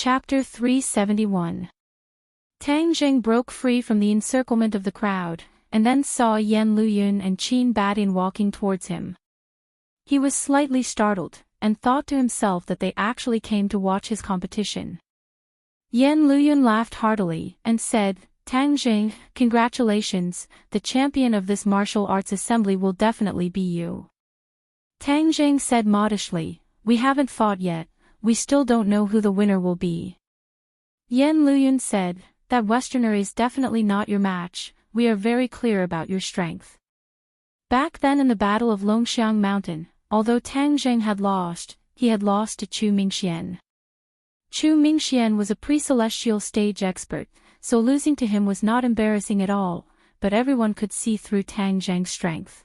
Chapter 371. Tang Jing broke free from the encirclement of the crowd, and then saw Yan Luyun and Qin Badian walking towards him. He was slightly startled, and thought to himself that they actually came to watch his competition. Yan Luyun laughed heartily, and said, "Tang Jing, congratulations, the champion of this martial arts assembly will definitely be you." Tang Jing said modestly, "We haven't fought yet, we still don't know who the winner will be." Yan Luyun said, "That Westerner is definitely not your match, we are very clear about your strength." Back then in the Battle of Longxiang Mountain, although Tang Jing had lost, he had lost to Chu Mingxian. Chu Mingxian was a pre-celestial stage expert, so losing to him was not embarrassing at all, but everyone could see through Tang Jing's strength.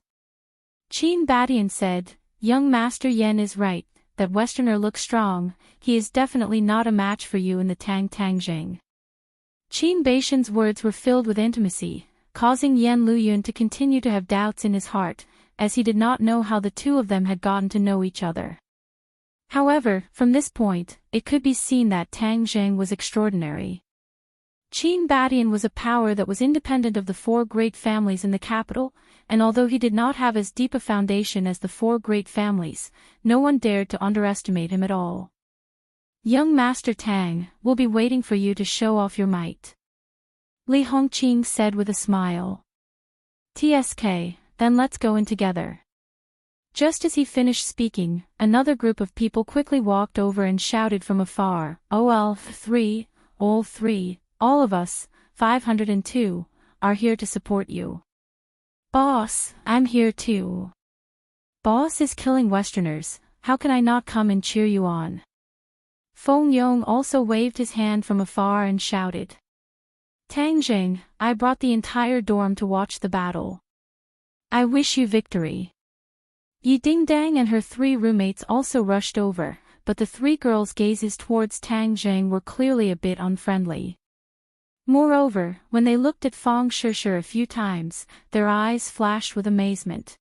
Qin Badian said, "Young Master Yan is right, that Westerner looks strong, he is definitely not a match for you in the Tang Jing." Qin Badian's words were filled with intimacy, causing Yan Luyun to continue to have doubts in his heart, as he did not know how the two of them had gotten to know each other. However, from this point, it could be seen that Tang Jing was extraordinary. Qin Badian was a power that was independent of the four great families in the capital, and although he did not have as deep a foundation as the four great families, no one dared to underestimate him at all. "Young Master Tang, we'll be waiting for you to show off your might," Li Hongqing said with a smile. "TSK, then let's go in together." Just as he finished speaking, another group of people quickly walked over and shouted from afar, "OL3, all three, all of us, 502, are here to support you." "Boss, I'm here too." "Boss is killing Westerners, how can I not come and cheer you on?" Feng Yong also waved his hand from afar and shouted. "Tang Jing, I brought the entire dorm to watch the battle. I wish you victory." Yi Dingdang and her three roommates also rushed over, but the three girls' gazes towards Tang Jing were clearly a bit unfriendly. Moreover, when they looked at Feng Shishir a few times, their eyes flashed with amazement.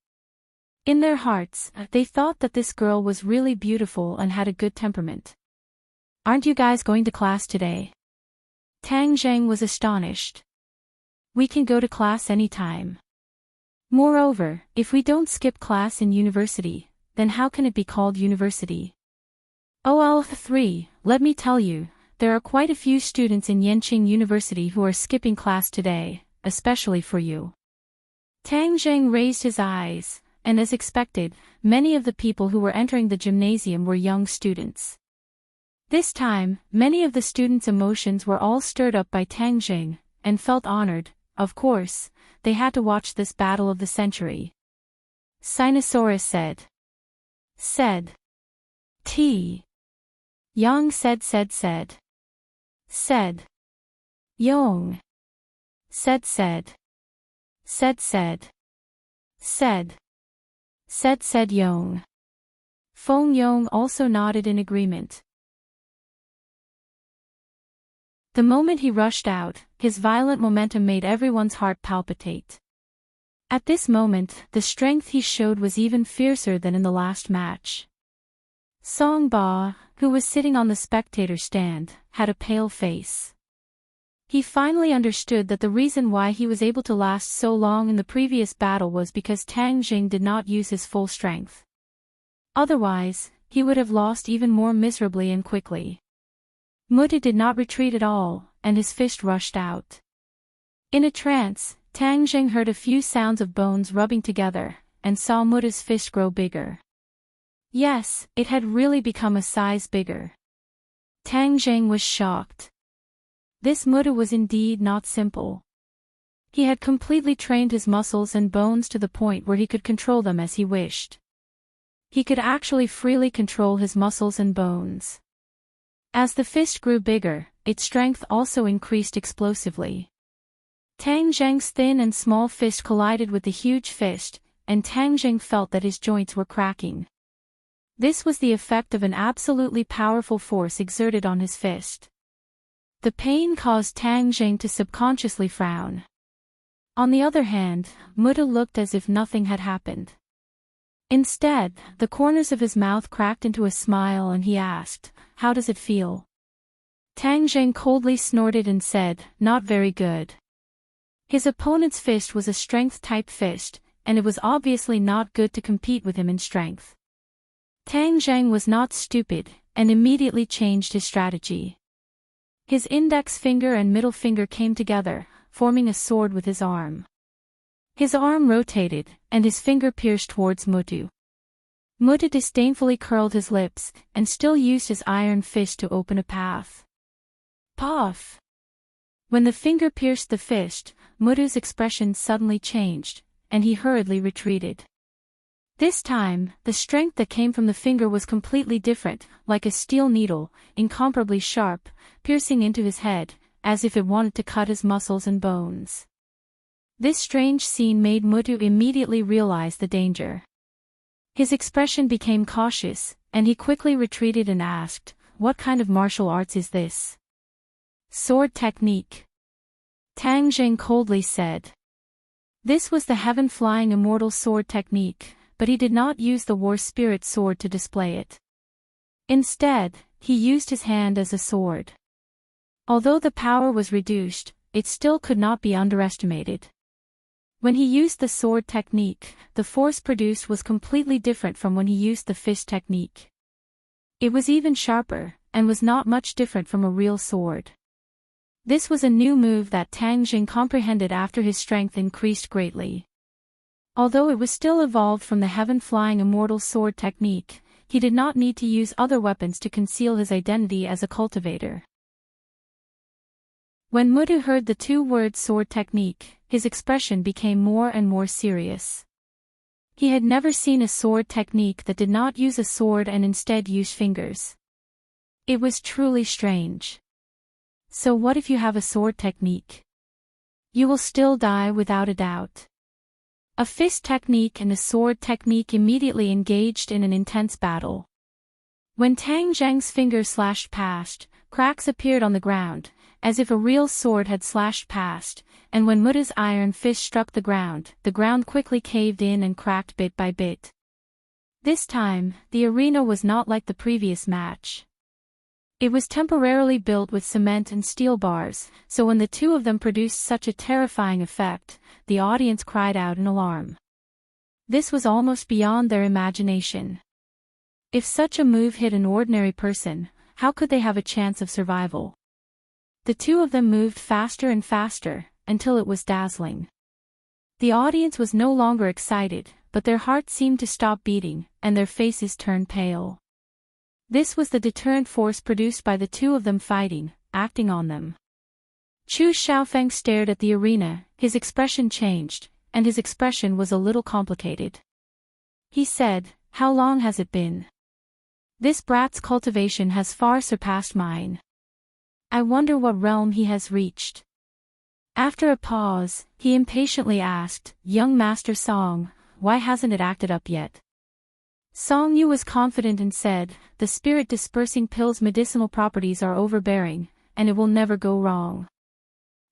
In their hearts, they thought that this girl was really beautiful and had a good temperament. "Aren't you guys going to class today?" Tang Jing was astonished. "We can go to class anytime. Moreover, if we don't skip class in university, then how can it be called university?" "OL3, let me tell you, there are quite a few students in Yenqing University who are skipping class today, especially for you." Tang Jing raised his eyes, and as expected, many of the people who were entering the gymnasium were young students. This time, many of the students' emotions were all stirred up by Tang Jing, and felt honored. Of course, they had to watch this battle of the century. Sinosaurus said. T. Yang said. Yong. Said. Yong. Feng Yong also nodded in agreement. The moment he rushed out, his violent momentum made everyone's heart palpitate. At this moment, the strength he showed was even fiercer than in the last match. Song Ba, who was sitting on the spectator stand, had a pale face. He finally understood that the reason why he was able to last so long in the previous battle was because Tang Jing did not use his full strength. Otherwise, he would have lost even more miserably and quickly. Muta did not retreat at all, and his fist rushed out. In a trance, Tang Jing heard a few sounds of bones rubbing together, and saw Muta's fist grow bigger. Yes, it had really become a size bigger. Tang Jing was shocked. This Muta was indeed not simple. He had completely trained his muscles and bones to the point where he could control them as he wished. He could actually freely control his muscles and bones. As the fist grew bigger, its strength also increased explosively. Tang Jing's thin and small fist collided with the huge fist, and Tang Jing felt that his joints were cracking. This was the effect of an absolutely powerful force exerted on his fist. The pain caused Tang Jing to subconsciously frown. On the other hand, Muta looked as if nothing had happened. Instead, the corners of his mouth cracked into a smile and he asked, "How does it feel?" Tang Zheng coldly snorted and said, "Not very good." His opponent's fist was a strength-type fist, and it was obviously not good to compete with him in strength. Tang Zheng was not stupid, and immediately changed his strategy. His index finger and middle finger came together, forming a sword with his arm. His arm rotated, and his finger pierced towards Mutu. Mutu disdainfully curled his lips, and still used his iron fist to open a path. Puff! When the finger pierced the fist, Mutu's expression suddenly changed, and he hurriedly retreated. This time, the strength that came from the finger was completely different, like a steel needle, incomparably sharp, piercing into his head, as if it wanted to cut his muscles and bones. This strange scene made Mutu immediately realize the danger. His expression became cautious, and he quickly retreated and asked, "What kind of martial arts is this?" "Sword technique," Tang Zheng coldly said. This was the heaven-flying immortal sword technique, but he did not use the war spirit sword to display it. Instead, he used his hand as a sword. Although the power was reduced, it still could not be underestimated. When he used the sword technique, the force produced was completely different from when he used the fist technique. It was even sharper, and was not much different from a real sword. This was a new move that Tang Zheng comprehended after his strength increased greatly. Although it was still evolved from the heaven-flying immortal sword technique, he did not need to use other weapons to conceal his identity as a cultivator. When Mutu heard the two words sword technique, his expression became more and more serious. He had never seen a sword technique that did not use a sword and instead used fingers. It was truly strange. So what if you have a sword technique? You will still die without a doubt. A fist technique and a sword technique immediately engaged in an intense battle. When Tang Zheng's finger slashed past, cracks appeared on the ground, as if a real sword had slashed past, and when Mutu's iron fist struck the ground quickly caved in and cracked bit by bit. This time, the arena was not like the previous match. It was temporarily built with cement and steel bars, so when the two of them produced such a terrifying effect, the audience cried out in alarm. This was almost beyond their imagination. If such a move hit an ordinary person, how could they have a chance of survival? The two of them moved faster and faster, until it was dazzling. The audience was no longer excited, but their hearts seemed to stop beating, and their faces turned pale. This was the deterrent force produced by the two of them fighting, acting on them. Chu Xiaofeng stared at the arena, his expression changed, and his expression was a little complicated. He said, "How long has it been? This brat's cultivation has far surpassed mine. I wonder what realm he has reached." After a pause, he impatiently asked, "Young Master Song, why hasn't it acted up yet?" Song Yu was confident and said, "The spirit-dispersing pill's medicinal properties are overbearing, and it will never go wrong.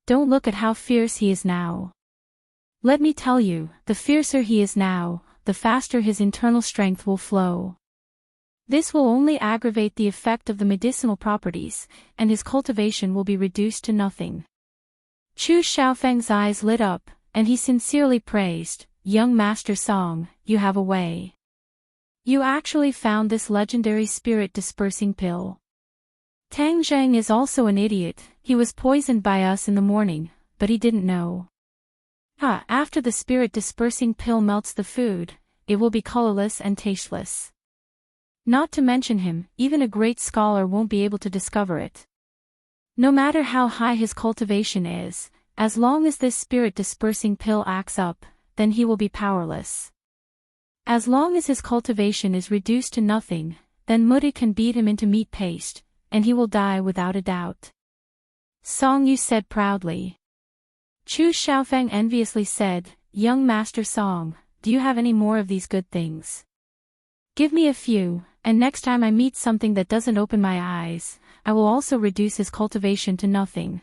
Don't look at how fierce he is now. Let me tell you, the fiercer he is now, the faster his internal strength will flow. This will only aggravate the effect of the medicinal properties, and his cultivation will be reduced to nothing." Chu Xiaofeng's eyes lit up, and he sincerely praised, "Young Master Song, you have a way. You actually found this legendary spirit-dispersing pill." Tang Zheng is also an idiot. He was poisoned by us in the morning, but he didn't know. After the spirit-dispersing pill melts the food, it will be colorless and tasteless. Not to mention him, even a great scholar won't be able to discover it. No matter how high his cultivation is, as long as this spirit-dispersing pill acts up, then he will be powerless. As long as his cultivation is reduced to nothing, then Mutu can beat him into meat paste, and he will die without a doubt. Song Yu said proudly. Chu Xiaofeng enviously said, "Young Master Song, do you have any more of these good things? Give me a few, and next time I meet something that doesn't open my eyes, I will also reduce his cultivation to nothing."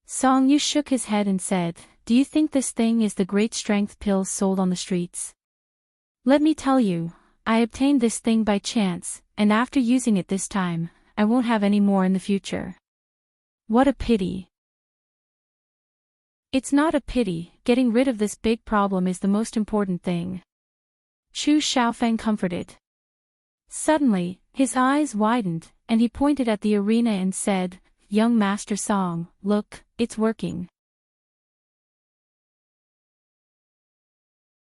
Song Yu shook his head and said, "Do you think this thing is the great strength pills sold on the streets? Let me tell you, I obtained this thing by chance, and after using it this time, I won't have any more in the future." What a pity. It's not a pity, getting rid of this big problem is the most important thing. Chu Xiaofeng comforted. Suddenly, his eyes widened, and he pointed at the arena and said, "Young Master Song, look, it's working."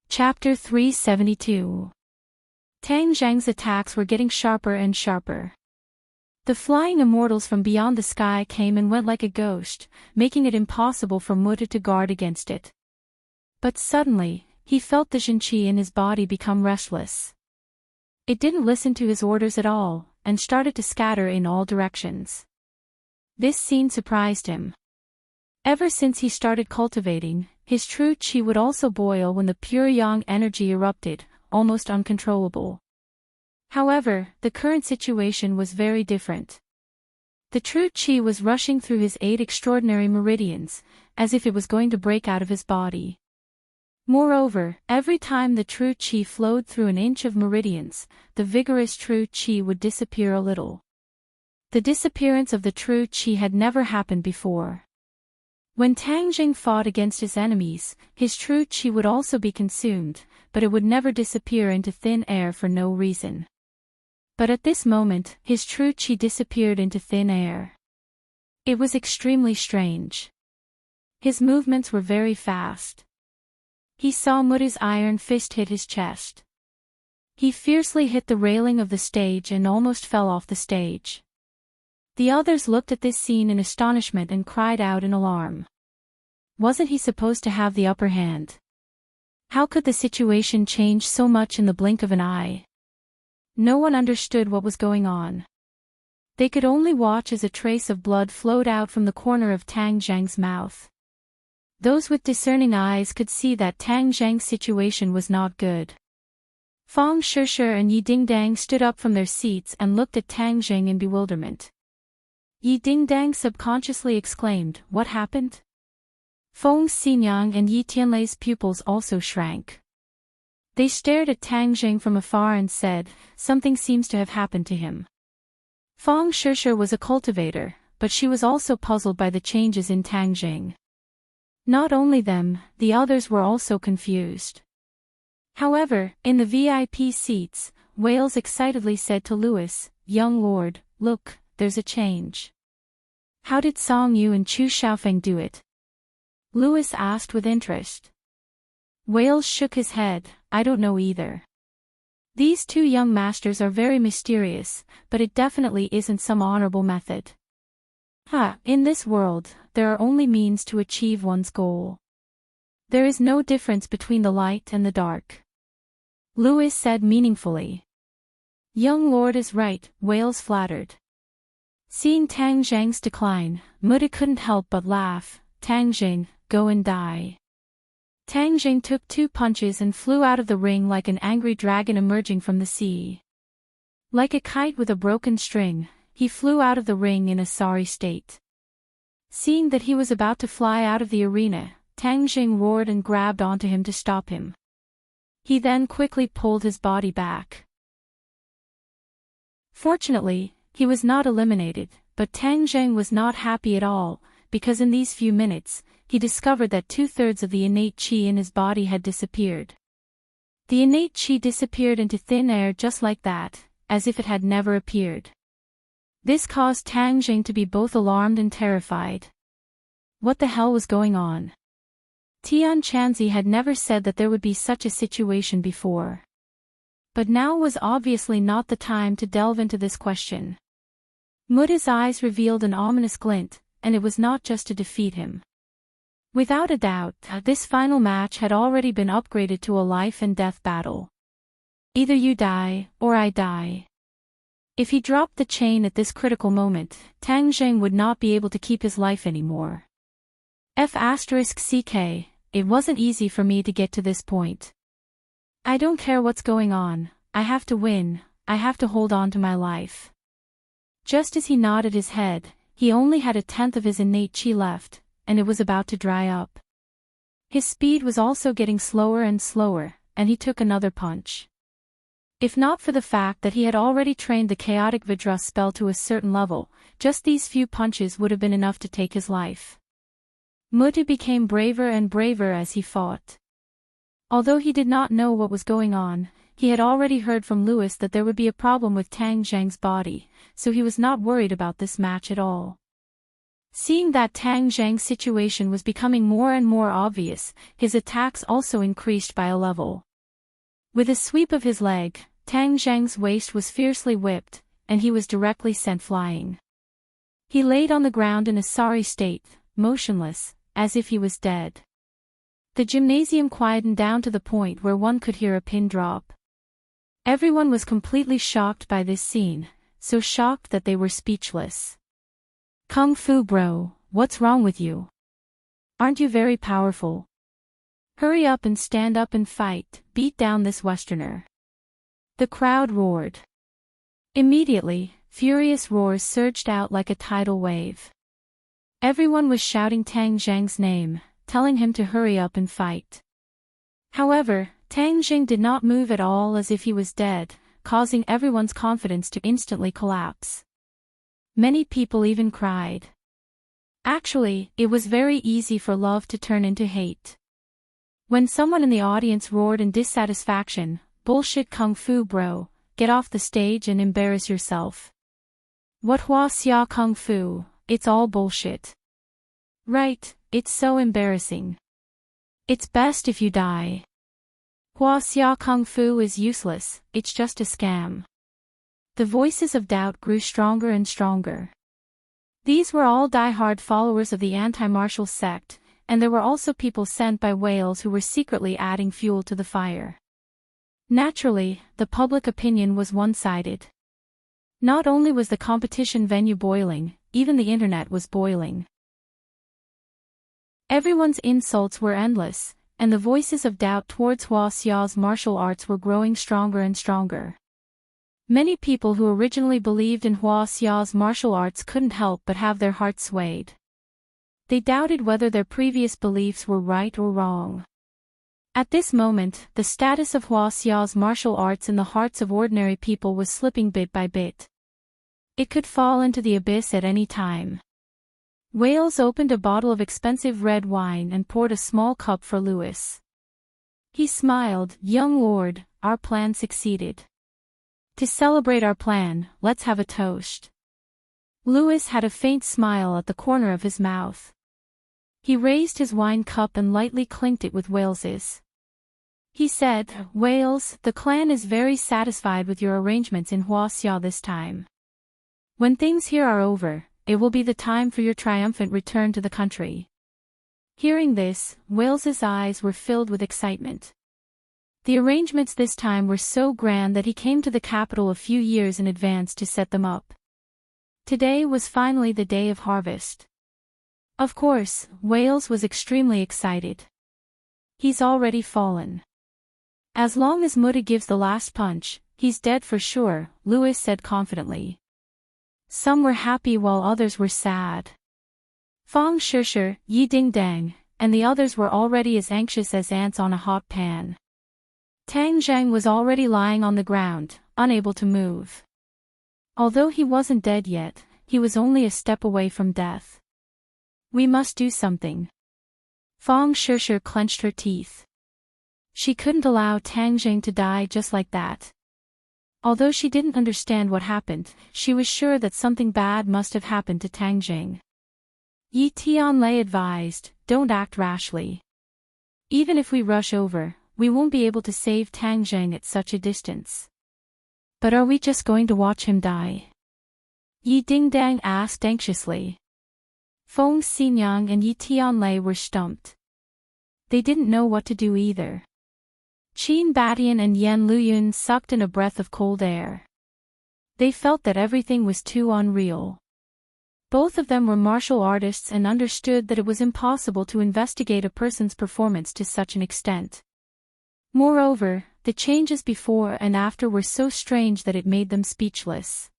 Chapter 372. Tang Zhang's attacks were getting sharper and sharper. The flying immortals from beyond the sky came and went like a ghost, making it impossible for Muta to guard against it. But suddenly, he felt the Zhenqi in his body become restless. It didn't listen to his orders at all, and started to scatter in all directions. This scene surprised him. Ever since he started cultivating, his true qi would also boil when the pure yang energy erupted, almost uncontrollable. However, the current situation was very different. The true qi was rushing through his 8 extraordinary meridians, as if it was going to break out of his body. Moreover, every time the true qi flowed through an inch of meridians, the vigorous true qi would disappear a little. The disappearance of the true qi had never happened before. When Tang Jing fought against his enemies, his true qi would also be consumed, but it would never disappear into thin air for no reason. But at this moment, his true qi disappeared into thin air. It was extremely strange. His movements were very fast. He saw Muta's iron fist hit his chest. He fiercely hit the railing of the stage and almost fell off the stage. The others looked at this scene in astonishment and cried out in alarm. Wasn't he supposed to have the upper hand? How could the situation change so much in the blink of an eye? No one understood what was going on. They could only watch as a trace of blood flowed out from the corner of Tang Zhang's mouth. Those with discerning eyes could see that Tang Zhang's situation was not good. Fang Shishir and Yi Dingdang stood up from their seats and looked at Tang Zhang in bewilderment. Yi Dingdang subconsciously exclaimed, "What happened?" Feng Xinyang and Yi Tianlei's pupils also shrank. They stared at Tang Zhang from afar and said, "Something seems to have happened to him." Fang Shishir was a cultivator, but she was also puzzled by the changes in Tang Zhang. Not only them, the others were also confused. However, in the VIP seats, Wales excitedly said to Louis, "Young lord, look, there's a change." "How did Song Yu and Chu Xiaofeng do it?" Louis asked with interest. Wales shook his head, "I don't know either. These 2 young masters are very mysterious, but it definitely isn't some honorable method. In this world, there are only means to achieve one's goal. There is no difference between the light and the dark." Louis said meaningfully. "Young lord is right," Wales flattered. Seeing Tang Zhang's decline, Muta couldn't help but laugh. "Tang Zhang, go and die." Tang Zhang took 2 punches and flew out of the ring like an angry dragon emerging from the sea. Like a kite with a broken string, he flew out of the ring in a sorry state. Seeing that he was about to fly out of the arena, Tang Zhang roared and grabbed onto him to stop him. He then quickly pulled his body back. Fortunately, he was not eliminated, but Tang Zhang was not happy at all, because in these few minutes, he discovered that 2/3 of the innate qi in his body had disappeared. The innate qi disappeared into thin air just like that, as if it had never appeared. This caused Tang Zhang to be both alarmed and terrified. What the hell was going on? Tian Chanzi had never said that there would be such a situation before. But now was obviously not the time to delve into this question. Muta's eyes revealed an ominous glint, and it was not just to defeat him. Without a doubt, this final match had already been upgraded to a life and death battle. Either you die, or I die. If he dropped the chain at this critical moment, Tang Zhang would not be able to keep his life anymore. F***ck, it wasn't easy for me to get to this point. I don't care what's going on, I have to win, I have to hold on to my life. Just as he nodded his head, he only had 1/10 of his innate qi left, and it was about to dry up. His speed was also getting slower and slower, and he took another punch. If not for the fact that he had already trained the chaotic Vidra spell to a certain level, just these few punches would have been enough to take his life. Mutu became braver and braver as he fought. Although he did not know what was going on, he had already heard from Louis that there would be a problem with Tang Zheng's body, so he was not worried about this match at all. Seeing that Tang Zheng's situation was becoming more and more obvious, his attacks also increased by a level. With a sweep of his leg, Tang Zheng's waist was fiercely whipped, and he was directly sent flying. He laid on the ground in a sorry state, motionless, as if he was dead. The gymnasium quietened down to the point where one could hear a pin drop. Everyone was completely shocked by this scene, so shocked that they were speechless. Kung Fu bro, what's wrong with you? Aren't you very powerful? Hurry up and stand up and fight, beat down this Westerner. The crowd roared. Immediately, furious roars surged out like a tidal wave. Everyone was shouting Tang Zheng's name, telling him to hurry up and fight. However, Tang Zheng did not move at all, as if he was dead, causing everyone's confidence to instantly collapse. Many people even cried. Actually, it was very easy for love to turn into hate. When someone in the audience roared in dissatisfaction, "Bullshit Kung Fu bro, get off the stage and embarrass yourself. What Hua Xia Kung Fu, it's all bullshit. Right, it's so embarrassing. It's best if you die. Hua Xia Kung Fu is useless, it's just a scam." The voices of doubt grew stronger and stronger. These were all die-hard followers of the anti-martial sect, and there were also people sent by Wales who were secretly adding fuel to the fire. Naturally, the public opinion was one-sided. Not only was the competition venue boiling, even the internet was boiling. Everyone's insults were endless, and the voices of doubt towards Hua Xiao's martial arts were growing stronger and stronger. Many people who originally believed in Hua Xiao's martial arts couldn't help but have their hearts swayed. They doubted whether their previous beliefs were right or wrong. At this moment, the status of Hua Xiao's martial arts in the hearts of ordinary people was slipping bit by bit. It could fall into the abyss at any time. Wales opened a bottle of expensive red wine and poured a small cup for Louis. He smiled, "Young lord, our plan succeeded. To celebrate our plan, let's have a toast." Louis had a faint smile at the corner of his mouth. He raised his wine cup and lightly clinked it with Wales's. He said, "Wales, the clan is very satisfied with your arrangements in Hua Xia this time. When things here are over, it will be the time for your triumphant return to the country." Hearing this, Wales's eyes were filled with excitement. The arrangements this time were so grand that he came to the capital a few years in advance to set them up. Today was finally the day of harvest. Of course, Wales was extremely excited. "He's already fallen. As long as Muta gives the last punch, he's dead for sure," Louis said confidently. Some were happy while others were sad. Fang Shishir, Yi Ding Dang, and the others were already as anxious as ants on a hot pan. Tang Zheng was already lying on the ground, unable to move. Although he wasn't dead yet, he was only a step away from death. "We must do something." Fang Shishir clenched her teeth. She couldn't allow Tang Zheng to die just like that. Although she didn't understand what happened, she was sure that something bad must have happened to Tang Zheng. Yi Tianlei advised, "Don't act rashly. Even if we rush over, we won't be able to save Tang Zheng at such a distance." "But are we just going to watch him die?" Yi Dingdang asked anxiously. Feng Xinyang and Yi Tianlei were stumped. They didn't know what to do either. Qin Batian and Yan Luyun sucked in a breath of cold air. They felt that everything was too unreal. Both of them were martial artists and understood that it was impossible to investigate a person's performance to such an extent. Moreover, the changes before and after were so strange that it made them speechless.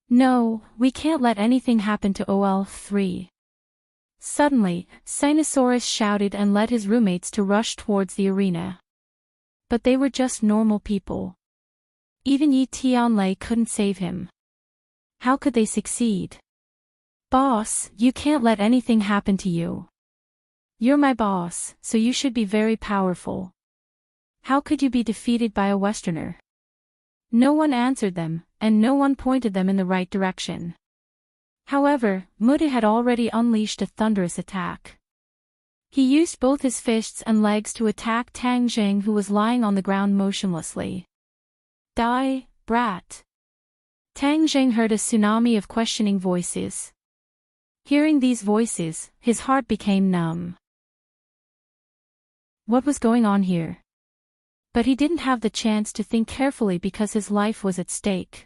"No, we can't let anything happen to OL3. Suddenly, Sinosaurus shouted and led his roommates to rush towards the arena. But they were just normal people. Even Yi Tianlei couldn't save him. How could they succeed? Boss, you can't let anything happen to you. You're my boss, so you should be very powerful. How could you be defeated by a Westerner? No one answered them, and no one pointed them in the right direction. However, Muda had already unleashed a thunderous attack. He used both his fists and legs to attack Tang Jing, who was lying on the ground motionlessly. Die, brat. Tang Jing heard a tsunami of questioning voices. Hearing these voices, his heart became numb. What was going on here? But he didn't have the chance to think carefully because his life was at stake.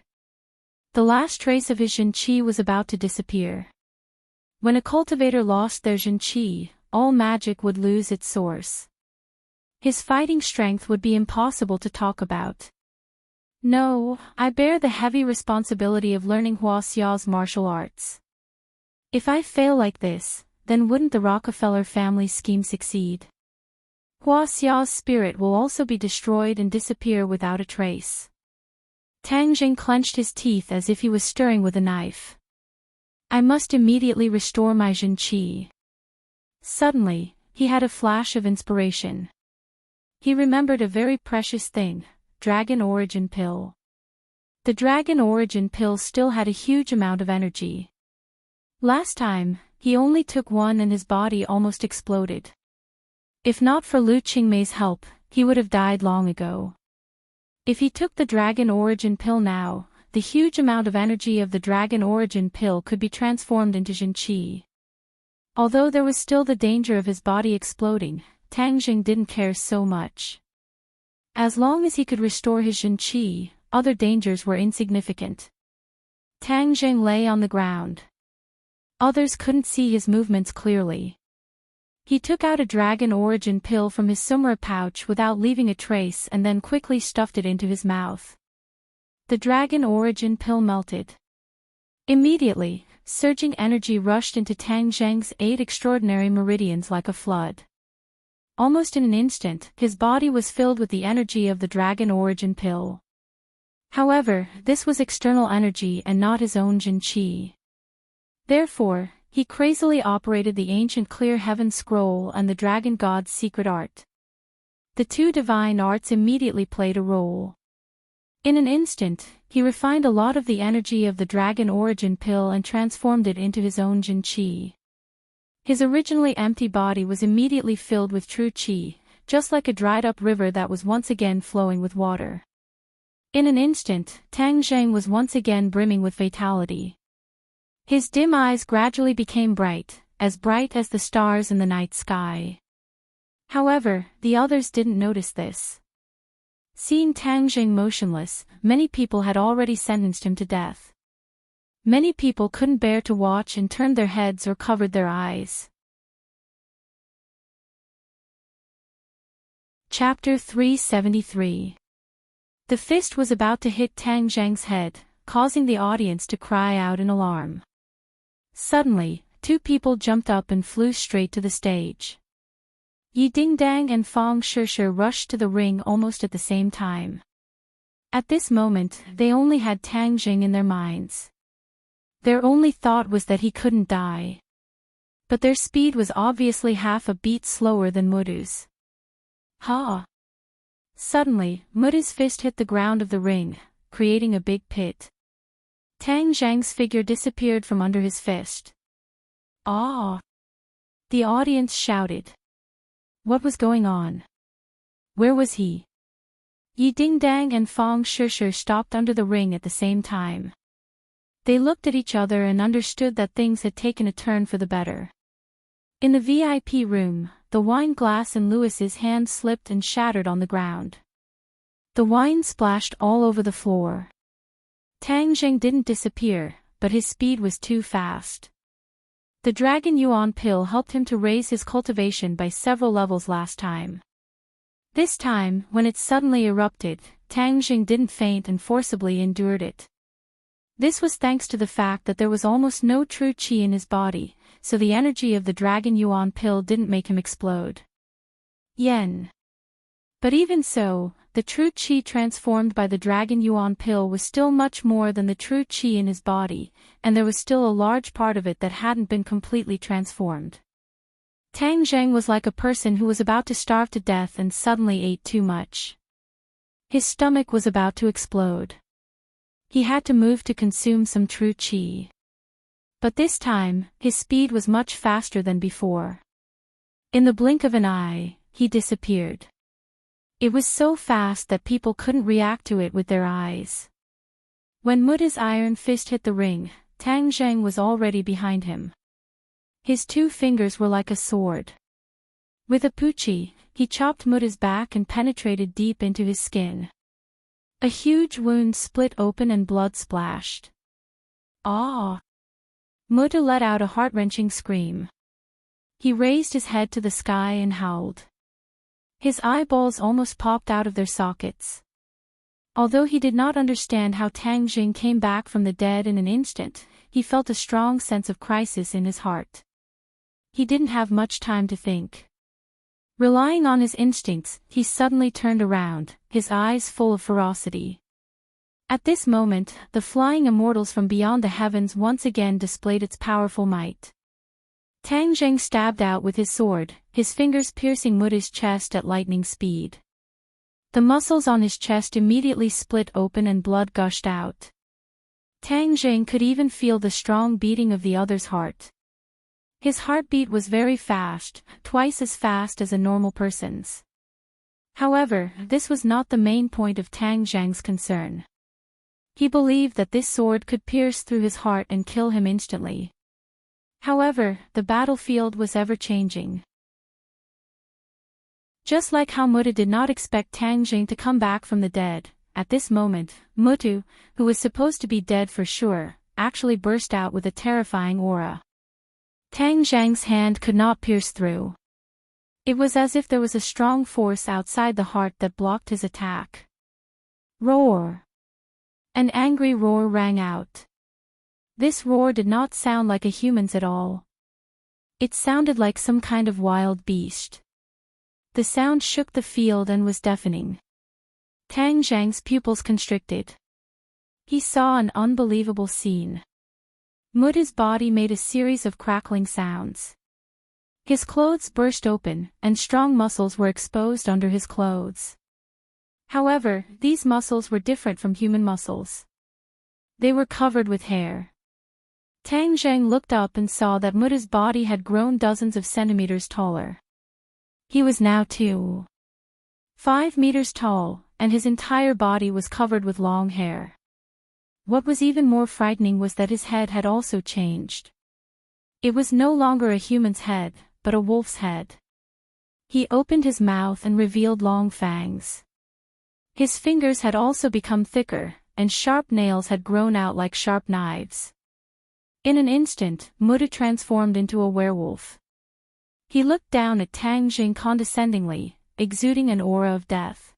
The last trace of his Jin Qi was about to disappear. When a cultivator lost their Jin Qi, all magic would lose its source. His fighting strength would be impossible to talk about. No, I bear the heavy responsibility of learning Hua Xiao's martial arts. If I fail like this, then wouldn't the Rockefeller family scheme succeed? Hua Xiao's spirit will also be destroyed and disappear without a trace. Tang Jing clenched his teeth as if he was stirring with a knife. I must immediately restore my Jin Qi. Suddenly, he had a flash of inspiration. He remembered a very precious thing, Dragon Origin Pill. The Dragon Origin Pill still had a huge amount of energy. Last time, he only took one and his body almost exploded. If not for Lu Qingmei's help, he would have died long ago. If he took the Dragon Origin Pill now, the huge amount of energy of the Dragon Origin Pill could be transformed into Jin Qi. Although there was still the danger of his body exploding, Tang Jing didn't care so much. As long as he could restore his Jin Qi, other dangers were insignificant. Tang Jing lay on the ground. Others couldn't see his movements clearly. He took out a Dragon Origin Pill from his Sumra pouch without leaving a trace and then quickly stuffed it into his mouth. The Dragon Origin Pill melted. Immediately, surging energy rushed into Tang Zheng's 8 extraordinary meridians like a flood. Almost in an instant, his body was filled with the energy of the Dragon Origin Pill. However, this was external energy and not his own Jin Qi. Therefore, he crazily operated the ancient Clear Heaven Scroll and the Dragon God's secret art. The two divine arts immediately played a role. In an instant, he refined a lot of the energy of the Dragon Origin Pill and transformed it into his own Jin Qi. His originally empty body was immediately filled with true Qi, just like a dried-up river that was once again flowing with water. In an instant, Tang Zheng was once again brimming with vitality. His dim eyes gradually became bright as the stars in the night sky. However, the others didn't notice this. Seeing Tang Jing motionless, many people had already sentenced him to death. Many people couldn't bear to watch and turned their heads or covered their eyes. Chapter 373. The fist was about to hit Tang Zheng's head, causing the audience to cry out in alarm. Suddenly, two people jumped up and flew straight to the stage. Yi Dingdang and Fang Shishir rushed to the ring almost at the same time. At this moment, they only had Tang Jing in their minds. Their only thought was that he couldn't die. But their speed was obviously half a beat slower than Mudu's. Ha! Suddenly, Mudu's fist hit the ground of the ring, creating a big pit. Tang Zheng's figure disappeared from under his fist. Ah! The audience shouted. What was going on? Where was he? Yi Dingdang and Fang Shishir stopped under the ring at the same time. They looked at each other and understood that things had taken a turn for the better. In the VIP room, the wine glass in Louis's hand slipped and shattered on the ground. The wine splashed all over the floor. Tang Jing didn't disappear, but his speed was too fast. The Dragon Yuan Pill helped him to raise his cultivation by several levels last time. This time, when it suddenly erupted, Tang Jing didn't faint and forcibly endured it. This was thanks to the fact that there was almost no true qi in his body, so the energy of the Dragon Yuan Pill didn't make him explode. Yen. But even so, the true qi transformed by the dragon yuan pill was still much more than the true qi in his body, and there was still a large part of it that hadn't been completely transformed. Tang Zheng was like a person who was about to starve to death and suddenly ate too much. His stomach was about to explode. He had to move to consume some true qi. But this time, his speed was much faster than before. In the blink of an eye, he disappeared. It was so fast that people couldn't react to it with their eyes. When Muta's iron fist hit the ring, Tang Zheng was already behind him. His 2 fingers were like a sword. With a puchi, he chopped Muta's back and penetrated deep into his skin. A huge wound split open and blood splashed. Ah! Muta let out a heart-wrenching scream. He raised his head to the sky and howled. His eyeballs almost popped out of their sockets. Although he did not understand how Tang Jing came back from the dead in an instant, he felt a strong sense of crisis in his heart. He didn't have much time to think. Relying on his instincts, he suddenly turned around, his eyes full of ferocity. At this moment, the flying immortals from beyond the heavens once again displayed its powerful might. Tang Zheng stabbed out with his sword, his fingers piercing Muta's chest at lightning speed. The muscles on his chest immediately split open and blood gushed out. Tang Zheng could even feel the strong beating of the other's heart. His heartbeat was very fast, twice as fast as a normal person's. However, this was not the main point of Tang Zheng's concern. He believed that this sword could pierce through his heart and kill him instantly. However, the battlefield was ever-changing. Just like how Muta did not expect Tang Jing to come back from the dead, at this moment, Mutu, who was supposed to be dead for sure, actually burst out with a terrifying aura. Tang Zhang's hand could not pierce through. It was as if there was a strong force outside the heart that blocked his attack. Roar! An angry roar rang out. This roar did not sound like a human's at all. It sounded like some kind of wild beast. The sound shook the field and was deafening. Tang Zhang's pupils constricted. He saw an unbelievable scene. Muta's body made a series of crackling sounds. His clothes burst open, and strong muscles were exposed under his clothes. However, these muscles were different from human muscles. They were covered with hair. Tang Zheng looked up and saw that Muta's body had grown dozens of centimeters taller. He was now 2.5 meters tall, and his entire body was covered with long hair. What was even more frightening was that his head had also changed. It was no longer a human's head, but a wolf's head. He opened his mouth and revealed long fangs. His fingers had also become thicker, and sharp nails had grown out like sharp knives. In an instant, Muta transformed into a werewolf. He looked down at Tang Jing condescendingly, exuding an aura of death.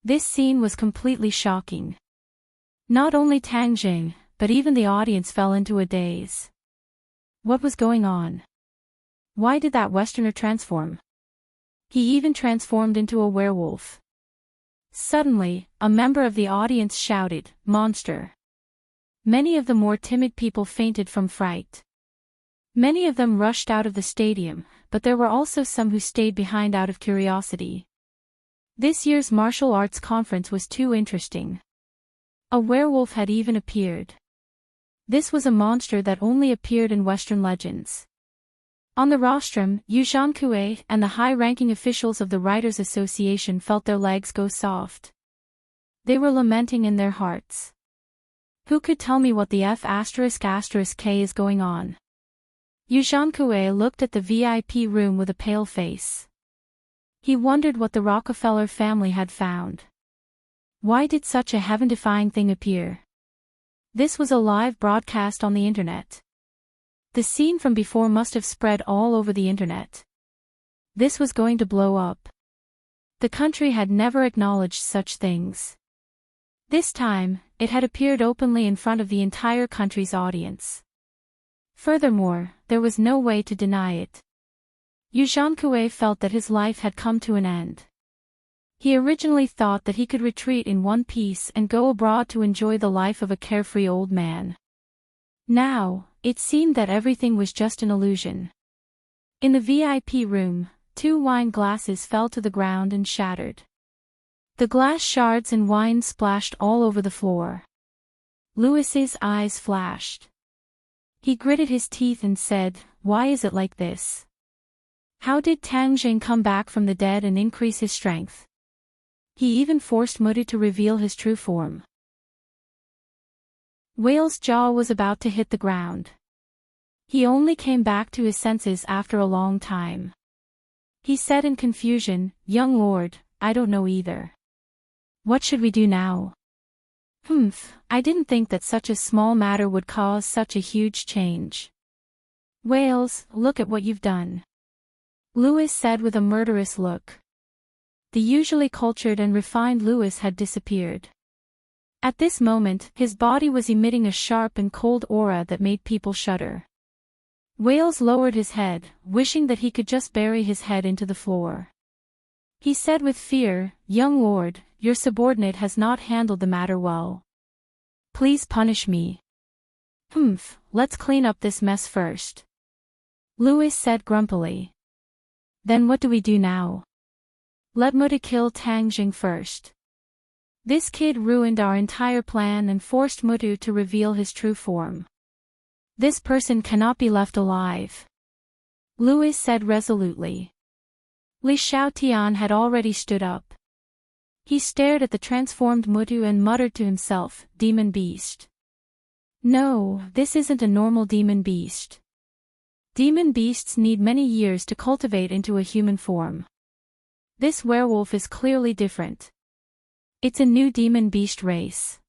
This scene was completely shocking. Not only Tang Jing, but even the audience fell into a daze. What was going on? Why did that Westerner transform? He even transformed into a werewolf. Suddenly, a member of the audience shouted, "Monster!" Many of the more timid people fainted from fright. Many of them rushed out of the stadium, but there were also some who stayed behind out of curiosity. This year's martial arts conference was too interesting. A werewolf had even appeared. This was a monster that only appeared in Western legends. On the rostrum, Yu Zhankue and the high-ranking officials of the Writers' Association felt their legs go soft. They were lamenting in their hearts. Who could tell me what the F***K is going on? Yu Zhankue looked at the VIP room with a pale face. He wondered what the Rockefeller family had found. Why did such a heaven-defying thing appear? This was a live broadcast on the internet. The scene from before must have spread all over the internet. This was going to blow up. The country had never acknowledged such things. This time, it had appeared openly in front of the entire country's audience. Furthermore, there was no way to deny it. Yu Zhankue felt that his life had come to an end. He originally thought that he could retreat in one piece and go abroad to enjoy the life of a carefree old man. Now, it seemed that everything was just an illusion. In the VIP room, 2 wine glasses fell to the ground and shattered. The glass shards and wine splashed all over the floor. Louis's eyes flashed. He gritted his teeth and said, "Why is it like this? How did Tang Jing come back from the dead and increase his strength?" He even forced Mudu to reveal his true form. Whale's jaw was about to hit the ground. He only came back to his senses after a long time. He said in confusion, "Young lord, I don't know either. What should we do now?" I didn't think that such a small matter would cause such a huge change." "Whales, look at what you've done," Louis said with a murderous look. The usually cultured and refined Louis had disappeared. At this moment, his body was emitting a sharp and cold aura that made people shudder. Whales lowered his head, wishing that he could just bury his head into the floor. He said with fear, "Young lord, your subordinate has not handled the matter well. Please punish me." Let's clean up this mess first," Louis said grumpily. "Then what do we do now?" "Let Muda kill Tang Jing first. This kid ruined our entire plan and forced Mudu to reveal his true form. This person cannot be left alive," Louis said resolutely. Li Xiaotian had already stood up. He stared at the transformed Mudu and muttered to himself, "Demon beast. No, this isn't a normal demon beast. Demon beasts need many years to cultivate into a human form. This werewolf is clearly different. It's a new demon beast race."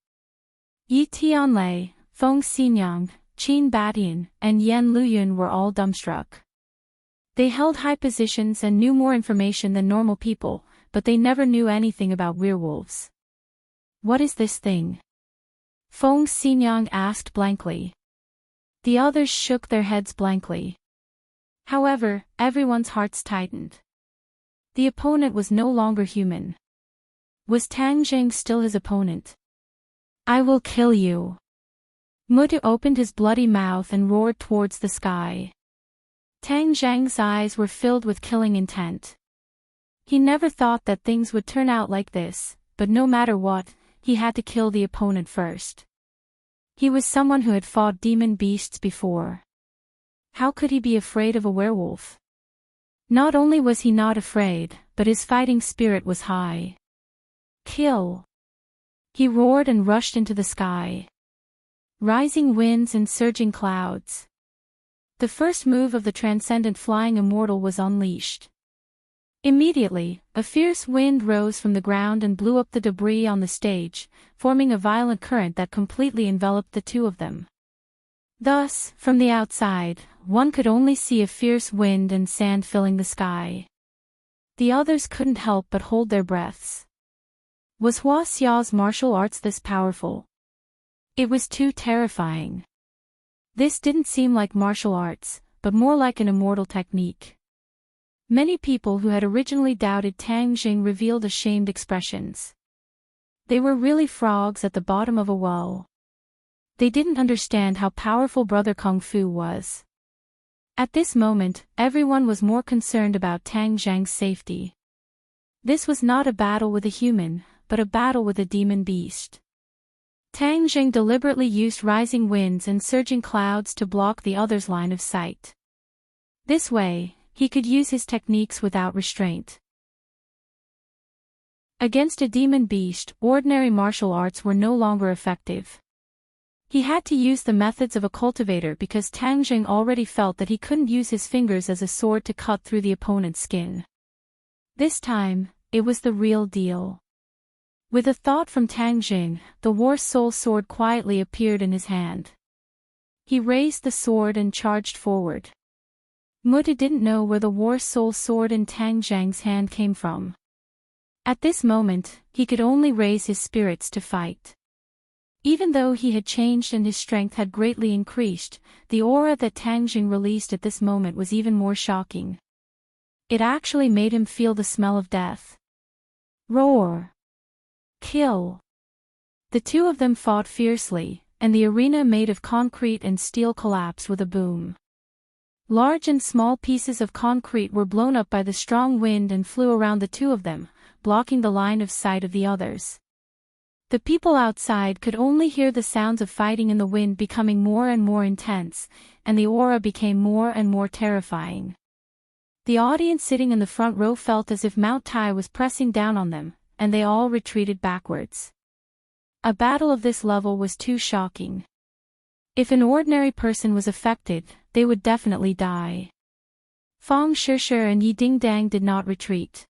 Yi Tianlei, Feng Xinyang, Qin Batian, and Yan Luyun were all dumbstruck. They held high positions and knew more information than normal people, but they never knew anything about werewolves. "What is this thing?" Feng Xinyang asked blankly. The others shook their heads blankly. However, everyone's hearts tightened. The opponent was no longer human. Was Tang Jing still his opponent? "I will kill you." Mudu opened his bloody mouth and roared towards the sky. Tang Zhang's eyes were filled with killing intent. He never thought that things would turn out like this, but no matter what, he had to kill the opponent first. He was someone who had fought demon beasts before. How could he be afraid of a werewolf? Not only was he not afraid, but his fighting spirit was high. "Kill!" He roared and rushed into the sky. Rising winds and surging clouds. The first move of the transcendent flying immortal was unleashed. Immediately, a fierce wind rose from the ground and blew up the debris on the stage, forming a violent current that completely enveloped the two of them. Thus, from the outside, one could only see a fierce wind and sand filling the sky. The others couldn't help but hold their breaths. Was Hua Xiao's martial arts this powerful? It was too terrifying. This didn't seem like martial arts, but more like an immortal technique. Many people who had originally doubted Tang Jing revealed ashamed expressions. They were really frogs at the bottom of a well. They didn't understand how powerful Brother Kung Fu was. At this moment, everyone was more concerned about Tang Zhang's safety. This was not a battle with a human, but a battle with a demon beast. Tang Jing deliberately used rising winds and surging clouds to block the other's line of sight. This way, he could use his techniques without restraint. Against a demon beast, ordinary martial arts were no longer effective. He had to use the methods of a cultivator because Tang Jing already felt that he couldn't use his fingers as a sword to cut through the opponent's skin. This time, it was the real deal. With a thought from Tang Jing, the War Soul sword quietly appeared in his hand. He raised the sword and charged forward. Muda didn't know where the War Soul sword in Tang Zhang's hand came from. At this moment, he could only raise his spirits to fight. Even though he had changed and his strength had greatly increased, the aura that Tang Jing released at this moment was even more shocking. It actually made him feel the smell of death. Roar! Kill! The two of them fought fiercely, and the arena made of concrete and steel collapsed with a boom. Large and small pieces of concrete were blown up by the strong wind and flew around the two of them, blocking the line of sight of the others. The people outside could only hear the sounds of fighting in the wind becoming more and more intense, and the aura became more and more terrifying. The audience sitting in the front row felt as if Mount Tai was pressing down on them, and they all retreated backwards. A battle of this level was too shocking. If an ordinary person was affected, they would definitely die. Fong Shishir and Yi Dingdang did not retreat.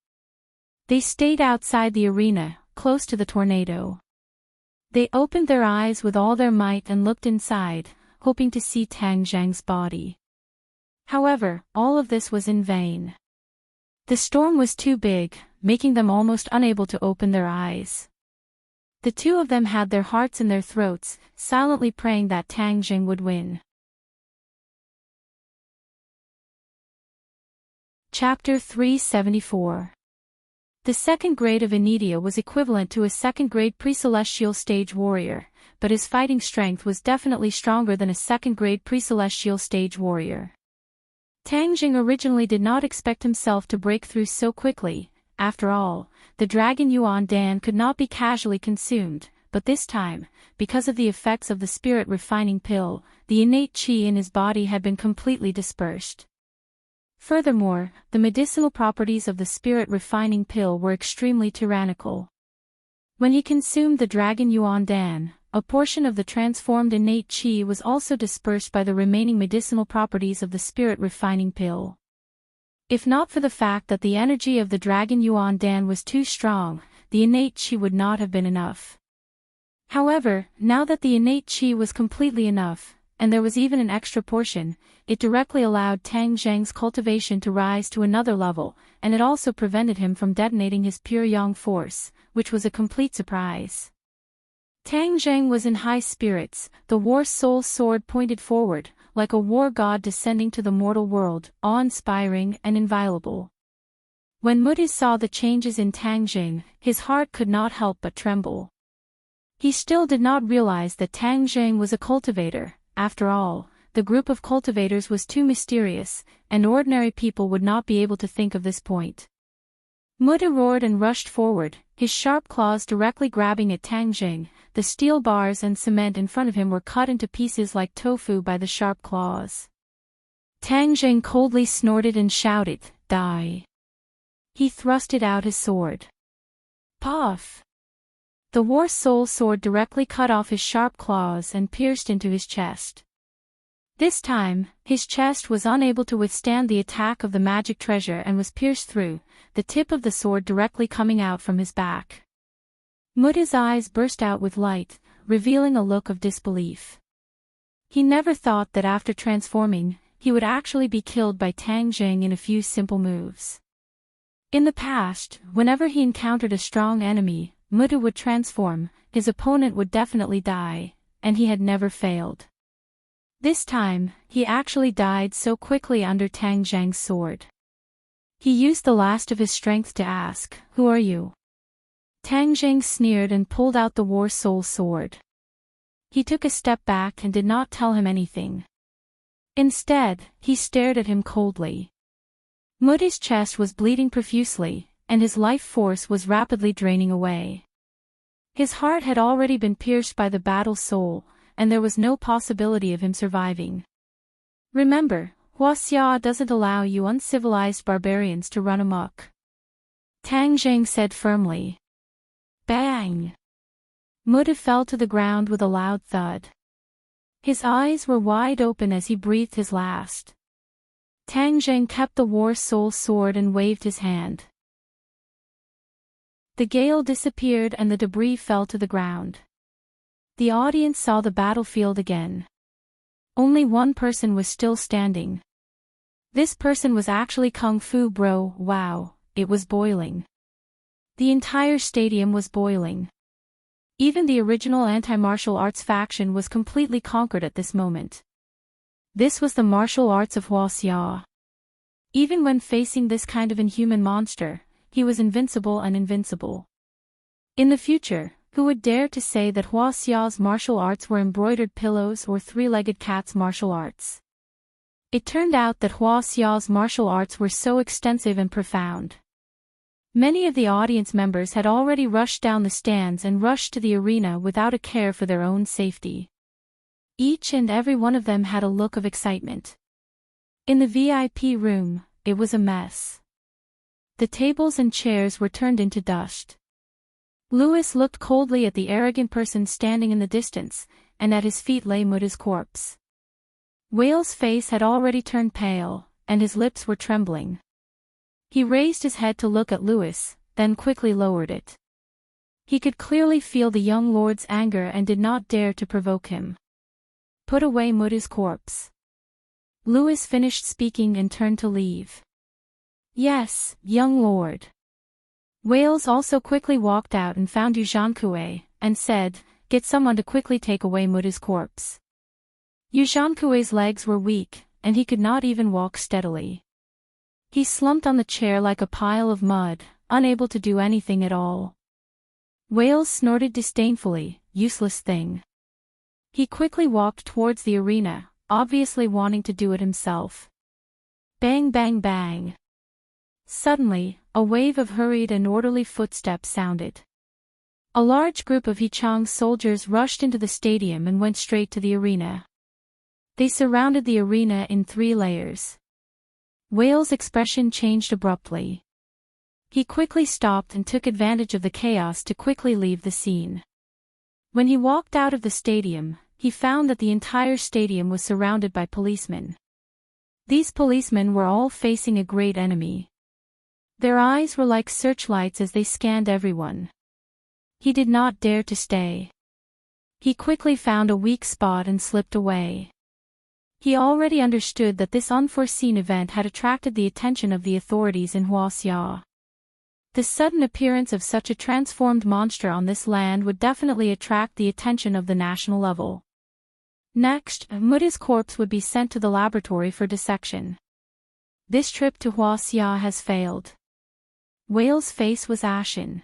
They stayed outside the arena, close to the tornado. They opened their eyes with all their might and looked inside, hoping to see Tang Zhang's body. However, all of this was in vain. The storm was too big, making them almost unable to open their eyes. The two of them had their hearts in their throats, silently praying that Tang Zhang would win. Chapter 374. The second grade of Anidia was equivalent to a second-grade pre-celestial stage warrior, but his fighting strength was definitely stronger than a second-grade pre-celestial stage warrior. Tang Jing originally did not expect himself to break through so quickly. After all, the dragon Yuan Dan could not be casually consumed, but this time, because of the effects of the spirit refining pill, the innate qi in his body had been completely dispersed. Furthermore, the medicinal properties of the spirit refining pill were extremely tyrannical. When he consumed the dragon Yuan Dan, a portion of the transformed innate qi was also dispersed by the remaining medicinal properties of the spirit refining pill. If not for the fact that the energy of the dragon Yuan Dan was too strong, the innate qi would not have been enough. However, now that the innate qi was completely enough, and there was even an extra portion, it directly allowed Tang Zhang's cultivation to rise to another level, and it also prevented him from detonating his pure yang force, which was a complete surprise. Tang Zhang was in high spirits, the war soul sword pointed forward, like a war god descending to the mortal world, awe-inspiring and inviolable. When Mutis saw the changes in Tang Zhang, his heart could not help but tremble. He still did not realize that Tang Zhang was a cultivator. After all, the group of cultivators was too mysterious, and ordinary people would not be able to think of this point. Muda roared and rushed forward, his sharp claws directly grabbing at Tang Zhang. The steel bars and cement in front of him were cut into pieces like tofu by the sharp claws. Tang Zhang coldly snorted and shouted, "Die!" He thrusted out his sword. Puff! The war soul sword directly cut off his sharp claws and pierced into his chest. This time, his chest was unable to withstand the attack of the magic treasure and was pierced through, the tip of the sword directly coming out from his back. Muda's eyes burst out with light, revealing a look of disbelief. He never thought that after transforming, he would actually be killed by Tang Zhang in a few simple moves. In the past, whenever he encountered a strong enemy, Muda would transform, his opponent would definitely die, and he had never failed. This time, he actually died so quickly under Tang Zhang's sword. He used the last of his strength to ask, "Who are you?" Tang Zhang sneered and pulled out the war soul sword. He took a step back and did not tell him anything. Instead, he stared at him coldly. Muda's chest was bleeding profusely, and his life force was rapidly draining away. His heart had already been pierced by the battle soul, and there was no possibility of him surviving. Remember, Huaxia doesn't allow you uncivilized barbarians to run amok. Tang Zhang said firmly. Bang! Muda fell to the ground with a loud thud. His eyes were wide open as he breathed his last. Tang Zhang kept the war soul sword and waved his hand. The gale disappeared and the debris fell to the ground. The audience saw the battlefield again. Only one person was still standing. This person was actually Kung Fu Bro. Wow, it was boiling. The entire stadium was boiling. Even the original anti-martial arts faction was completely conquered at this moment. This was the martial arts of Huaxia. Even when facing this kind of inhuman monster, he was invincible and invincible. In the future, who would dare to say that Hua Xiao's martial arts were embroidered pillows or three-legged cat's martial arts? It turned out that Hua Xiao's martial arts were so extensive and profound. Many of the audience members had already rushed down the stands and rushed to the arena without a care for their own safety. Each and every one of them had a look of excitement. In the VIP room, it was a mess. The tables and chairs were turned into dust. Louis looked coldly at the arrogant person standing in the distance, and at his feet lay Muda's corpse. Whale's face had already turned pale, and his lips were trembling. He raised his head to look at Louis, then quickly lowered it. He could clearly feel the young lord's anger and did not dare to provoke him. Put away Muda's corpse. Louis finished speaking and turned to leave. Yes, young lord. Wales also quickly walked out and found Yu Zhankue, and said, get someone to quickly take away Muda's corpse. Yu Zhankue's legs were weak, and he could not even walk steadily. He slumped on the chair like a pile of mud, unable to do anything at all. Wales snorted disdainfully, useless thing. He quickly walked towards the arena, obviously wanting to do it himself. Bang bang bang. Suddenly, a wave of hurried and orderly footsteps sounded. A large group of Yichang's soldiers rushed into the stadium and went straight to the arena. They surrounded the arena in 3 layers. Whale's expression changed abruptly. He quickly stopped and took advantage of the chaos to quickly leave the scene. When he walked out of the stadium, he found that the entire stadium was surrounded by policemen. These policemen were all facing a great enemy. Their eyes were like searchlights as they scanned everyone. He did not dare to stay. He quickly found a weak spot and slipped away. He already understood that this unforeseen event had attracted the attention of the authorities in Huaxia. The sudden appearance of such a transformed monster on this land would definitely attract the attention of the national level. Next, Muda's corpse would be sent to the laboratory for dissection. This trip to Huaxia has failed. Whale's face was ashen.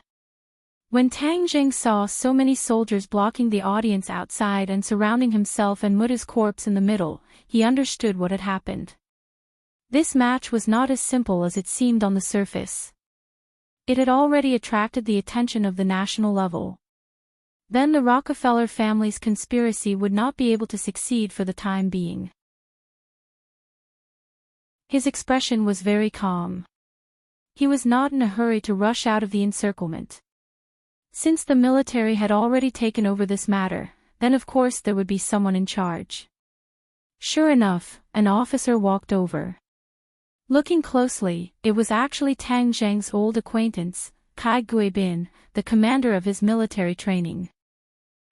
When Tang Jing saw so many soldiers blocking the audience outside and surrounding himself and Muda's corpse in the middle, he understood what had happened. This match was not as simple as it seemed on the surface. It had already attracted the attention of the national level. Then the Rockefeller family's conspiracy would not be able to succeed for the time being. His expression was very calm. He was not in a hurry to rush out of the encirclement. Since the military had already taken over this matter, then of course there would be someone in charge. Sure enough, an officer walked over. Looking closely, it was actually Tang Zheng's old acquaintance, Kai Guibin, the commander of his military training.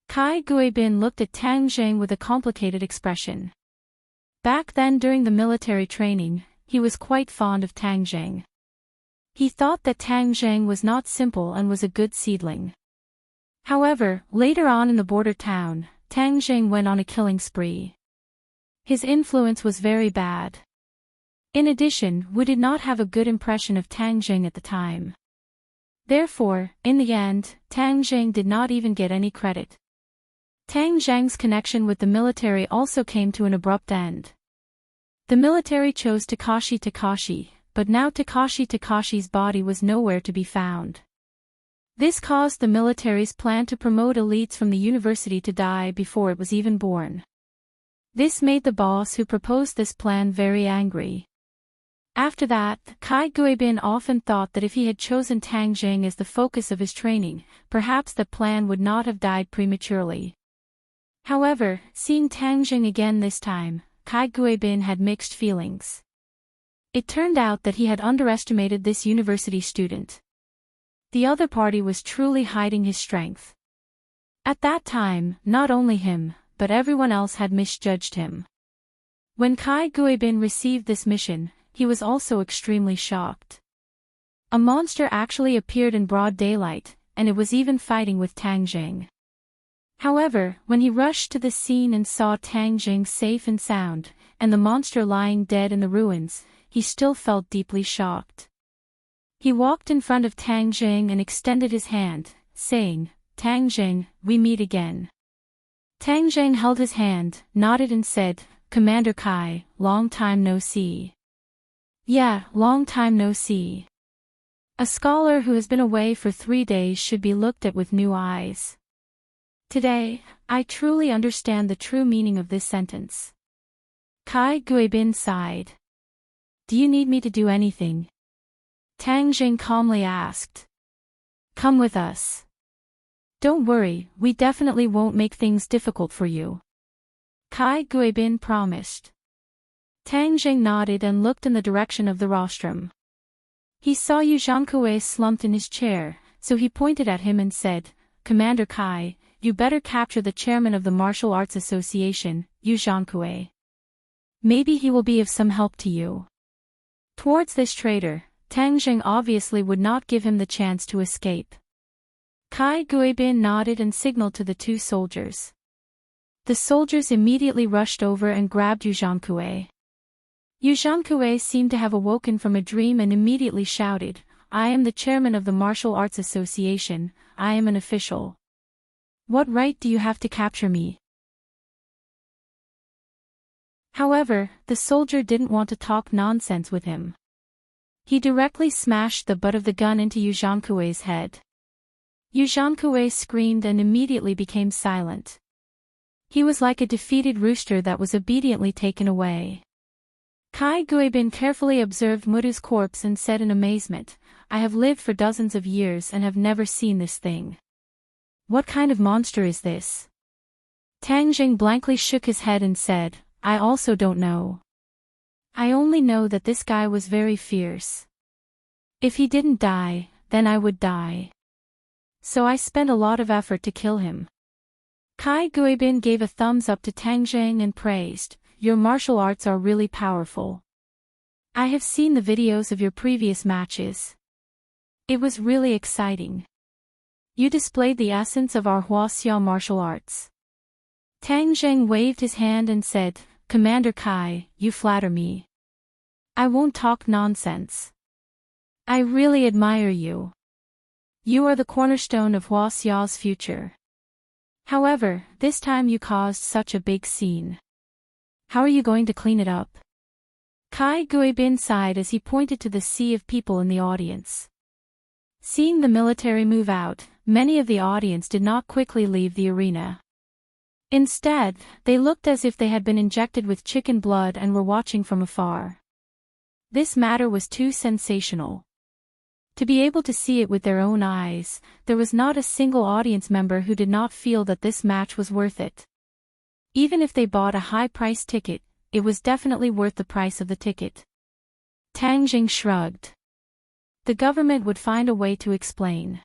Kai Guibin looked at Tang Zheng with a complicated expression. Back then during the military training, he was quite fond of Tang Zheng. He thought that Tang Zheng was not simple and was a good seedling. However, later on in the border town, Tang Zheng went on a killing spree. His influence was very bad. In addition, Wu did not have a good impression of Tang Zheng at the time. Therefore, in the end, Tang Zheng did not even get any credit. Tang Zheng's connection with the military also came to an abrupt end. The military chose Takashi, but now Takashi's body was nowhere to be found. This caused the military's plan to promote elites from the university to die before it was even born. This made the boss who proposed this plan very angry. After that, Kai Guibin often thought that if he had chosen Tang Zheng as the focus of his training, perhaps the plan would not have died prematurely. However, seeing Tang Zheng again this time, Kai Guibin had mixed feelings. It turned out that he had underestimated this university student. The other party was truly hiding his strength. At that time, not only him, but everyone else had misjudged him. When Kai Guibin received this mission, he was also extremely shocked. A monster actually appeared in broad daylight, and it was even fighting with Tang Zheng. However, when he rushed to the scene and saw Tang Zheng safe and sound, and the monster lying dead in the ruins, he still felt deeply shocked. He walked in front of Tang Jing and extended his hand, saying, "Tang Jing, we meet again." Tang Jing held his hand, nodded and said, "Commander Kai, long time no see." "Yeah, long time no see." A scholar who has been away for 3 days should be looked at with new eyes. Today, I truly understand the true meaning of this sentence. Kai Guibin sighed. "Do you need me to do anything?" Tang Jing calmly asked. "Come with us. Don't worry, we definitely won't make things difficult for you," Kai Guibin promised. Tang Jing nodded and looked in the direction of the rostrum. He saw Yu Zhankui slumped in his chair, so he pointed at him and said, "Commander Kai, you better capture the chairman of the Martial Arts Association, Yu Zhankui. Maybe he will be of some help to you." Towards this traitor, Tang Jing obviously would not give him the chance to escape. Kai Guibin nodded and signaled to the 2 soldiers. The soldiers immediately rushed over and grabbed Yu Zhankui. Yu Zhankui seemed to have awoken from a dream and immediately shouted, "I am the chairman of the Martial Arts Association, I am an official. What right do you have to capture me?" However, the soldier didn't want to talk nonsense with him. He directly smashed the butt of the gun into Yu Zhankui's head. Yu Zhankui screamed and immediately became silent. He was like a defeated rooster that was obediently taken away. Kai Guibin carefully observed Mutu's corpse and said in amazement, "I have lived for dozens of years and have never seen this thing. What kind of monster is this?" Tang Jing blankly shook his head and said, "I also don't know. I only know that this guy was very fierce. If he didn't die, then I would die. So I spent a lot of effort to kill him." Kai Guibin gave a thumbs up to Tang Jing and praised, "Your martial arts are really powerful. I have seen the videos of your previous matches. It was really exciting. You displayed the essence of our Huaxia martial arts." Tang Jing waved his hand and said, "Commander Kai, you flatter me. I won't talk nonsense. I really admire you. You are the cornerstone of Huaxia's future. However, this time you caused such a big scene. How are you going to clean it up?" Kai Guibin sighed as he pointed to the sea of people in the audience. Seeing the military move out, many of the audience did not quickly leave the arena. Instead, they looked as if they had been injected with chicken blood and were watching from afar. This matter was too sensational. To be able to see it with their own eyes, there was not a single audience member who did not feel that this match was worth it. Even if they bought a high-priced ticket, it was definitely worth the price of the ticket. Tang Jing shrugged. The government would find a way to explain.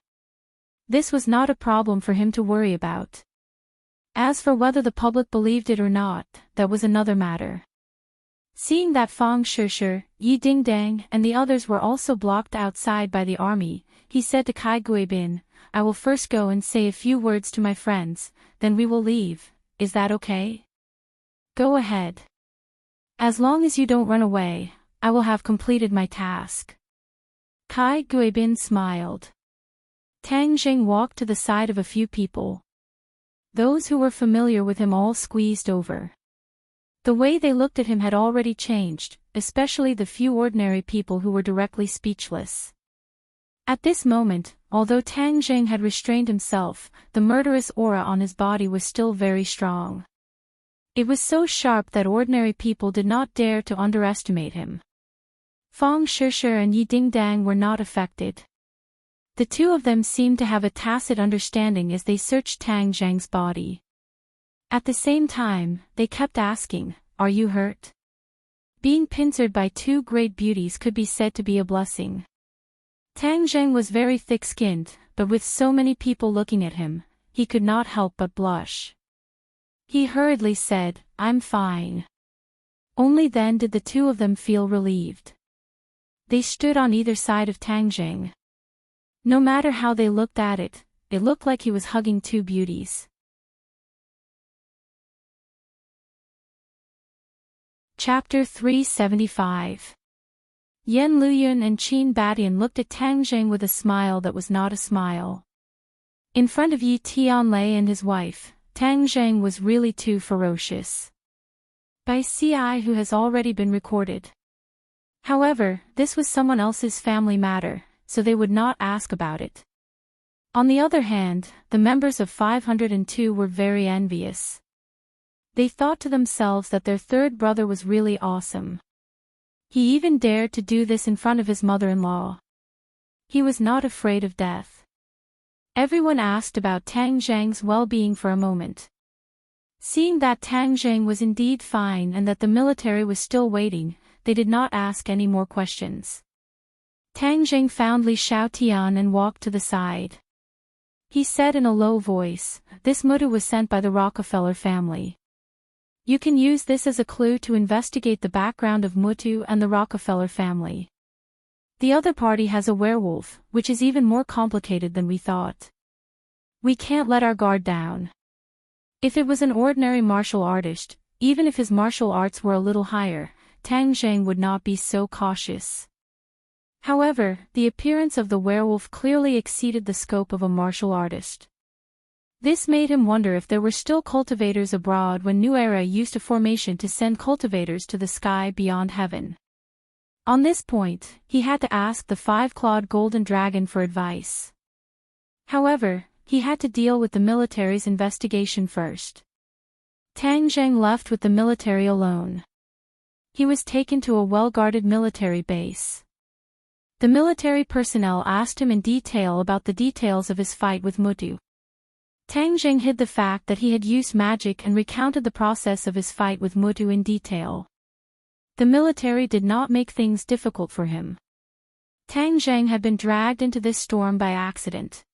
This was not a problem for him to worry about. As for whether the public believed it or not, that was another matter. Seeing that Fang Shishir, Yi Dingdang and the others were also blocked outside by the army, he said to Kai Guibin, "I will first go and say a few words to my friends, then we will leave, is that okay?" "Go ahead. As long as you don't run away, I will have completed my task." Kai Guibin smiled. Tang Jing walked to the side of a few people. Those who were familiar with him all squeezed over. The way they looked at him had already changed, especially the few ordinary people who were directly speechless. At this moment, although Tang Jing had restrained himself, the murderous aura on his body was still very strong. It was so sharp that ordinary people did not dare to underestimate him. Fang Shishir and Yi Dingdang were not affected. The 2 of them seemed to have a tacit understanding as they searched Tang Jing's body. At the same time, they kept asking, "Are you hurt?" Being pincered by 2 great beauties could be said to be a blessing. Tang Jing was very thick-skinned, but with so many people looking at him, he could not help but blush. He hurriedly said, "I'm fine." Only then did the 2 of them feel relieved. They stood on either side of Tang Jing. No matter how they looked at it, it looked like he was hugging 2 beauties. Chapter 375. Yan Luyun and Qin Badian looked at Tang Zheng with a smile that was not a smile. In front of Yi Tianlei and his wife, Tang Zheng was really too ferocious. By CI who has already been recorded. However, this was someone else's family matter, so they would not ask about it. On the other hand, the members of 502 were very envious. They thought to themselves that their third brother was really awesome. He even dared to do this in front of his mother-in-law. He was not afraid of death. Everyone asked about Tang Zheng's well-being for a moment. Seeing that Tang Zheng was indeed fine and that the military was still waiting, they did not ask any more questions. Tang Zheng found Li Xiaotian and walked to the side. He said in a low voice, "This mutu was sent by the Rockefeller family. You can use this as a clue to investigate the background of Mutu and the Rockefeller family. The other party has a werewolf, which is even more complicated than we thought. We can't let our guard down. If it was an ordinary martial artist, even if his martial arts were a little higher, Tang Zheng would not be so cautious." However, the appearance of the werewolf clearly exceeded the scope of a martial artist. This made him wonder if there were still cultivators abroad when New Era used a formation to send cultivators to the sky beyond heaven. On this point, he had to ask the five-clawed golden dragon for advice. However, he had to deal with the military's investigation first. Tang Zheng left with the military alone. He was taken to a well-guarded military base. The military personnel asked him in detail about the details of his fight with Mutu. Tang Zheng hid the fact that he had used magic and recounted the process of his fight with Mutu in detail. The military did not make things difficult for him. Tang Zheng had been dragged into this storm by accident.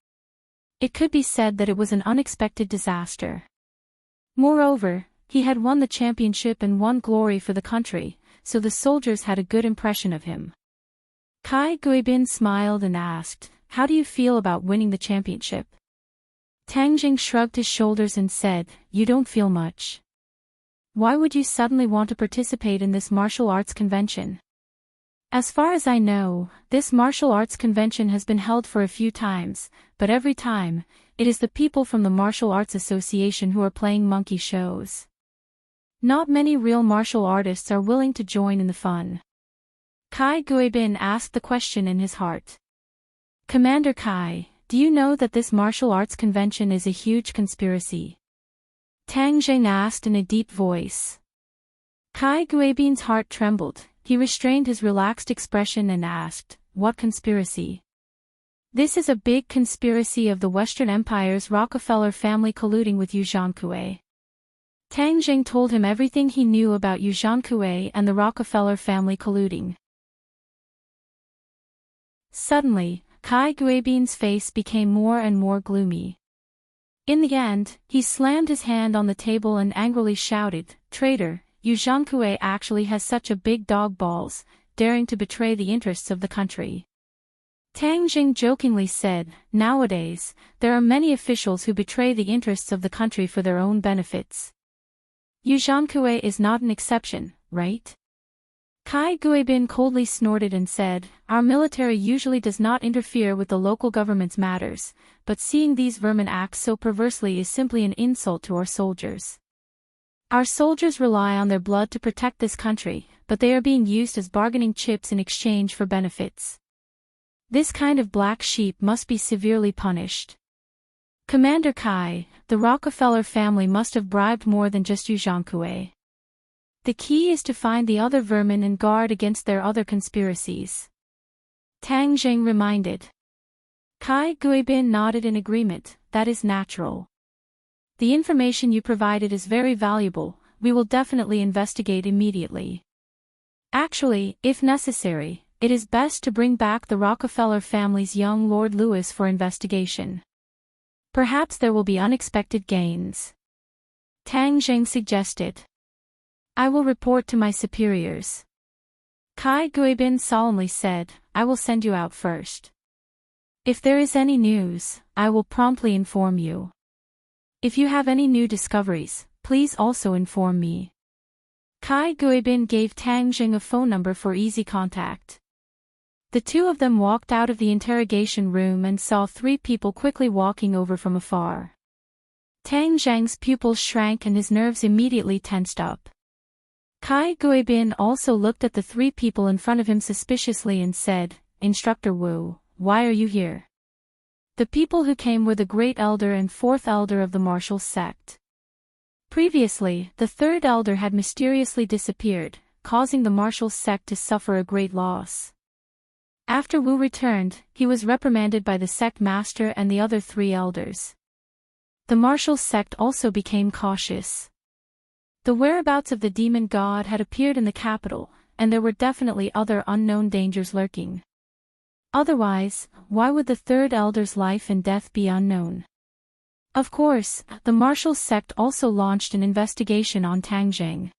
It could be said that it was an unexpected disaster. Moreover, he had won the championship and won glory for the country, so the soldiers had a good impression of him. Kai Guibin smiled and asked, "How do you feel about winning the championship?" Tang Zheng shrugged his shoulders and said, "You don't feel much. Why would you suddenly want to participate in this martial arts convention? As far as I know, this martial arts convention has been held for a few times, but every time, it is the people from the Martial Arts Association who are playing monkey shows. Not many real martial artists are willing to join in the fun." Kai Guibin asked the question in his heart. "Commander Kai, do you know that this martial arts convention is a huge conspiracy?" Tang Zheng asked in a deep voice. Kai Guibin's heart trembled. He restrained his relaxed expression and asked, "What conspiracy?" "This is a big conspiracy of the Western Empire's Rockefeller family colluding with Yu Zhankue." Tang Zheng told him everything he knew about Yu Zhankue and the Rockefeller family colluding. Suddenly, Kai Guibin's face became more and more gloomy. In the end, he slammed his hand on the table and angrily shouted, "Traitor, Yu Zhankue actually has such a big dog balls, daring to betray the interests of the country." Tang Zheng jokingly said, "Nowadays, there are many officials who betray the interests of the country for their own benefits. Yu Zhankue is not an exception, right?" Kai Guibin coldly snorted and said, "Our military usually does not interfere with the local government's matters, but seeing these vermin act so perversely is simply an insult to our soldiers. Our soldiers rely on their blood to protect this country, but they are being used as bargaining chips in exchange for benefits. This kind of black sheep must be severely punished. Commander Kai, the Rockefeller family must have bribed more than just Yu Zhankue. The key is to find the other vermin and guard against their other conspiracies." Tang Zheng reminded. Kai Guibin nodded in agreement. "That is natural. The information you provided is very valuable. We will definitely investigate immediately. Actually, if necessary, it is best to bring back the Rockefeller family's young Lord Louis for investigation. Perhaps there will be unexpected gains." Tang Zheng suggested. "I will report to my superiors." Kai Guibin solemnly said, "I will send you out first. If there is any news, I will promptly inform you. If you have any new discoveries, please also inform me." Kai Guibin gave Tang Zheng a phone number for easy contact. The two of them walked out of the interrogation room and saw three people quickly walking over from afar. Tang Zheng's pupils shrank and his nerves immediately tensed up. Kai Guibin also looked at the three people in front of him suspiciously and said, "Instructor Wu, why are you here?" The people who came were the Great Elder and Fourth Elder of the martial sect. Previously, the Third Elder had mysteriously disappeared, causing the martial sect to suffer a great loss. After Wu returned, he was reprimanded by the sect master and the other three elders. The martial sect also became cautious. The whereabouts of the demon god had appeared in the capital, and there were definitely other unknown dangers lurking. Otherwise, why would the Third Elder's life and death be unknown? Of course, the martial sect also launched an investigation on Tang Zheng.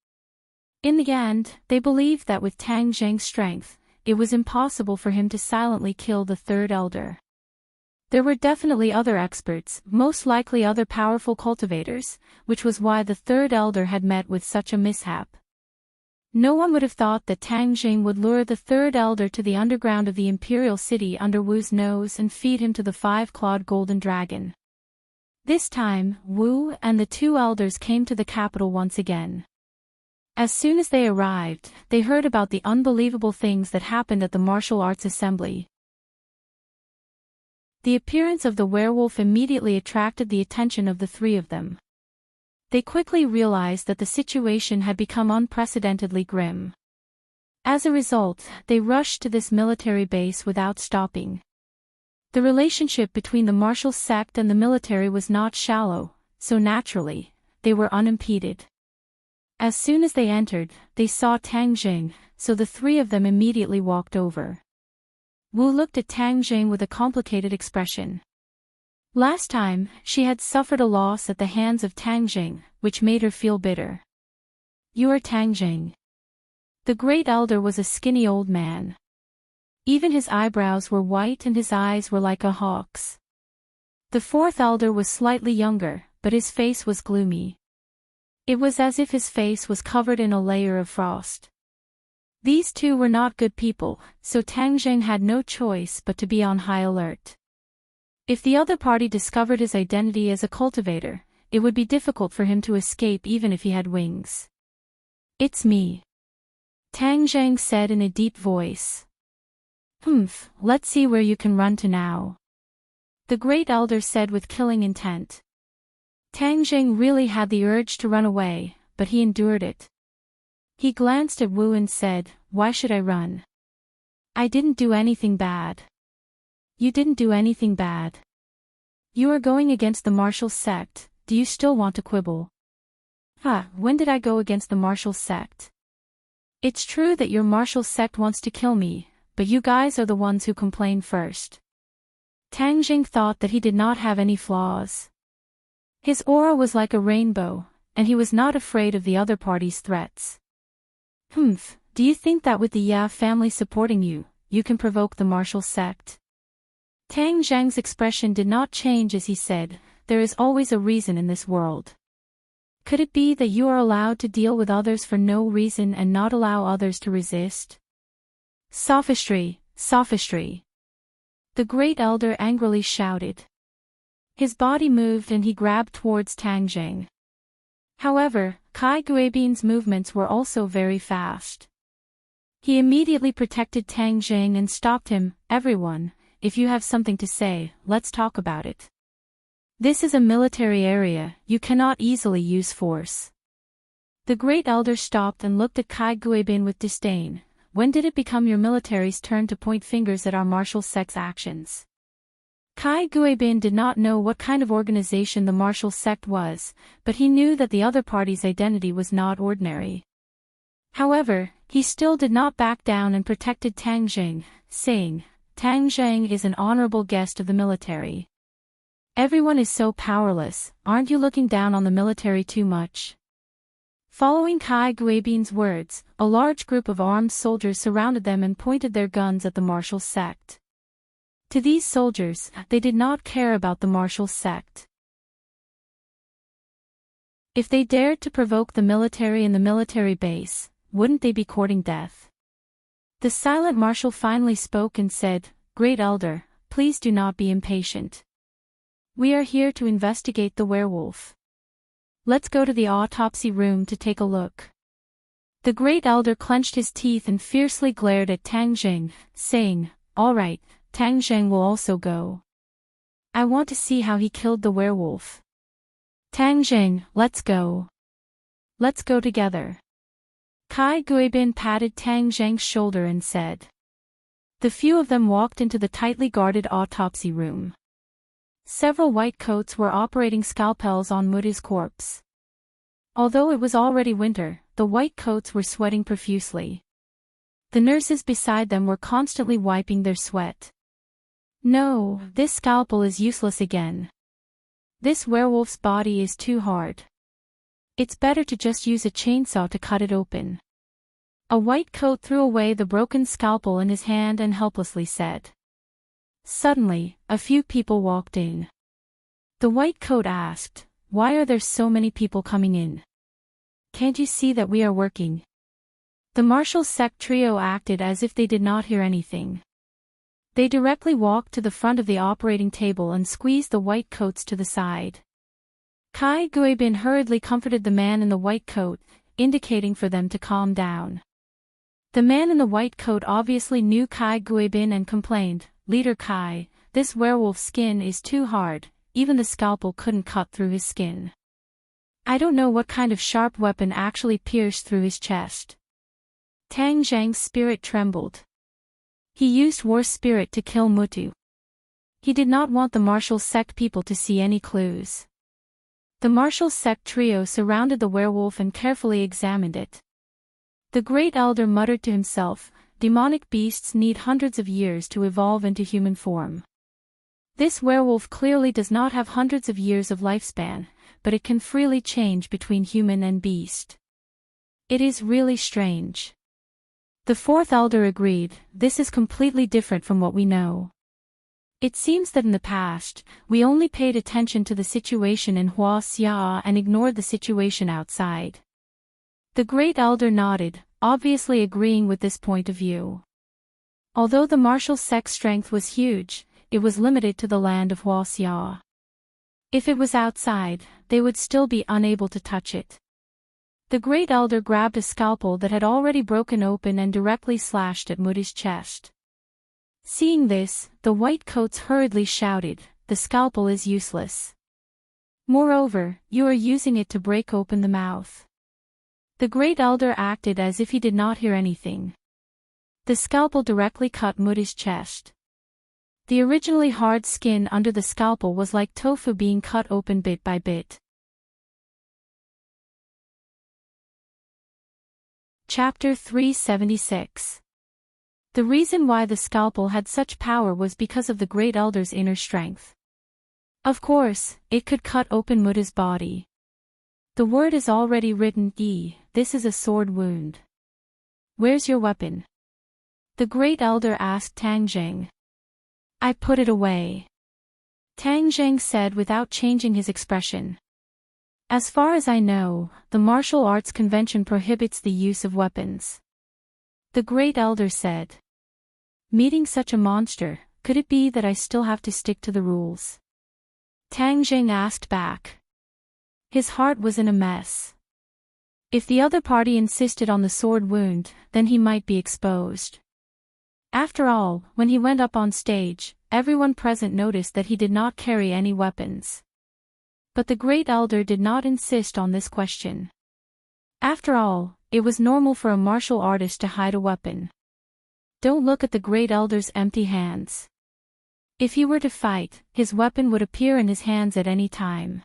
In the end, they believed that with Tang Zheng's strength, it was impossible for him to silently kill the Third Elder. There were definitely other experts, most likely other powerful cultivators, which was why the Third Elder had met with such a mishap. No one would have thought that Tang Zheng would lure the Third Elder to the underground of the Imperial City under Wu's nose and feed him to the five-clawed golden dragon. This time, Wu and the two elders came to the capital once again. As soon as they arrived, they heard about the unbelievable things that happened at the martial arts assembly. The appearance of the werewolf immediately attracted the attention of the three of them. They quickly realized that the situation had become unprecedentedly grim. As a result, they rushed to this military base without stopping. The relationship between the martial sect and the military was not shallow, so naturally, they were unimpeded. As soon as they entered, they saw Tang Zheng, so the three of them immediately walked over. Wu looked at Tang Zheng with a complicated expression. Last time, she had suffered a loss at the hands of Tang Zheng, which made her feel bitter. "You are Tang Zheng." The Great Elder was a skinny old man. Even his eyebrows were white and his eyes were like a hawk's. The Fourth Elder was slightly younger, but his face was gloomy. It was as if his face was covered in a layer of frost. These two were not good people, so Tang Zheng had no choice but to be on high alert. If the other party discovered his identity as a cultivator, it would be difficult for him to escape even if he had wings. "It's me," Tang Zheng said in a deep voice. Let's see where you can run to now," the Great Elder said with killing intent. Tang Zheng really had the urge to run away, but he endured it. He glanced at Wu and said, "Why should I run? I didn't do anything bad." "You didn't do anything bad. You are going against the martial sect, do you still want to quibble?" When did I go against the martial sect? It's true that your martial sect wants to kill me, but you guys are the ones who complain first." Tang Zheng thought that he did not have any flaws. His aura was like a rainbow, and he was not afraid of the other party's threats. Do you think that with the Ya family supporting you, you can provoke the martial sect?" Tang Zheng's expression did not change as he said, "There is always a reason in this world. Could it be that you are allowed to deal with others for no reason and not allow others to resist?" "Sophistry, sophistry!" the Great Elder angrily shouted. His body moved and he grabbed towards Tang Zheng. However, Kai Guibin's movements were also very fast. He immediately protected Tang Zheng and stopped him. "Everyone, if you have something to say, let's talk about it. This is a military area, you cannot easily use force." The Great Elder stopped and looked at Kai Guibin with disdain. "When did it become your military's turn to point fingers at our martial sect's actions?" Kai Guibin did not know what kind of organization the martial sect was, but he knew that the other party's identity was not ordinary. However, he still did not back down and protected Tang Zheng, saying, "Tang Zheng is an honorable guest of the military. Everyone is so powerless, aren't you looking down on the military too much?" Following Kai Guibin's words, a large group of armed soldiers surrounded them and pointed their guns at the martial sect. To these soldiers, they did not care about the martial sect. If they dared to provoke the military in the military base, wouldn't they be courting death? The silent marshal finally spoke and said, "Great Elder, please do not be impatient. We are here to investigate the werewolf. Let's go to the autopsy room to take a look." The Great Elder clenched his teeth and fiercely glared at Tang Jing, saying, "All right, Tang Jing will also go. I want to see how he killed the werewolf. Tang Jing, let's go. Let's go together." Kai Guibin patted Tang Zheng's shoulder and said. The few of them walked into the tightly guarded autopsy room. Several white coats were operating scalpels on Muta's corpse. Although it was already winter, the white coats were sweating profusely. The nurses beside them were constantly wiping their sweat. "No, this scalpel is useless again. This werewolf's body is too hard. It's better to just use a chainsaw to cut it open." A white coat threw away the broken scalpel in his hand and helplessly said. Suddenly, a few people walked in. The white coat asked, "Why are there so many people coming in? Can't you see that we are working?" The martial sect trio acted as if they did not hear anything. They directly walked to the front of the operating table and squeezed the white coats to the side. Kai Guibin hurriedly comforted the man in the white coat, indicating for them to calm down. The man in the white coat obviously knew Kai Guibin and complained, "Leader Kai, this werewolf's skin is too hard, even the scalpel couldn't cut through his skin. I don't know what kind of sharp weapon actually pierced through his chest." Tang Zhang's spirit trembled. He used war spirit to kill Mutu. He did not want the martial sect people to see any clues. The martial sect trio surrounded the werewolf and carefully examined it. The Great Elder muttered to himself, "Demonic beasts need hundreds of years to evolve into human form. This werewolf clearly does not have hundreds of years of lifespan, but it can freely change between human and beast. It is really strange." The fourth elder agreed, "This is completely different from what we know. It seems that in the past, we only paid attention to the situation in Huaxia and ignored the situation outside." The Great Elder nodded, obviously agreeing with this point of view. Although the martial sect's strength was huge, it was limited to the land of Huaxia. If it was outside, they would still be unable to touch it. The Great Elder grabbed a scalpel that had already broken open and directly slashed at Muta's chest. Seeing this, the white coats hurriedly shouted, "The scalpel is useless. Moreover, you are using it to break open the mouth." The Great Elder acted as if he did not hear anything. The scalpel directly cut Muta's chest. The originally hard skin under the scalpel was like tofu being cut open bit by bit. Chapter 376. The reason why the scalpel had such power was because of the Great Elder's inner strength. Of course, it could cut open Muta's body. The word is already written, this is a sword wound. "Where's your weapon?" the Great Elder asked Tang Jing. "I put it away," Tang Jing said without changing his expression. "As far as I know, the martial arts convention prohibits the use of weapons," the Great Elder said. "Meeting such a monster, could it be that I still have to stick to the rules?" Tang Jing asked back. His heart was in a mess. If the other party insisted on the sword wound, then he might be exposed. After all, when he went up on stage, everyone present noticed that he did not carry any weapons. But the Great Elder did not insist on this question. After all, it was normal for a martial artist to hide a weapon. Don't look at the Great Elder's empty hands. If he were to fight, his weapon would appear in his hands at any time.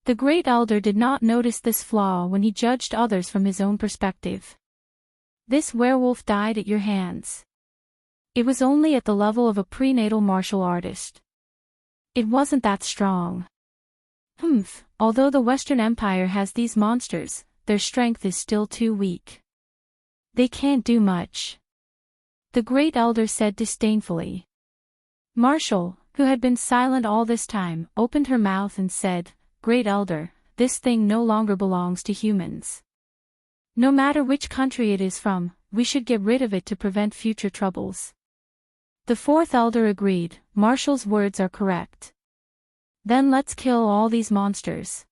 The Great Elder did not notice this flaw when he judged others from his own perspective. "This werewolf died at your hands." It was only at the level of a prenatal martial artist. It wasn't that strong. Although the Western Empire has these monsters, their strength is still too weak. They can't do much, the Great Elder said disdainfully. Marshall, who had been silent all this time, opened her mouth and said, "Great Elder, this thing no longer belongs to humans. No matter which country it is from, we should get rid of it to prevent future troubles. The fourth elder agreed, Marshall's words are correct. Then let's kill all these monsters.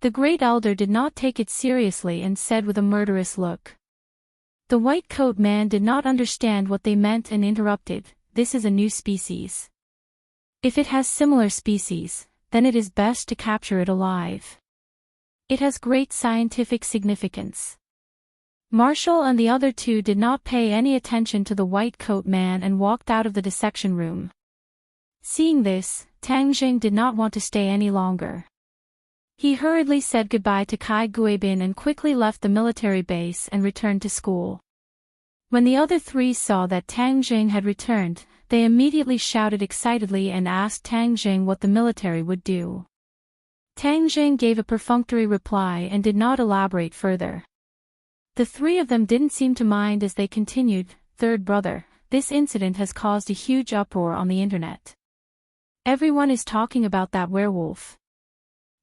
The great elder did not take it seriously and said with a murderous look. The white coat man did not understand what they meant and interrupted, this is a new species. If it has similar species, then it is best to capture it alive. It has great scientific significance. Marshall and the other two did not pay any attention to the white coat man and walked out of the dissection room. Seeing this, Tang Jing did not want to stay any longer. He hurriedly said goodbye to Kai Guibin and quickly left the military base and returned to school. When the other three saw that Tang Jing had returned, they immediately shouted excitedly and asked Tang Jing what the military would do. Tang Jing gave a perfunctory reply and did not elaborate further. The three of them didn't seem to mind as they continued, "Third brother, this incident has caused a huge uproar on the internet. Everyone is talking about that werewolf."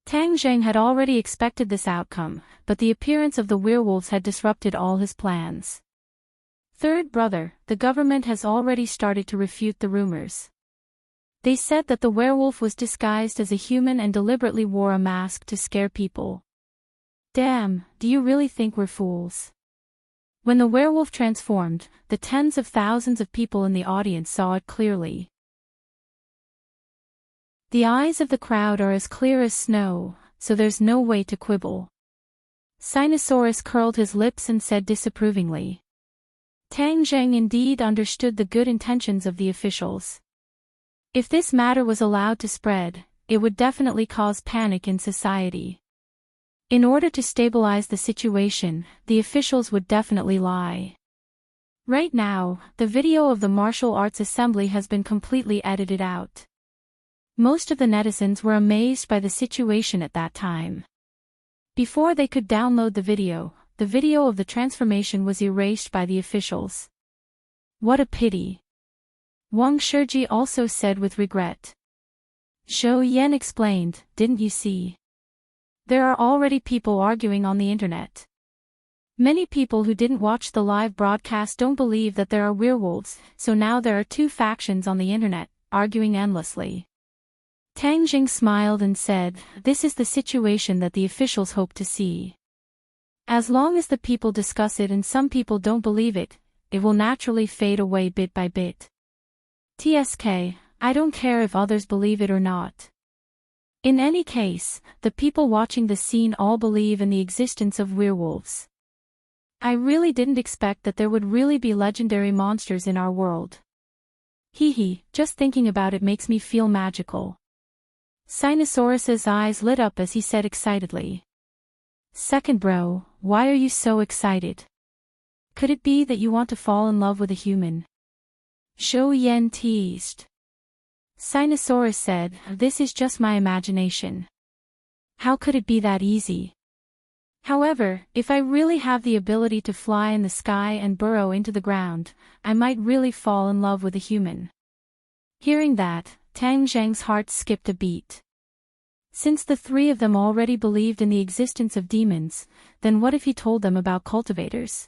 Tang Jing had already expected this outcome, but the appearance of the werewolves had disrupted all his plans. "Third brother, the government has already started to refute the rumors. They said that the werewolf was disguised as a human and deliberately wore a mask to scare people. Damn, do you really think we're fools?" When the werewolf transformed, the tens of thousands of people in the audience saw it clearly. The eyes of the crowd are as clear as snow, so there's no way to quibble. Sinosaurus curled his lips and said disapprovingly. Tang Jing indeed understood the good intentions of the officials. If this matter was allowed to spread, it would definitely cause panic in society. In order to stabilize the situation, the officials would definitely lie. Right now, the video of the martial arts assembly has been completely edited out. Most of the netizens were amazed by the situation at that time. Before they could download the video of the transformation was erased by the officials. What a pity. Wang Shiji also said with regret. Zhou Yan explained, didn't you see? There are already people arguing on the internet. Many people who didn't watch the live broadcast don't believe that there are werewolves, so now there are two factions on the internet, arguing endlessly. Tang Jing smiled and said, this is the situation that the officials hope to see. As long as the people discuss it and some people don't believe it, it will naturally fade away bit by bit. TSK, I don't care if others believe it or not. In any case, the people watching the scene all believe in the existence of werewolves. I really didn't expect that there would really be legendary monsters in our world. Hee, just thinking about it makes me feel magical. Sinosaurus's eyes lit up as he said excitedly. Second bro, why are you so excited? Could it be that you want to fall in love with a human? Zhou Yan teased. Sinosaurus said, this is just my imagination. How could it be that easy? However, if I really have the ability to fly in the sky and burrow into the ground, I might really fall in love with a human. Hearing that, Tang Zhang's heart skipped a beat. Since the three of them already believed in the existence of demons, then what if he told them about cultivators?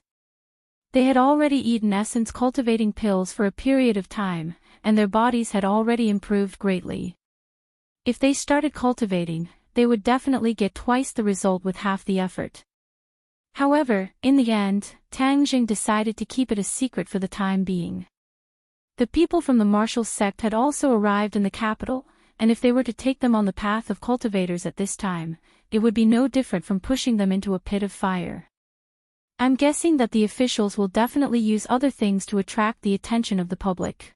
They had already eaten essence cultivating pills for a period of time, and their bodies had already improved greatly. If they started cultivating, they would definitely get twice the result with half the effort. However, in the end, Tang Jing decided to keep it a secret for the time being. The people from the martial sect had also arrived in the capital, and if they were to take them on the path of cultivators at this time, it would be no different from pushing them into a pit of fire. I'm guessing that the officials will definitely use other things to attract the attention of the public.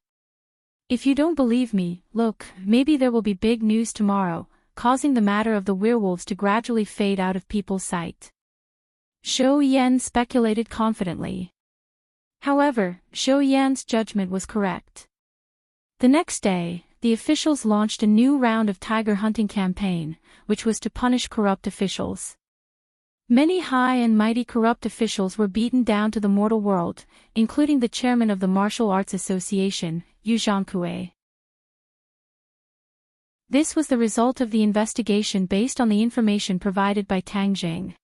If you don't believe me, look, maybe there will be big news tomorrow, causing the matter of the werewolves to gradually fade out of people's sight. Zhou Yan speculated confidently. However, Zhou Yan's judgment was correct. The next day, the officials launched a new round of tiger hunting campaign, which was to punish corrupt officials. Many high and mighty corrupt officials were beaten down to the mortal world, including the chairman of the Martial Arts Association, Yu Zhangkue. This was the result of the investigation based on the information provided by Tang Jing.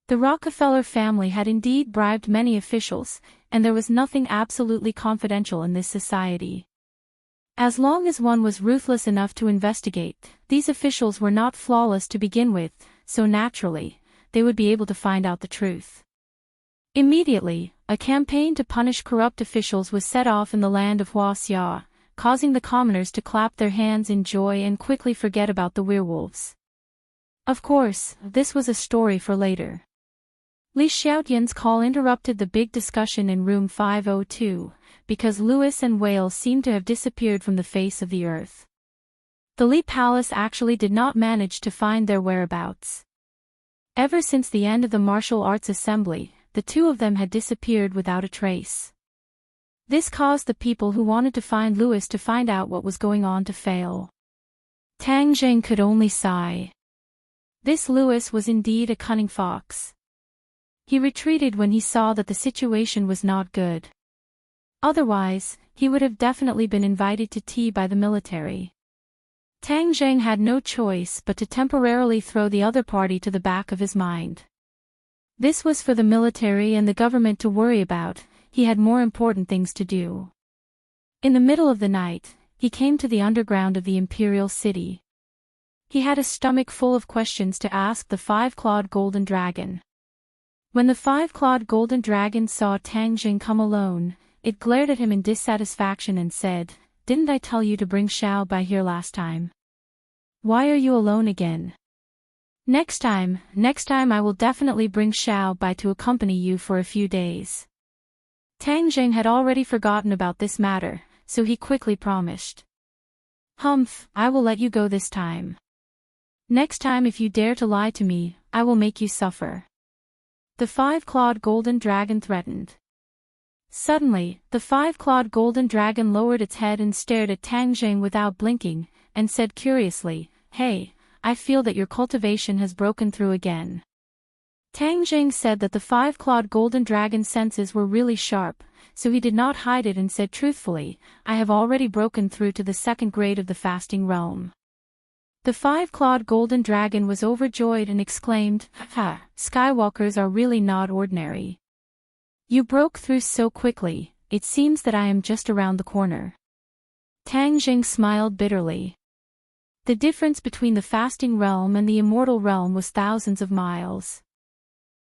The Rockefeller family had indeed bribed many officials, and there was nothing absolutely confidential in this society. As long as one was ruthless enough to investigate, these officials were not flawless to begin with, so naturally, they would be able to find out the truth. Immediately, a campaign to punish corrupt officials was set off in the land of Huaxia, causing the commoners to clap their hands in joy and quickly forget about the werewolves. Of course, this was a story for later. Li Xiaotian's call interrupted the big discussion in room 502, because Louis and Whale seemed to have disappeared from the face of the earth. The Li Palace actually did not manage to find their whereabouts. Ever since the end of the martial arts assembly, the two of them had disappeared without a trace. This caused the people who wanted to find Louis to find out what was going on to fail. Tang Jing could only sigh. This Louis was indeed a cunning fox. He retreated when he saw that the situation was not good. Otherwise, he would have definitely been invited to tea by the military. Tang Zheng had no choice but to temporarily throw the other party to the back of his mind. This was for the military and the government to worry about, he had more important things to do. In the middle of the night, he came to the underground of the imperial city. He had a stomach full of questions to ask the five-clawed golden dragon. When the five-clawed golden dragon saw Tang Jing come alone, it glared at him in dissatisfaction and said, "Didn't I tell you to bring Xiao Bai here last time? Why are you alone again? Next time I will definitely bring Xiao Bai to accompany you for a few days." Tang Jing had already forgotten about this matter, so he quickly promised. "Humph, I will let you go this time. Next time if you dare to lie to me, I will make you suffer." The five-clawed golden dragon threatened. Suddenly, the five-clawed golden dragon lowered its head and stared at Tang Jing without blinking, and said curiously, "Hey, I feel that your cultivation has broken through again." Tang Jing said that the five-clawed golden dragon's senses were really sharp, so he did not hide it and said truthfully, "I have already broken through to the second grade of the fasting realm." The five-clawed golden dragon was overjoyed and exclaimed, "Ha, Skywalkers are really not ordinary. You broke through so quickly, it seems that I am just around the corner." Tang Jing smiled bitterly. The difference between the fasting realm and the immortal realm was thousands of miles.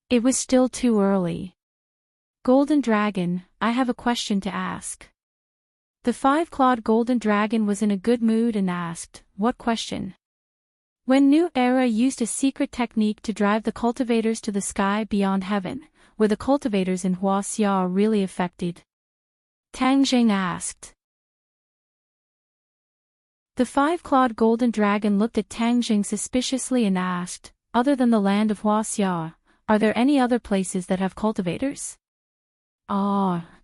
It was still too early. "Golden Dragon, I have a question to ask." The five-clawed golden dragon was in a good mood and asked, "What question?" When New Era used a secret technique to drive the cultivators to the sky beyond heaven, were the cultivators in Huaxia really affected? Tang Jing asked. The five-clawed golden dragon looked at Tang Jing suspiciously and asked, "Other than the land of Huaxia, are there any other places that have cultivators?"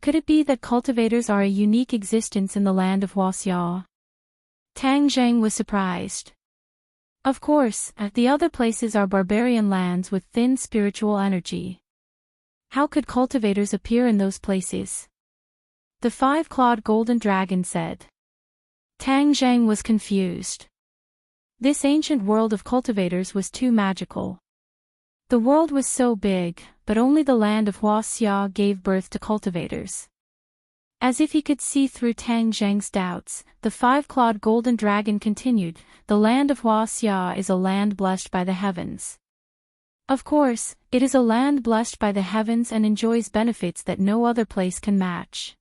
Could it be that cultivators are a unique existence in the land of Huaxia? Tang Jing was surprised. Of course, the other places are barbarian lands with thin spiritual energy. How could cultivators appear in those places? The five-clawed golden dragon said. Tang Zheng was confused. This ancient world of cultivators was too magical. The world was so big, but only the land of Huaxia gave birth to cultivators. As if he could see through Tang Zheng's doubts, the five-clawed golden dragon continued, "The land of Huaxia is a land blessed by the heavens. Of course, it is a land blessed by the heavens and enjoys benefits that no other place can match.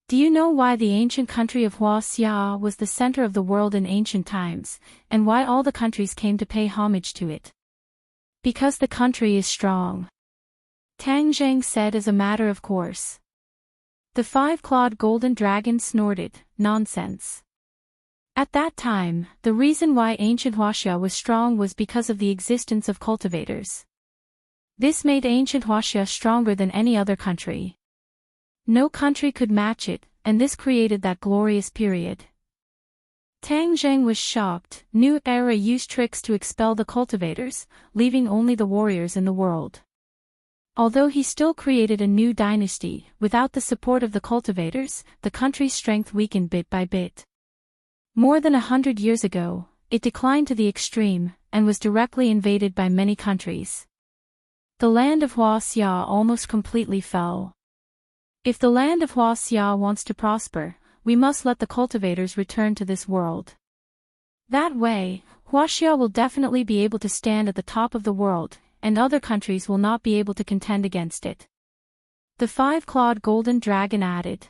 Do you know why the ancient country of Huaxia was the center of the world in ancient times, and why all the countries came to pay homage to it? Because the country is strong." Tang Zheng said as a matter of course. The five-clawed golden dragon snorted, "Nonsense. At that time, the reason why ancient Huaxia was strong was because of the existence of cultivators. This made ancient Huaxia stronger than any other country. No country could match it, and this created that glorious period." Tang Zheng was shocked. New Era used tricks to expel the cultivators, leaving only the warriors in the world. Although he still created a new dynasty, without the support of the cultivators, the country's strength weakened bit by bit. More than 100 years ago, it declined to the extreme, and was directly invaded by many countries. The land of Huaxia almost completely fell. If the land of Huaxia wants to prosper, we must let the cultivators return to this world. That way, Huaxia will definitely be able to stand at the top of the world, and other countries will not be able to contend against it. The five-clawed golden dragon added.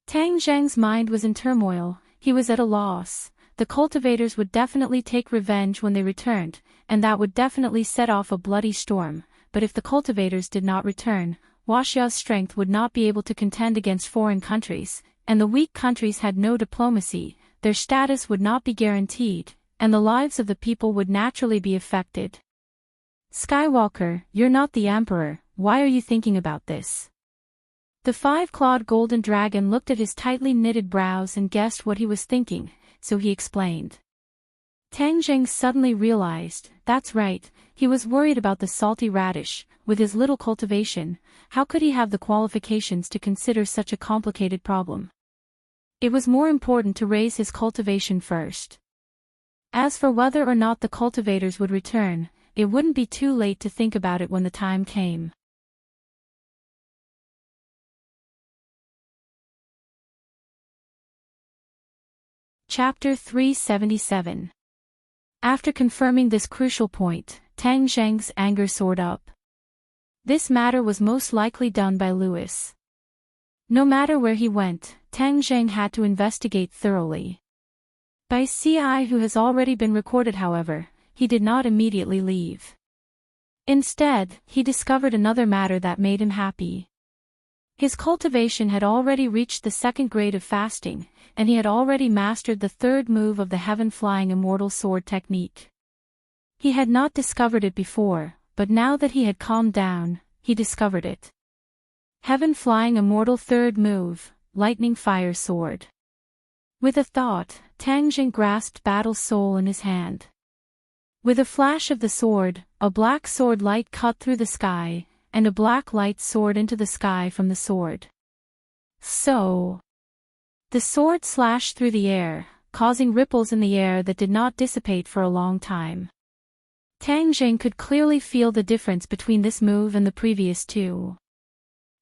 Tang Zheng's mind was in turmoil, he was at a loss. The cultivators would definitely take revenge when they returned, and that would definitely set off a bloody storm, but if the cultivators did not return, Huaxia's strength would not be able to contend against foreign countries, and the weak countries had no diplomacy, their status would not be guaranteed, and the lives of the people would naturally be affected. Skywalker, you're not the emperor, why are you thinking about this? The five-clawed golden dragon looked at his tightly knitted brows and guessed what he was thinking, so he explained. Tang Zheng suddenly realized, that's right, he was worried about the salty radish, with his little cultivation, how could he have the qualifications to consider such a complicated problem? It was more important to raise his cultivation first. As for whether or not the cultivators would return, it wouldn't be too late to think about it when the time came. Chapter 377. After confirming this crucial point, Tang Zheng's anger soared up. This matter was most likely done by Louis. No matter where he went, Tang Zheng had to investigate thoroughly. By CI who has already been recorded however, he did not immediately leave. Instead, he discovered another matter that made him happy. His cultivation had already reached the second grade of fasting, and he had already mastered the third move of the heaven-flying immortal sword technique. He had not discovered it before, but now that he had calmed down, he discovered it. Heaven-flying immortal third move, lightning fire sword. With a thought, Tang Zheng grasped Battle Soul in his hand. With a flash of the sword, a black sword light cut through the sky, and a black light soared into the sky from the sword. So, the sword slashed through the air, causing ripples in the air that did not dissipate for a long time. Tang Zheng could clearly feel the difference between this move and the previous two.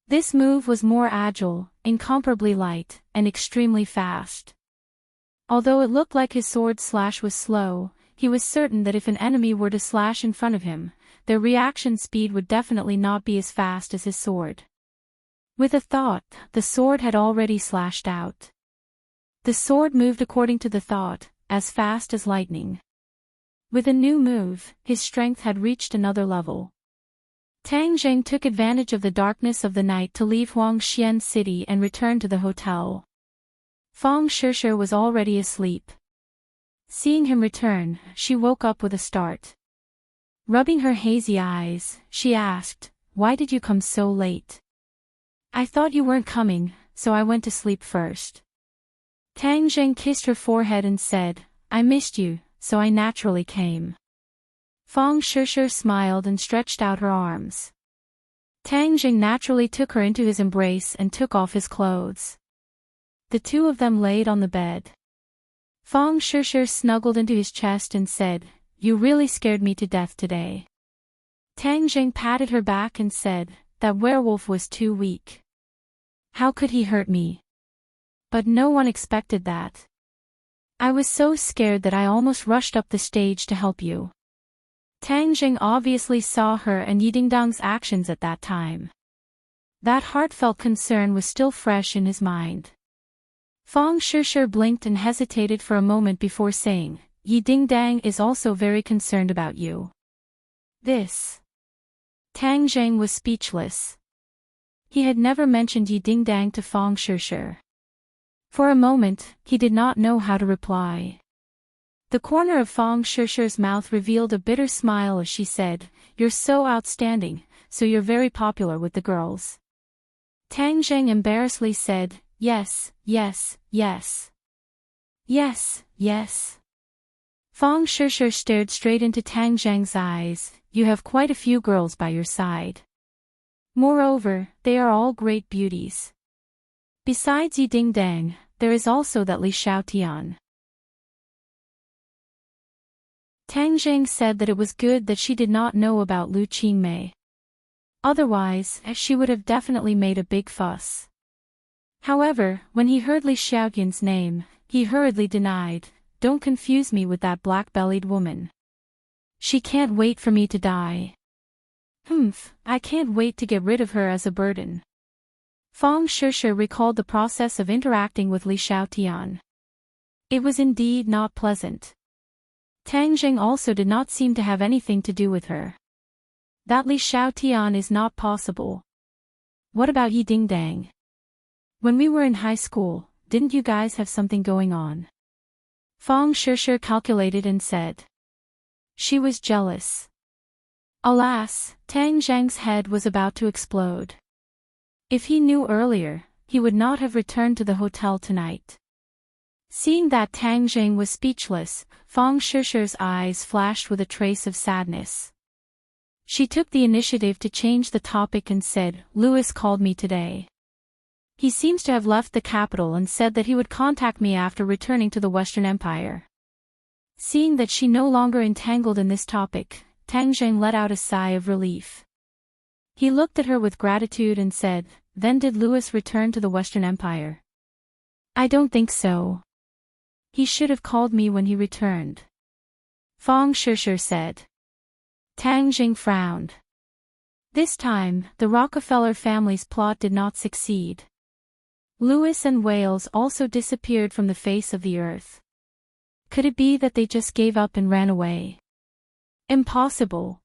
This move was more agile, incomparably light, and extremely fast. Although it looked like his sword slash was slow, he was certain that if an enemy were to slash in front of him, their reaction speed would definitely not be as fast as his sword. With a thought, the sword had already slashed out. The sword moved according to the thought, as fast as lightning. With a new move, his strength had reached another level. Tang Zheng took advantage of the darkness of the night to leave Huangxian City and return to the hotel. Fang Shishir was already asleep. Seeing him return, she woke up with a start. Rubbing her hazy eyes, she asked, "Why did you come so late?" "I thought you weren't coming, so I went to sleep first." Tang Zheng kissed her forehead and said, "I missed you, so I naturally came." Fang Shishir smiled and stretched out her arms. Tang Zheng naturally took her into his embrace and took off his clothes. The two of them laid on the bed. Fang Shishir snuggled into his chest and said, "You really scared me to death today." Tang Zheng patted her back and said, "That werewolf was too weak. How could he hurt me? But no one expected that. I was so scared that I almost rushed up the stage to help you." Tang Zheng obviously saw her and Yidingdang's actions at that time. That heartfelt concern was still fresh in his mind. Fang Shishir blinked and hesitated for a moment before saying, "Yidingdang is also very concerned about you." This. Tang Zheng was speechless. He had never mentioned Yidingdang to Fang Shishir. For a moment, he did not know how to reply. The corner of Fang Shishir's mouth revealed a bitter smile as she said, "You're so outstanding, so you're very popular with the girls." Tang Zheng embarrassedly said, "Yes, yes, yes. Yes, yes." Fang Shishir stared straight into Tang Zheng's eyes, "You have quite a few girls by your side. Moreover, they are all great beauties. Besides Yidingdang, there is also that Li Xiaotian." Tang Zheng said that it was good that she did not know about Lu Qingmei. Otherwise, she would have definitely made a big fuss. However, when he heard Li Xiaoyun's name, he hurriedly denied, "Don't confuse me with that black-bellied woman. She can't wait for me to die. I can't wait to get rid of her as a burden." Fang Shishir recalled the process of interacting with Li Xiaotian. It was indeed not pleasant. Tang Jing also did not seem to have anything to do with her. That Li Xiaotian is not possible. What about Yi Dingdang? When we were in high school, didn't you guys have something going on? Fang Shishir calculated and said. She was jealous. Alas, Tang Zhang's head was about to explode. If he knew earlier, he would not have returned to the hotel tonight. Seeing that Tang Zhang was speechless, Fang Shishir's eyes flashed with a trace of sadness. She took the initiative to change the topic and said, "Louis called me today. He seems to have left the capital and said that he would contact me after returning to the Western Empire." Seeing that she no longer entangled in this topic, Tang Zhang let out a sigh of relief. He looked at her with gratitude and said, "Then did Louis return to the Western Empire?" "I don't think so. He should have called me when he returned," Fang Shishir said. Tang Jing frowned. This time, the Rockefeller family's plot did not succeed. Louis and Wales also disappeared from the face of the earth. Could it be that they just gave up and ran away? Impossible.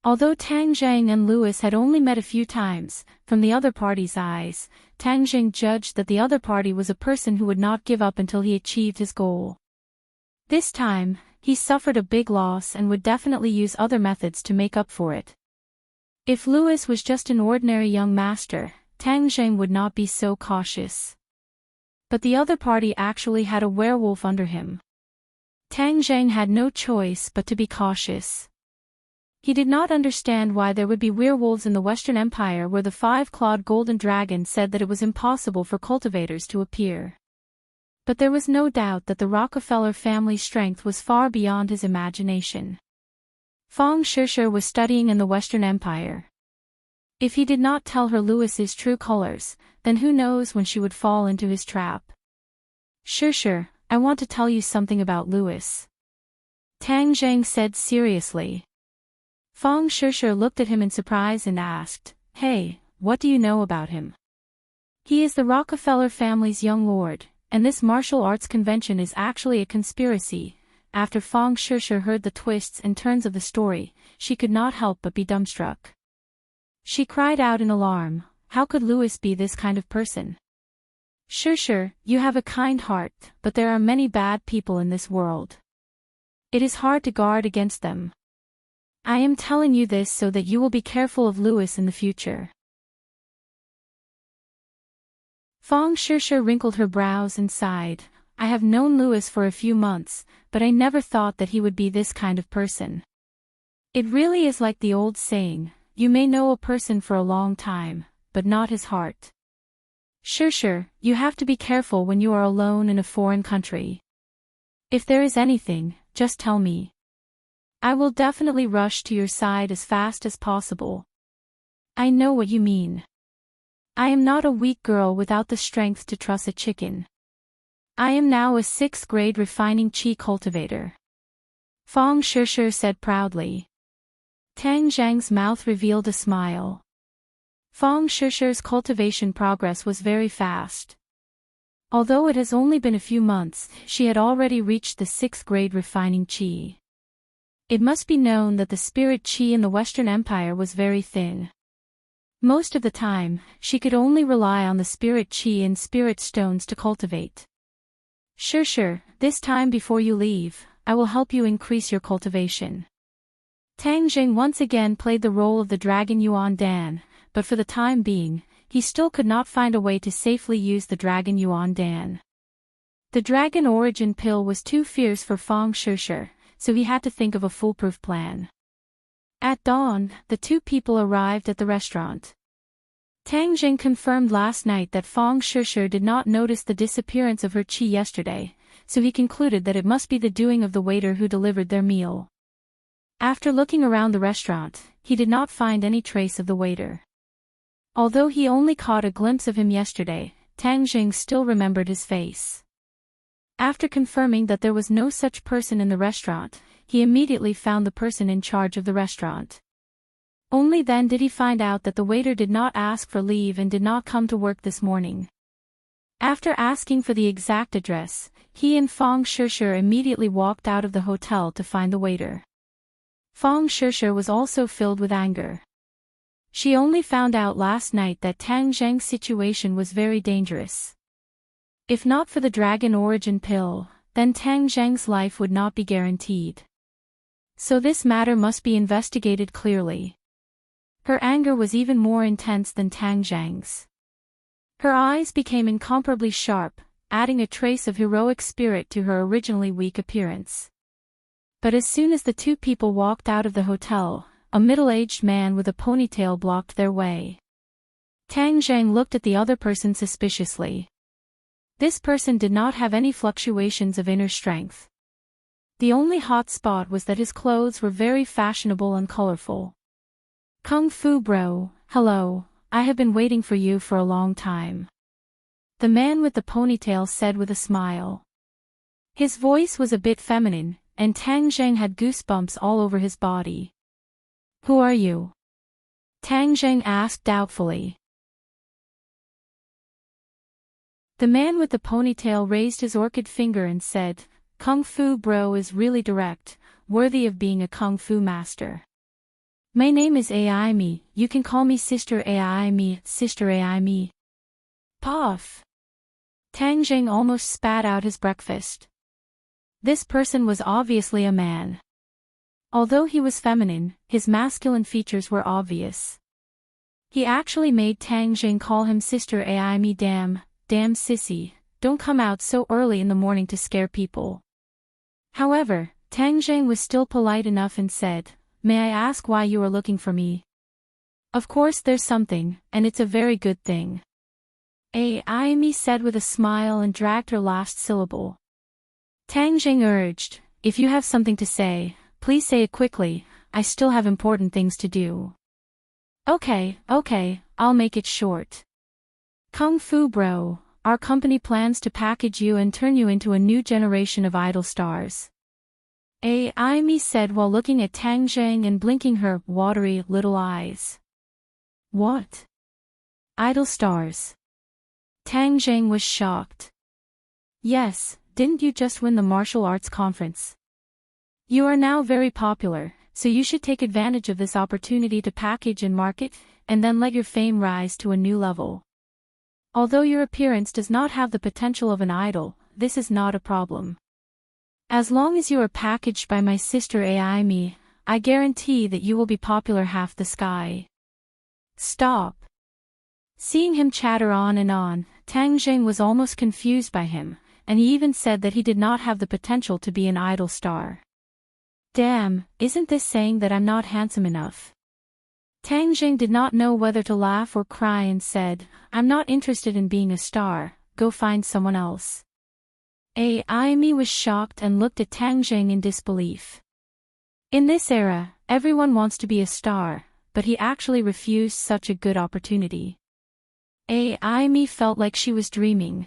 Although Tang Zhang and Louis had only met a few times, from the other party's eyes, Tang Jing judged that the other party was a person who would not give up until he achieved his goal. This time, he suffered a big loss and would definitely use other methods to make up for it. If Louis was just an ordinary young master, Tang Zhang would not be so cautious. But the other party actually had a werewolf under him. Tang Zhang had no choice but to be cautious. He did not understand why there would be werewolves in the Western Empire where the five-clawed golden dragon said that it was impossible for cultivators to appear. But there was no doubt that the Rockefeller family's strength was far beyond his imagination. Fang Shishir was studying in the Western Empire. If he did not tell her Louis's true colors, then who knows when she would fall into his trap. "Shishir, I want to tell you something about Louis," Tang Zhang said seriously. Fang Shishir looked at him in surprise and asked, "Hey, what do you know about him?" "He is the Rockefeller family's young lord, and this martial arts convention is actually a conspiracy." After Fang Shishir heard the twists and turns of the story, she could not help but be dumbstruck. She cried out in alarm, "How could Louis be this kind of person?" "Shishir, you have a kind heart, but there are many bad people in this world. It is hard to guard against them. I am telling you this so that you will be careful of Louis in the future." Fang Shishir wrinkled her brows and sighed, "I have known Louis for a few months, but I never thought that he would be this kind of person. It really is like the old saying, you may know a person for a long time, but not his heart. Shishir, you have to be careful when you are alone in a foreign country. If there is anything, just tell me. I will definitely rush to your side as fast as possible. I know what you mean. I am not a weak girl without the strength to truss a chicken. I am now a 6th grade refining chi cultivator," Fang Shishir said proudly. Tang Zhang's mouth revealed a smile. Fang Shishir's cultivation progress was very fast. Although it has only been a few months, she had already reached the 6th grade refining chi. It must be known that the spirit chi in the Western Empire was very thin. Most of the time, she could only rely on the spirit chi and spirit stones to cultivate. "Shishir, this time before you leave, I will help you increase your cultivation." Tang Jing once again played the role of the Dragon Yuan Dan, but for the time being, he still could not find a way to safely use the Dragon Yuan Dan. The Dragon Origin pill was too fierce for Fang Shishir, so he had to think of a foolproof plan. At dawn, the two people arrived at the restaurant. Tang Jing confirmed last night that Fang Shishir did not notice the disappearance of her chi yesterday, so he concluded that it must be the doing of the waiter who delivered their meal. After looking around the restaurant, he did not find any trace of the waiter. Although he only caught a glimpse of him yesterday, Tang Jing still remembered his face. After confirming that there was no such person in the restaurant, he immediately found the person in charge of the restaurant. Only then did he find out that the waiter did not ask for leave and did not come to work this morning. After asking for the exact address, he and Fang Shishir immediately walked out of the hotel to find the waiter. Fang Shishir was also filled with anger. She only found out last night that Tang Zheng's situation was very dangerous. If not for the dragon origin pill, then Tang Zheng's life would not be guaranteed. So this matter must be investigated clearly. Her anger was even more intense than Tang Zheng's. Her eyes became incomparably sharp, adding a trace of heroic spirit to her originally weak appearance. But as soon as the two people walked out of the hotel, a middle-aged man with a ponytail blocked their way. Tang Zheng looked at the other person suspiciously. This person did not have any fluctuations of inner strength. The only hot spot was that his clothes were very fashionable and colorful. Kung Fu Bro, hello, I have been waiting for you for a long time. The man with the ponytail said with a smile. His voice was a bit feminine, and Tang Zheng had goosebumps all over his body. Who are you? Tang Zheng asked doubtfully. The man with the ponytail raised his orchid finger and said, Kung Fu Bro is really direct, worthy of being a Kung Fu master. My name is Ai Mi, you can call me Sister Ai Mi, Sister Ai Mi. Puff. Tang Zheng almost spat out his breakfast. This person was obviously a man. Although he was feminine, his masculine features were obvious. He actually made Tang Zheng call him Sister Ai Mi. Damn sissy, don't come out so early in the morning to scare people. However, Tang Zheng was still polite enough and said, May I ask why you are looking for me? Of course there's something, and it's a very good thing. Ai Mi said with a smile and dragged her last syllable. Tang Zheng urged, if you have something to say, please say it quickly, I still have important things to do. Okay, I'll make it short. Kung Fu Bro, our company plans to package you and turn you into a new generation of idol stars. Ai Mi said while looking at Tang Zheng and blinking her watery little eyes. What? Idol stars? Tang Zheng was shocked. Yes, didn't you just win the martial arts conference? You are now very popular, so you should take advantage of this opportunity to package and market, and then let your fame rise to a new level. Although your appearance does not have the potential of an idol, this is not a problem. As long as you are packaged by my sister Ai Mi, I guarantee that you will be popular half the sky. Stop. Seeing him chatter on and on, Tang Zheng was almost confused by him, and he even said that he did not have the potential to be an idol star. Damn, isn't this saying that I'm not handsome enough? Tang Zheng did not know whether to laugh or cry and said, I'm not interested in being a star, go find someone else. Ai Mi was shocked and looked at Tang Zheng in disbelief. In this era, everyone wants to be a star, but he actually refused such a good opportunity. Ai Mi felt like she was dreaming.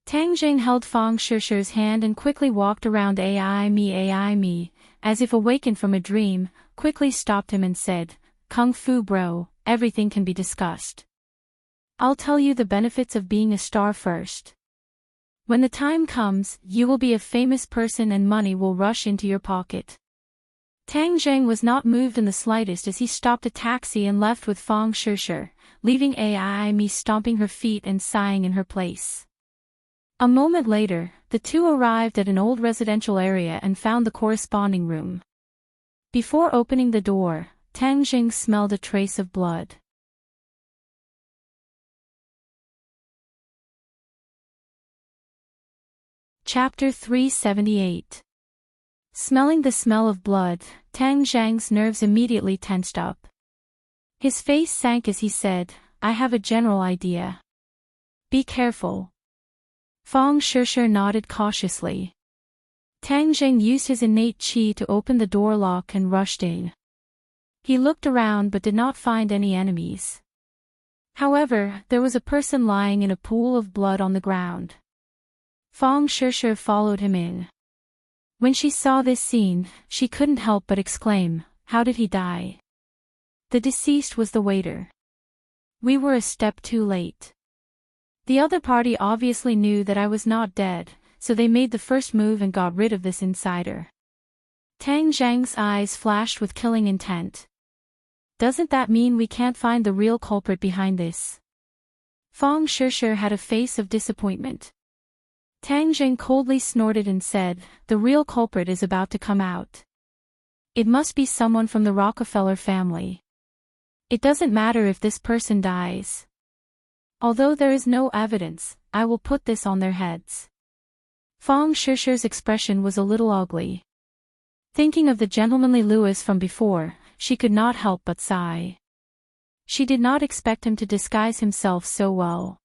Tang Zheng held Fang Shishir's hand and quickly walked around Ai Mi, as if awakened from a dream, quickly stopped him and said, Kung Fu Bro, everything can be discussed. I'll tell you the benefits of being a star first. When the time comes, you will be a famous person and money will rush into your pocket. Tang Zheng was not moved in the slightest as he stopped a taxi and left with Fang Shishir, leaving Ai Mi stomping her feet and sighing in her place. A moment later, the two arrived at an old residential area and found the corresponding room. Before opening the door, Tang Zheng smelled a trace of blood. Chapter 378. Smelling the smell of blood, Tang Zheng's nerves immediately tensed up. His face sank as he said, I have a general idea. Be careful. Fang Shishir nodded cautiously. Tang Jing used his innate qi to open the door lock and rushed in. He looked around but did not find any enemies. However, there was a person lying in a pool of blood on the ground. Fang Shishir followed him in. When she saw this scene, she couldn't help but exclaim, "How did he die?" The deceased was the waiter. We were a step too late. The other party obviously knew that I was not dead, so they made the first move and got rid of this insider. Tang Zhang's eyes flashed with killing intent. Doesn't that mean we can't find the real culprit behind this? Fang Shishir had a face of disappointment. Tang Jing coldly snorted and said, "The real culprit is about to come out. It must be someone from the Rockefeller family. It doesn't matter if this person dies. Although there is no evidence, I will put this on their heads." Fang Shishir's expression was a little ugly. Thinking of the gentlemanly Louis from before, she could not help but sigh. She did not expect him to disguise himself so well.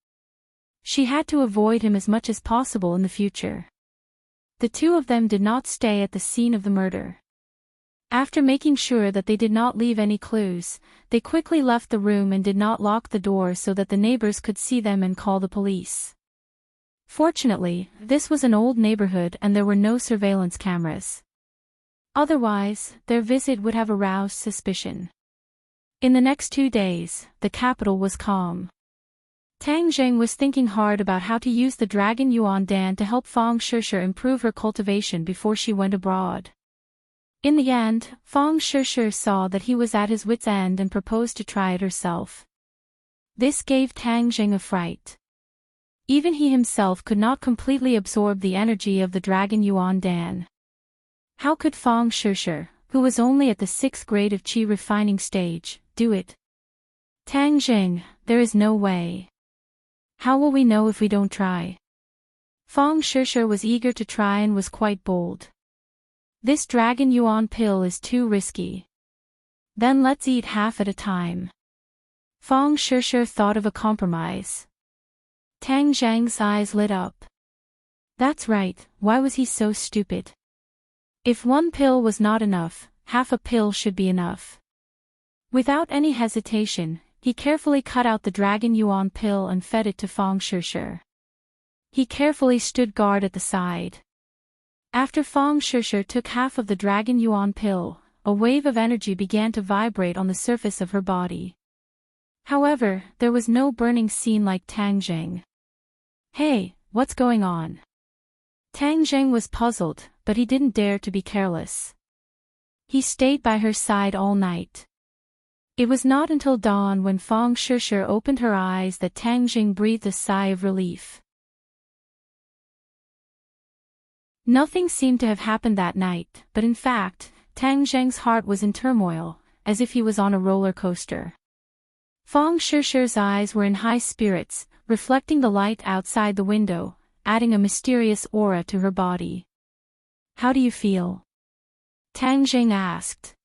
She had to avoid him as much as possible in the future. The two of them did not stay at the scene of the murder. After making sure that they did not leave any clues, they quickly left the room and did not lock the door so that the neighbors could see them and call the police. Fortunately, this was an old neighborhood and there were no surveillance cameras. Otherwise, their visit would have aroused suspicion. In the next 2 days, the capital was calm. Tang Jing was thinking hard about how to use the dragon Yuan Dan to help Fang Shishir improve her cultivation before she went abroad. In the end, Fang Shishir saw that he was at his wit's end and proposed to try it herself. This gave Tang Jing a fright. Even he himself could not completely absorb the energy of the dragon Yuan Dan. How could Fang Shishir, who was only at the 6th grade of qi refining stage, do it? Tang Jing, there is no way. How will we know if we don't try? Fang Shishir was eager to try and was quite bold. This dragon yuan pill is too risky. Then let's eat half at a time. Fang Shishir thought of a compromise. Tang Zhang's eyes lit up. That's right, why was he so stupid? If one pill was not enough, half a pill should be enough. Without any hesitation, he carefully cut out the dragon yuan pill and fed it to Fang Shishir. He carefully stood guard at the side. After Fang Shishir took half of the dragon yuan pill, a wave of energy began to vibrate on the surface of her body. However, there was no burning scene like Tang Jing. "Hey, what's going on?" Tang Jing was puzzled, but he didn't dare to be careless. He stayed by her side all night. It was not until dawn when Fang Shishir opened her eyes that Tang Jing breathed a sigh of relief. Nothing seemed to have happened that night, but in fact, Tang Zheng's heart was in turmoil, as if he was on a roller coaster. Fang Shishir's eyes were in high spirits, reflecting the light outside the window, adding a mysterious aura to her body. "How do you feel?" Tang Jing asked.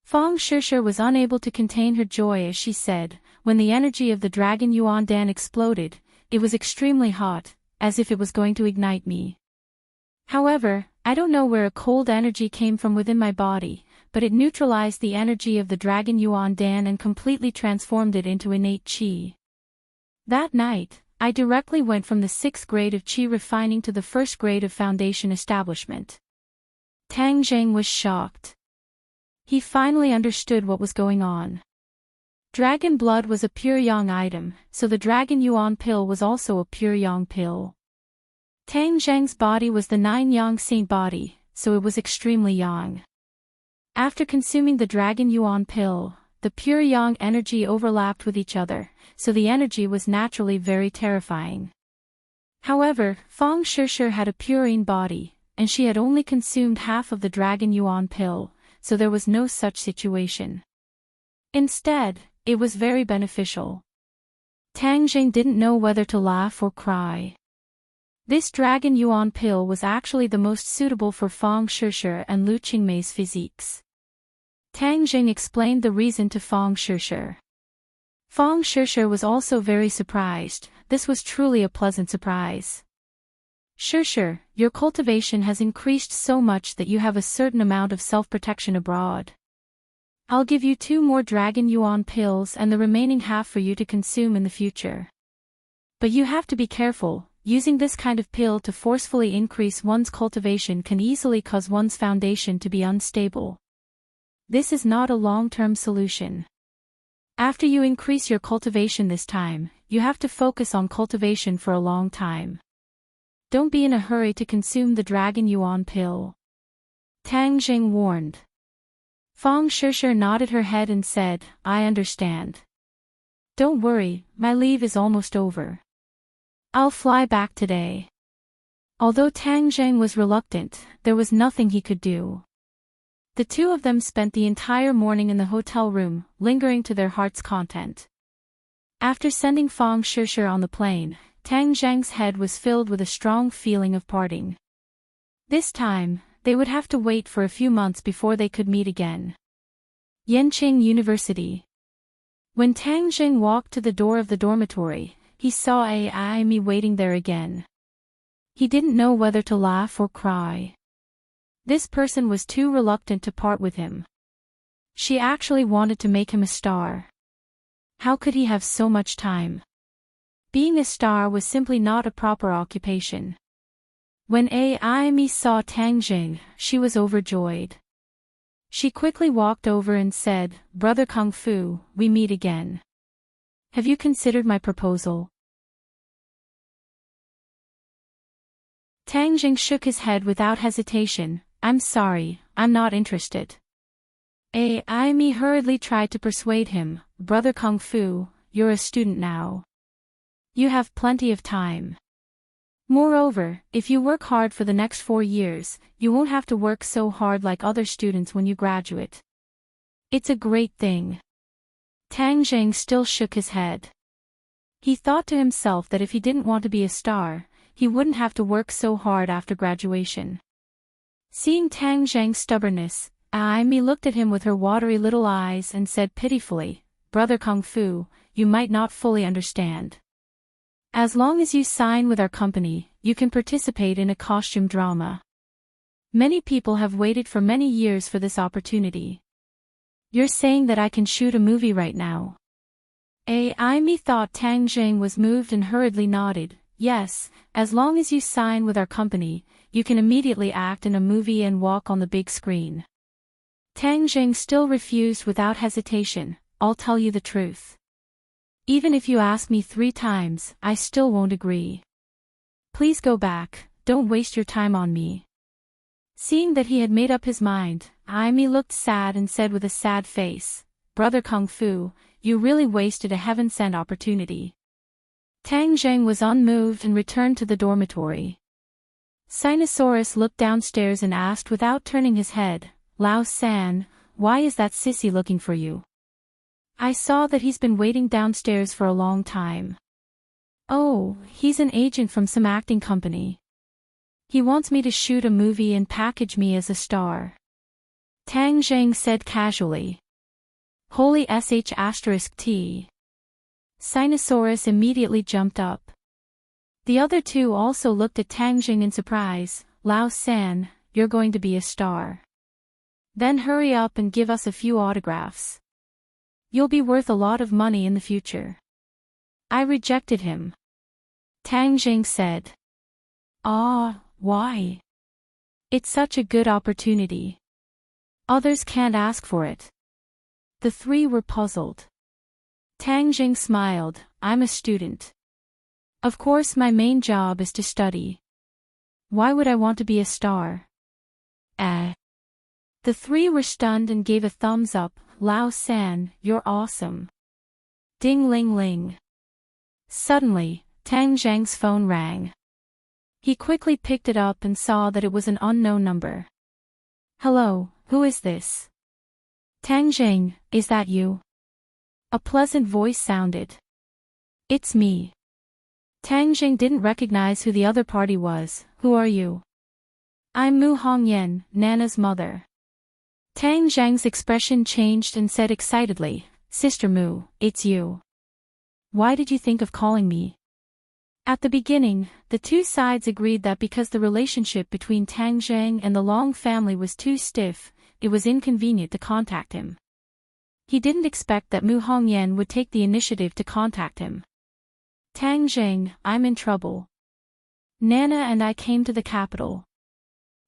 Fang Shishir was unable to contain her joy as she said, "When the energy of the dragon Yuan Dan exploded, it was extremely hot, as if it was going to ignite me. However, I don't know where a cold energy came from within my body, but it neutralized the energy of the dragon Yuan Dan and completely transformed it into innate qi. That night, I directly went from the 6th grade of qi refining to the 1st grade of foundation establishment." Tang Jing was shocked. He finally understood what was going on. Dragon blood was a pure yang item, so the dragon yuan pill was also a pure yang pill. Tang Zheng's body was the 9 yang saint body, so it was extremely yang. After consuming the dragon yuan pill, the pure yang energy overlapped with each other, so the energy was naturally very terrifying. However, Fang Shishir had a purine body, and she had only consumed half of the dragon yuan pill, so there was no such situation. Instead, it was very beneficial. Tang Jing didn't know whether to laugh or cry. This dragon yuan pill was actually the most suitable for Fang Shishir and Lu Qingmei's physiques. Tang Jing explained the reason to Fang Shishir. Fang Shishir was also very surprised. This was truly a pleasant surprise. Sure, your cultivation has increased so much that you have a certain amount of self-protection abroad. I'll give you 2 more dragon yuan pills and the remaining half for you to consume in the future. But you have to be careful, using this kind of pill to forcefully increase one's cultivation can easily cause one's foundation to be unstable. This is not a long-term solution. After you increase your cultivation this time, you have to focus on cultivation for a long time. Don't be in a hurry to consume the dragon yuan pill. Tang Jing warned. Fang Shishir nodded her head and said, I understand. Don't worry, my leave is almost over. I'll fly back today. Although Tang Jing was reluctant, there was nothing he could do. The two of them spent the entire morning in the hotel room, lingering to their heart's content. After sending Fang Shishir on the plane, Tang Zhang's head was filled with a strong feeling of parting. This time, they would have to wait for a few months before they could meet again. Yenqing University. When Tang Jing walked to the door of the dormitory, he saw Amy waiting there again. He didn't know whether to laugh or cry. This person was too reluctant to part with him. She actually wanted to make him a star. How could he have so much time? Being a star was simply not a proper occupation. When Amy saw Tang Jing, she was overjoyed. She quickly walked over and said, Brother Kung Fu, we meet again. Have you considered my proposal? Tang Jing shook his head without hesitation. I'm sorry, I'm not interested. Amy hurriedly tried to persuade him, Brother Kung Fu, you're a student now. You have plenty of time. Moreover, if you work hard for the next 4 years, you won't have to work so hard like other students when you graduate. It's a great thing. Tang Jing still shook his head. He thought to himself that if he didn't want to be a star, he wouldn't have to work so hard after graduation. Seeing Tang Jing's stubbornness, Amy looked at him with her watery little eyes and said pitifully, Brother Kung Fu, you might not fully understand. As long as you sign with our company, you can participate in a costume drama. Many people have waited for many years for this opportunity. You're saying that I can shoot a movie right now? Amy thought Tang Jing was moved and hurriedly nodded. Yes, as long as you sign with our company, you can immediately act in a movie and walk on the big screen. Tang Jing still refused without hesitation. I'll tell you the truth. Even if you ask me 3 times, I still won't agree. Please go back, don't waste your time on me. Seeing that he had made up his mind, Amy looked sad and said with a sad face, Brother Kung Fu, you really wasted a heaven-sent opportunity. Tang Jing was unmoved and returned to the dormitory. Sinosaurus looked downstairs and asked without turning his head, Lao San, why is that sissy looking for you? I saw that he's been waiting downstairs for a long time. Oh, he's an agent from some acting company. He wants me to shoot a movie and package me as a star. Tang Jing said casually. Holy sh*t. Sinosaurus immediately jumped up. The other two also looked at Tang Jing in surprise. Lao San, you're going to be a star. Then hurry up and give us a few autographs. You'll be worth a lot of money in the future. I rejected him. Tang Jing said. Why? It's such a good opportunity. Others can't ask for it. The 3 were puzzled. Tang Jing smiled, I'm a student. Of course my main job is to study. Why would I want to be a star? The 3 were stunned and gave a thumbs up. Lao San, you're awesome. Ding ling ling. Suddenly, Tang Zhang's phone rang. He quickly picked it up and saw that it was an unknown number. Hello, who is this? Tang Jing, is that you? A pleasant voice sounded. It's me. Tang Jing didn't recognize who the other party was. Who are you? I'm Mu Hongyan, Nana's mother. Tang Zhang's expression changed and said excitedly, Sister Mu, it's you. Why did you think of calling me? At the beginning, the two sides agreed that because the relationship between Tang Zhang and the Long family was too stiff, it was inconvenient to contact him. He didn't expect that Mu Hongyan would take the initiative to contact him. Tang Zhang, I'm in trouble. Nana and I came to the capital.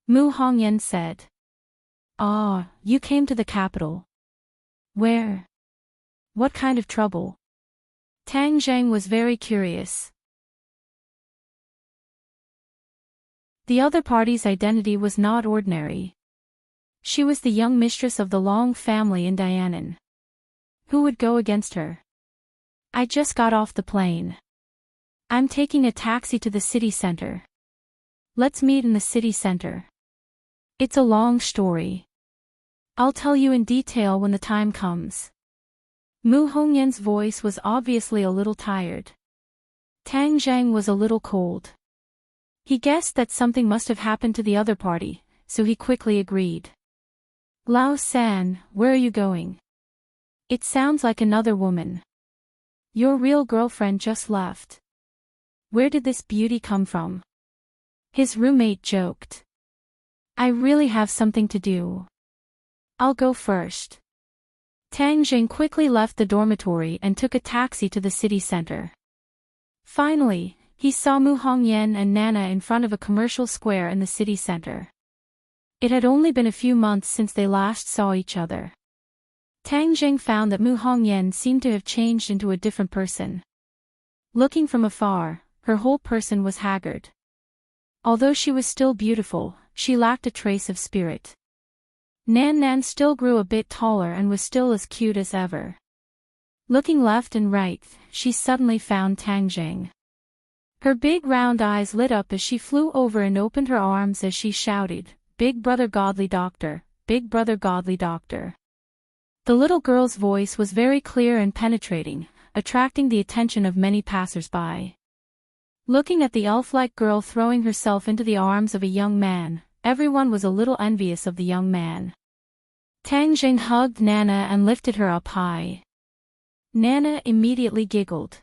Mu Hongyan said. Ah, you came to the capital. Where? What kind of trouble? Tang Zhang was very curious. The other party's identity was not ordinary. She was the young mistress of the Long family in Dianan. Who would go against her? I just got off the plane. I'm taking a taxi to the city center. Let's meet in the city center. It's a long story. I'll tell you in detail when the time comes. Mu Hongyan's voice was obviously a little tired. Tang Zhang was a little cold. He guessed that something must have happened to the other party, so he quickly agreed. Lao San, where are you going? It sounds like another woman. Your real girlfriend just left. Where did this beauty come from? His roommate joked. I really have something to do. I'll go first. Tang Jing quickly left the dormitory and took a taxi to the city center. Finally, he saw Mu Hongyan and Nana in front of a commercial square in the city center. It had only been a few months since they last saw each other. Tang Jing found that Mu Hongyan seemed to have changed into a different person. Looking from afar, her whole person was haggard. Although she was still beautiful, she lacked a trace of spirit. Nan Nan still grew a bit taller and was still as cute as ever. Looking left and right, she suddenly found Tang Jing. Her big round eyes lit up as she flew over and opened her arms as she shouted, "Big brother godly doctor, big brother godly doctor." The little girl's voice was very clear and penetrating, attracting the attention of many passers-by. Looking at the elf-like girl throwing herself into the arms of a young man, everyone was a little envious of the young man. Tang Jing hugged Nana and lifted her up high. Nana immediately giggled.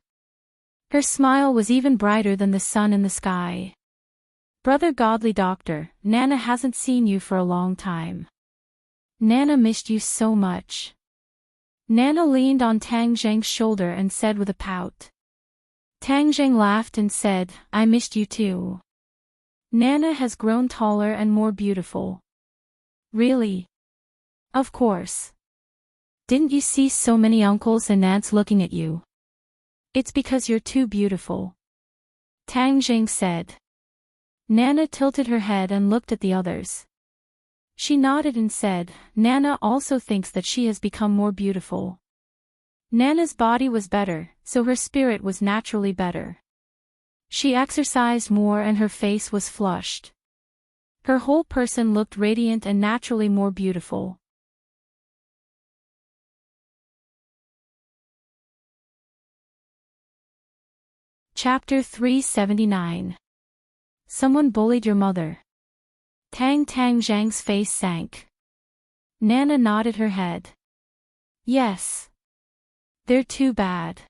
Her smile was even brighter than the sun in the sky. Brother godly doctor, Nana hasn't seen you for a long time. Nana missed you so much. Nana leaned on Tang Zheng's shoulder and said with a pout. Tang Zheng laughed and said, I missed you too. Nana has grown taller and more beautiful. Really? Of course. Didn't you see so many uncles and aunts looking at you? It's because you're too beautiful. Tang Zheng said. Nana tilted her head and looked at the others. She nodded and said, Nana also thinks that she has become more beautiful. Nana's body was better, so her spirit was naturally better. She exercised more and her face was flushed. Her whole person looked radiant and naturally more beautiful. Chapter 379. Someone bullied your mother. Tang Zhang's face sank. Nana nodded her head. Yes. They're too bad.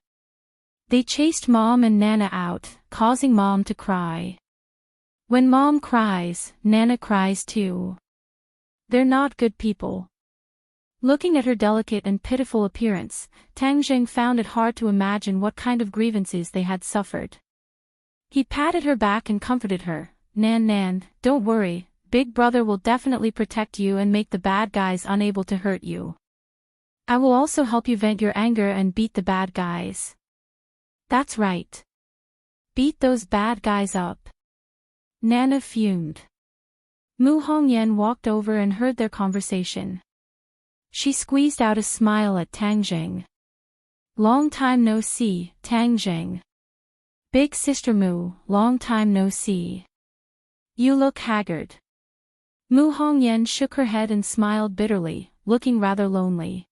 They chased Mom and Nana out, causing Mom to cry. When Mom cries, Nana cries too. They're not good people. Looking at her delicate and pitiful appearance, Tang Zheng found it hard to imagine what kind of grievances they had suffered. He patted her back and comforted her. Nan, don't worry, Big Brother will definitely protect you and make the bad guys unable to hurt you. I will also help you vent your anger and beat the bad guys. That's right. Beat those bad guys up. Nana fumed. Mu Hongyan walked over and heard their conversation. She squeezed out a smile at Tang Zheng. Long time no see, Tang Zheng. Big sister Mu, long time no see. You look haggard. Mu Hongyan shook her head and smiled bitterly, looking rather lonely.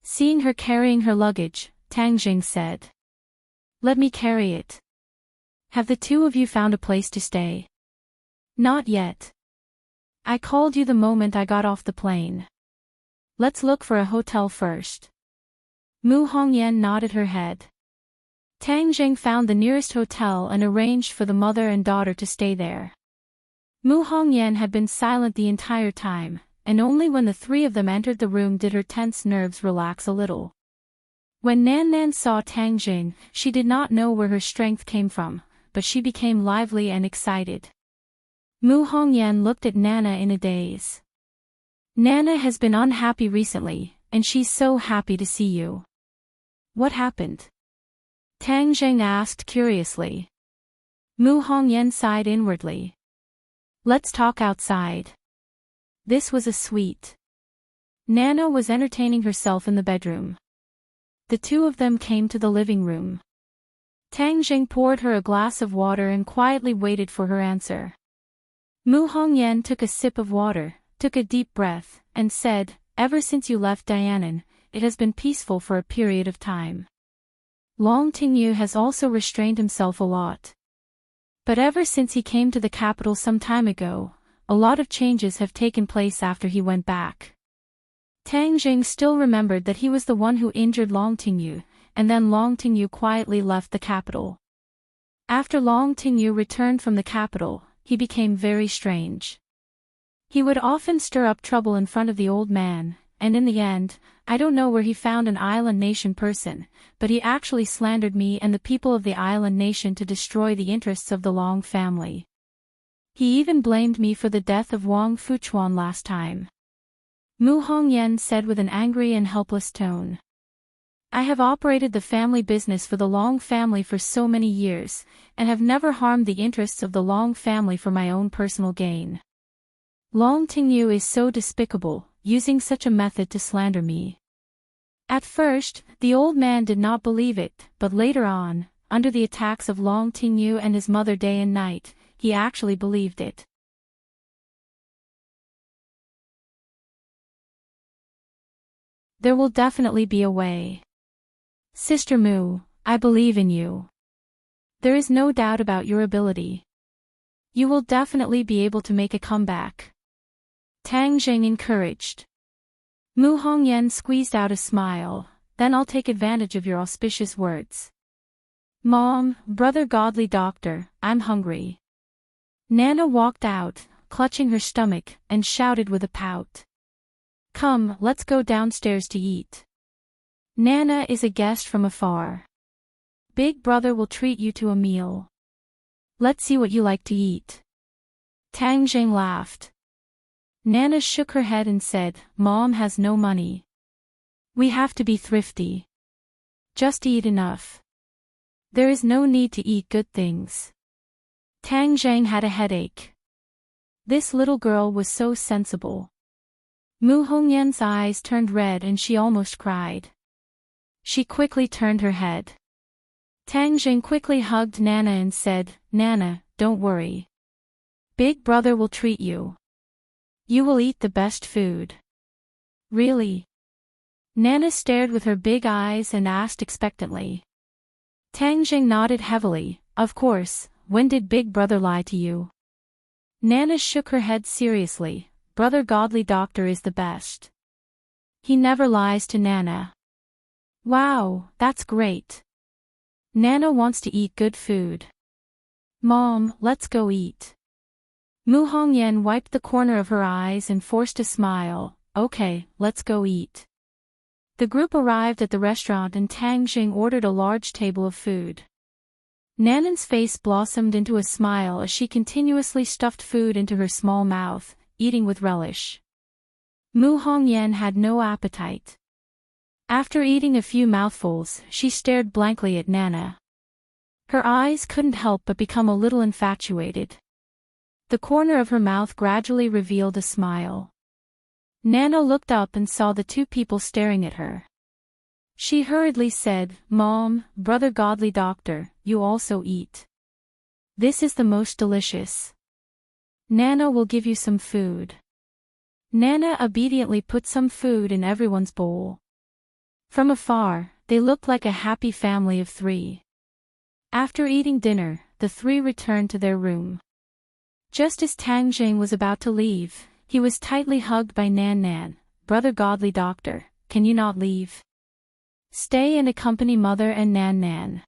Seeing her carrying her luggage, Tang Zheng said. Let me carry it. Have the two of you found a place to stay? Not yet. I called you the moment I got off the plane. Let's look for a hotel first. Mu Hongyan nodded her head. Tang Jing found the nearest hotel and arranged for the mother and daughter to stay there. Mu Hongyan had been silent the entire time, and only when the three of them entered the room did her tense nerves relax a little. When Nan Nan saw Tang Jing, she did not know where her strength came from, but she became lively and excited. Mu Hongyan looked at Nana in a daze. Nana has been unhappy recently, and she's so happy to see you. What happened? Tang Jing asked curiously. Mu Hongyan sighed inwardly. Let's talk outside. This was a suite. Nana was entertaining herself in the bedroom. The two of them came to the living room. Tang Jing poured her a glass of water and quietly waited for her answer. Mu Hongyan took a sip of water, took a deep breath, and said, "Ever since you left Dianan, it has been peaceful for a period of time. Long Tingyu has also restrained himself a lot. But ever since he came to the capital some time ago, a lot of changes have taken place after he went back." Tang Jing still remembered that he was the one who injured Long Tingyu, and then Long Tingyu quietly left the capital. After Long Tingyu returned from the capital, he became very strange. He would often stir up trouble in front of the old man, and in the end, I don't know where he found an island nation person, but he actually slandered me and the people of the island nation to destroy the interests of the Long family. He even blamed me for the death of Wang Fuchuan last time. Mu Hongyan said with an angry and helpless tone. I have operated the family business for the Long family for so many years, and have never harmed the interests of the Long family for my own personal gain. Long Tingyu is so despicable, using such a method to slander me. At first, the old man did not believe it, but later on, under the attacks of Long Tingyu and his mother day and night, he actually believed it. There will definitely be a way. Sister Mu, I believe in you. There is no doubt about your ability. You will definitely be able to make a comeback. Tang Jing encouraged. Mu Hongyan squeezed out a smile, then I'll take advantage of your auspicious words. Mom, brother godly doctor, I'm hungry. Nana walked out, clutching her stomach, and shouted with a pout. Come, let's go downstairs to eat. Nana is a guest from afar. Big brother will treat you to a meal. Let's see what you like to eat. Tang Jing laughed. Nana shook her head and said, Mom has no money. We have to be thrifty. Just eat enough. There is no need to eat good things. Tang Jing had a headache. This little girl was so sensible. Mu Hongyan's eyes turned red and she almost cried. She quickly turned her head. Tang Jing quickly hugged Nana and said, Nana, don't worry. Big brother will treat you. You will eat the best food. Really? Nana stared with her big eyes and asked expectantly. Tang Jing nodded heavily, of course, when did Big brother lie to you? Nana shook her head seriously. Brother godly doctor is the best. He never lies to Nana. Wow, that's great. Nana wants to eat good food. Mom, let's go eat. Mu Hongyan wiped the corner of her eyes and forced a smile. Okay, let's go eat. The group arrived at the restaurant and Tang Jing ordered a large table of food. Nanan's face blossomed into a smile as she continuously stuffed food into her small mouth, eating with relish. Mu Hongyan had no appetite. After eating a few mouthfuls, she stared blankly at Nana. Her eyes couldn't help but become a little infatuated. The corner of her mouth gradually revealed a smile. Nana looked up and saw the two people staring at her. She hurriedly said, Mom, brother godly doctor, you also eat. This is the most delicious. Nana will give you some food. Nana obediently put some food in everyone's bowl. From afar, they looked like a happy family of three. After eating dinner, the three returned to their room. Just as Tang Jing was about to leave, he was tightly hugged by Nan Nan. Brother godly doctor, can you not leave? Stay and accompany mother and Nan Nan.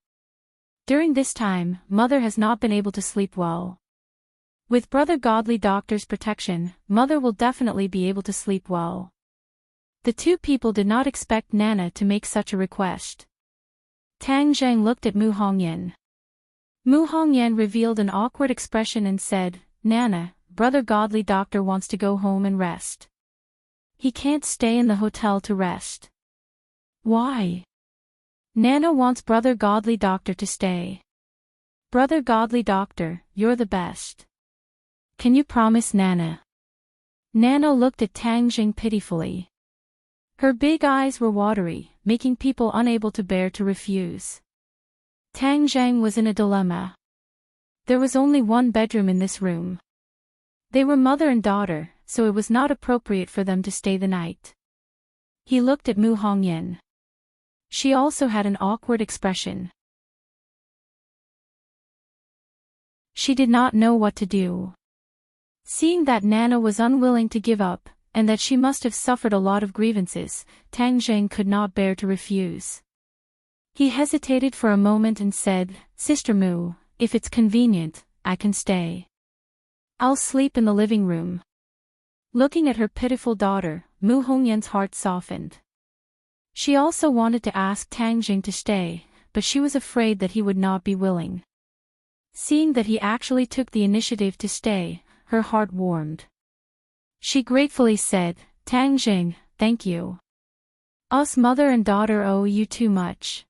During this time, Mother has not been able to sleep well. With Brother Godly Doctor's protection, Mother will definitely be able to sleep well. The two people did not expect Nana to make such a request. Tang Zheng looked at Mu Hongyan. Mu Hongyan revealed an awkward expression and said, Nana, Brother Godly Doctor wants to go home and rest. He can't stay in the hotel to rest. Why? Nana wants Brother Godly Doctor to stay. Brother Godly Doctor, you're the best. Can you promise Nana? Nana looked at Tang Jing pitifully. Her big eyes were watery, making people unable to bear to refuse. Tang Zhang was in a dilemma. There was only one bedroom in this room. They were mother and daughter, so it was not appropriate for them to stay the night. He looked at Mu Hongyan. She also had an awkward expression. She did not know what to do. Seeing that Nana was unwilling to give up, and that she must have suffered a lot of grievances, Tang Zheng could not bear to refuse. He hesitated for a moment and said, Sister Mu, if it's convenient, I can stay. I'll sleep in the living room. Looking at her pitiful daughter, Mu Hongyan's heart softened. She also wanted to ask Tang Jing to stay, but she was afraid that he would not be willing. Seeing that he actually took the initiative to stay, her heart warmed. She gratefully said, Tang Jing, thank you. Us mother and daughter owe you too much.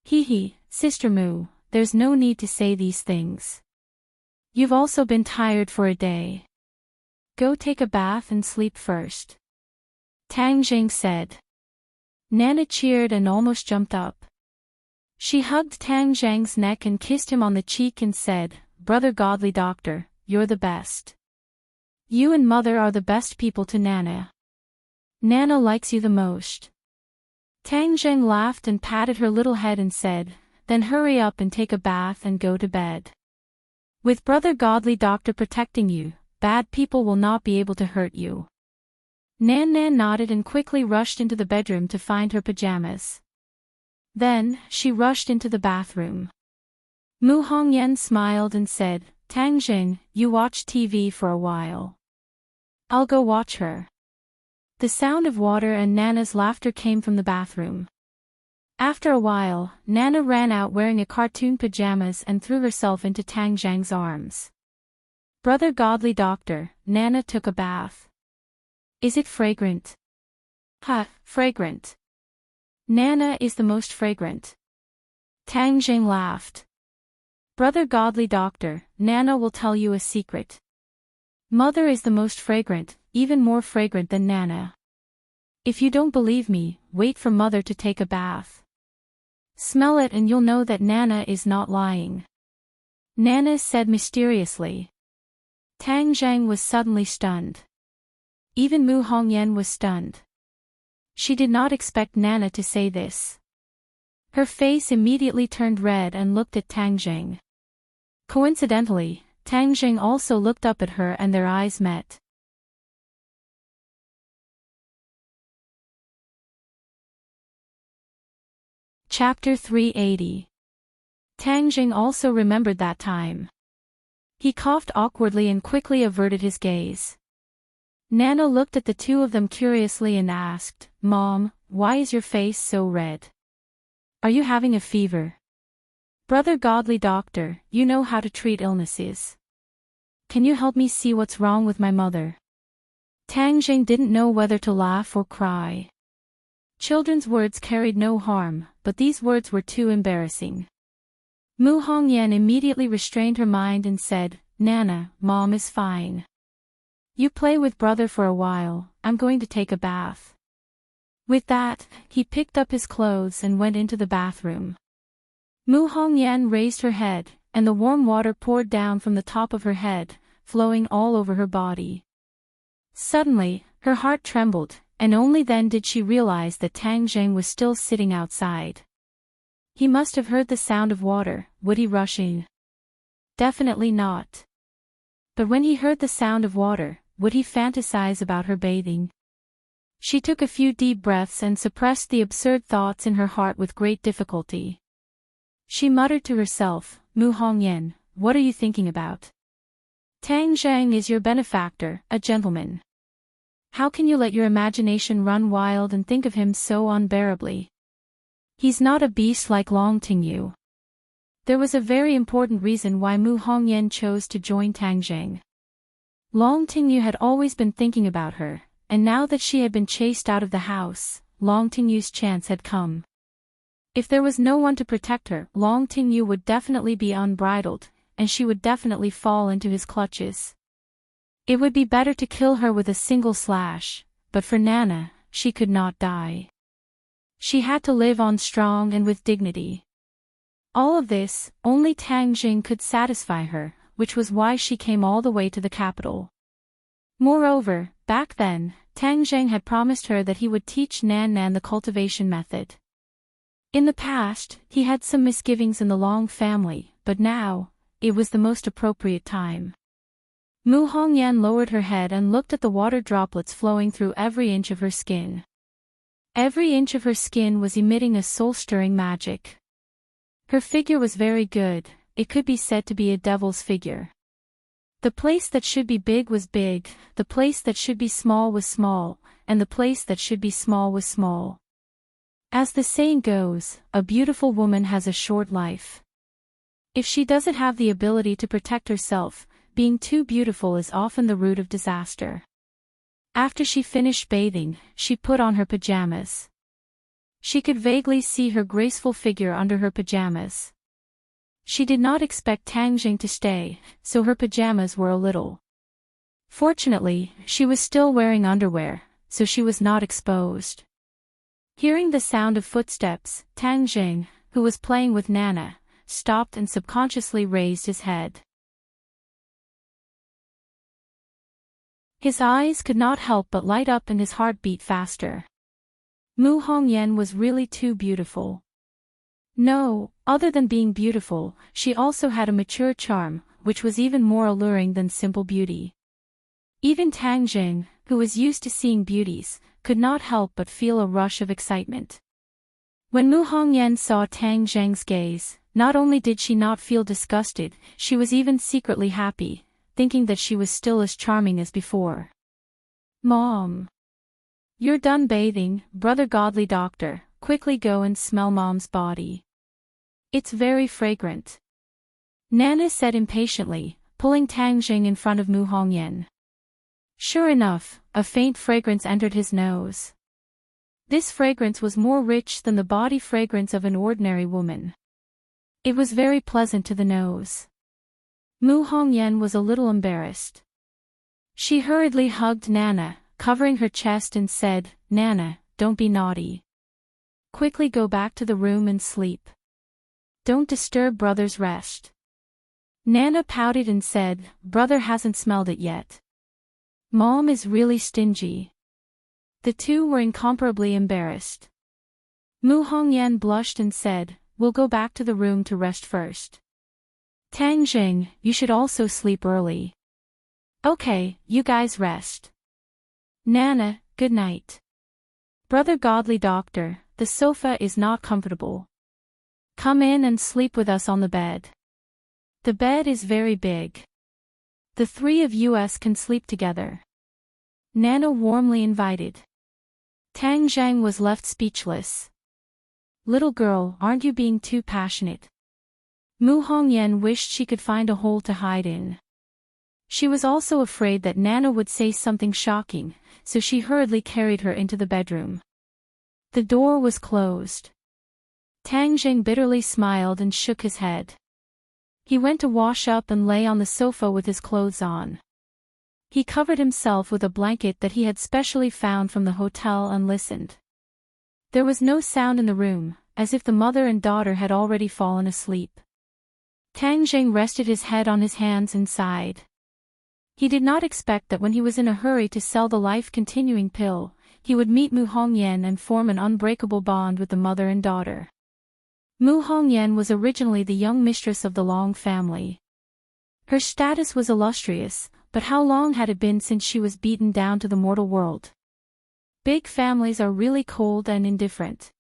Hee, Sister Mu, there's no need to say these things. You've also been tired for a day. Go take a bath and sleep first. Tang Jing said. Nana cheered and almost jumped up. She hugged Tang Zhang's neck and kissed him on the cheek and said, Brother Godly Doctor, you're the best. You and Mother are the best people to Nana. Nana likes you the most. Tang Zheng laughed and patted her little head and said, Then hurry up and take a bath and go to bed. With Brother Godly Doctor protecting you, bad people will not be able to hurt you. Nan nodded and quickly rushed into the bedroom to find her pajamas. Then, she rushed into the bathroom. Mu Hongyan smiled and said, Tang Jing, you watch TV for a while. I'll go watch her. The sound of water and Nana's laughter came from the bathroom. After a while, Nana ran out wearing a cartoon pajamas and threw herself into Tang Zhang's arms. Brother Godly Doctor, Nana took a bath. Is it fragrant? Fragrant. Nana is the most fragrant. Tang Jing laughed. Brother Godly Doctor, Nana will tell you a secret. Mother is the most fragrant, even more fragrant than Nana. If you don't believe me, wait for Mother to take a bath. Smell it and you'll know that Nana is not lying. Nana said mysteriously. Tang Zhang was suddenly stunned. Even Mu Hongyan was stunned. She did not expect Nana to say this. Her face immediately turned red and looked at Tang Zheng. Coincidentally, Tang Zheng also looked up at her and their eyes met. Chapter 380. Tang Jing also remembered that time. He coughed awkwardly and quickly averted his gaze. Nana looked at the two of them curiously and asked, Mom, why is your face so red? Are you having a fever? Brother Godly Doctor, you know how to treat illnesses. Can you help me see what's wrong with my mother? Tang Jing didn't know whether to laugh or cry. Children's words carried no harm, but these words were too embarrassing. Mu Hongyan immediately restrained her mind and said, Nana, Mom is fine. You play with brother for a while, I'm going to take a bath. With that, he picked up his clothes and went into the bathroom. Mu Hongyan raised her head, and the warm water poured down from the top of her head, flowing all over her body. Suddenly, her heart trembled, and only then did she realize that Tang Zheng was still sitting outside. He must have heard the sound of water, would he rush in? Definitely not. But when he heard the sound of water, would he fantasize about her bathing? She took a few deep breaths and suppressed the absurd thoughts in her heart with great difficulty. She muttered to herself, Mu Hongyan, what are you thinking about? Tang Zhang is your benefactor, a gentleman. How can you let your imagination run wild and think of him so unbearably? He's not a beast like Long Tingyu. There was a very important reason why Mu Hongyan chose to join Tang Zhang. Long Tingyu had always been thinking about her, and now that she had been chased out of the house, Long Tingyu's chance had come. If there was no one to protect her, Long Tingyu would definitely be unbridled, and she would definitely fall into his clutches. It would be better to kill her with a single slash, but for Nana, she could not die. She had to live on strong and with dignity. All of this, only Tang Jing could satisfy her, which was why she came all the way to the capital. Moreover, back then, Tang Zhang had promised her that he would teach Nan Nan the cultivation method. In the past, he had some misgivings in the Long family, but now, it was the most appropriate time. Mu Hongyan lowered her head and looked at the water droplets flowing through every inch of her skin. Every inch of her skin was emitting a soul-stirring magic. Her figure was very good, it could be said to be a devil's figure. The place that should be big was big, the place that should be small was small, and the place that should be small was small. As the saying goes, a beautiful woman has a short life. If she doesn't have the ability to protect herself, being too beautiful is often the root of disaster. After she finished bathing, she put on her pajamas. She could vaguely see her graceful figure under her pajamas. She did not expect Tang Jing to stay, so her pajamas were a little. Fortunately, she was still wearing underwear, so she was not exposed. Hearing the sound of footsteps, Tang Jing, who was playing with Nana, stopped and subconsciously raised his head. His eyes could not help but light up and his heart beat faster. Mu Hongyan was really too beautiful. No, other than being beautiful, she also had a mature charm, which was even more alluring than simple beauty. Even Tang Jing, who was used to seeing beauties, could not help but feel a rush of excitement. When Mu Hongyan saw Tang Zhang's gaze, not only did she not feel disgusted, she was even secretly happy, thinking that she was still as charming as before. Mom! You're done bathing, brother godly doctor, quickly go and smell Mom's body. It's very fragrant. Nana said impatiently, pulling Tang Jing in front of Mu Hongyan. Sure enough, a faint fragrance entered his nose. This fragrance was more rich than the body fragrance of an ordinary woman. It was very pleasant to the nose. Mu Hongyan was a little embarrassed. She hurriedly hugged Nana, covering her chest and said, Nana, don't be naughty. Quickly go back to the room and sleep. Don't disturb brother's rest. Nana pouted and said, brother hasn't smelled it yet. Mom is really stingy. The two were incomparably embarrassed. Mu Hongyan blushed and said, we'll go back to the room to rest first. Tang Jing, you should also sleep early. Okay, you guys rest. Nana, good night. Brother godly doctor, the sofa is not comfortable. Come in and sleep with us on the bed. The bed is very big. The three of us can sleep together. Nana warmly invited. Tang Zhang was left speechless. Little girl, aren't you being too passionate? Mu Hongyan wished she could find a hole to hide in. She was also afraid that Nana would say something shocking, so she hurriedly carried her into the bedroom. The door was closed. Tang Jing bitterly smiled and shook his head. He went to wash up and lay on the sofa with his clothes on. He covered himself with a blanket that he had specially found from the hotel and listened. There was no sound in the room, as if the mother and daughter had already fallen asleep. Tang Jing rested his head on his hands and sighed. He did not expect that when he was in a hurry to sell the life-continuing pill, he would meet Mu Hongyan and form an unbreakable bond with the mother and daughter. Mu Hongyan was originally the young mistress of the Long family. Her status was illustrious, but how long had it been since she was beaten down to the mortal world? Big families are really cold and indifferent.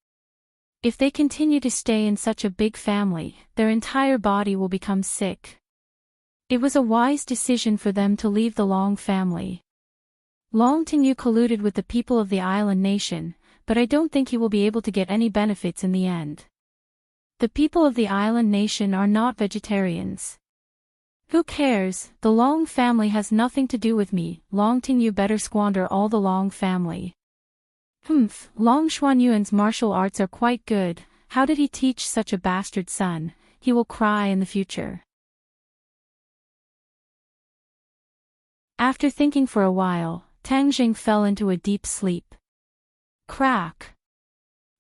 If they continue to stay in such a big family, their entire body will become sick. It was a wise decision for them to leave the Long family. Long Tingyu colluded with the people of the island nation, but I don't think he will be able to get any benefits in the end. The people of the island nation are not vegetarians. Who cares? The Long family has nothing to do with me. Long Tingyu better squander all the Long family. Long Xuanyuan's martial arts are quite good. How did he teach such a bastard son? He will cry in the future. After thinking for a while, Tang Jing fell into a deep sleep. Crack!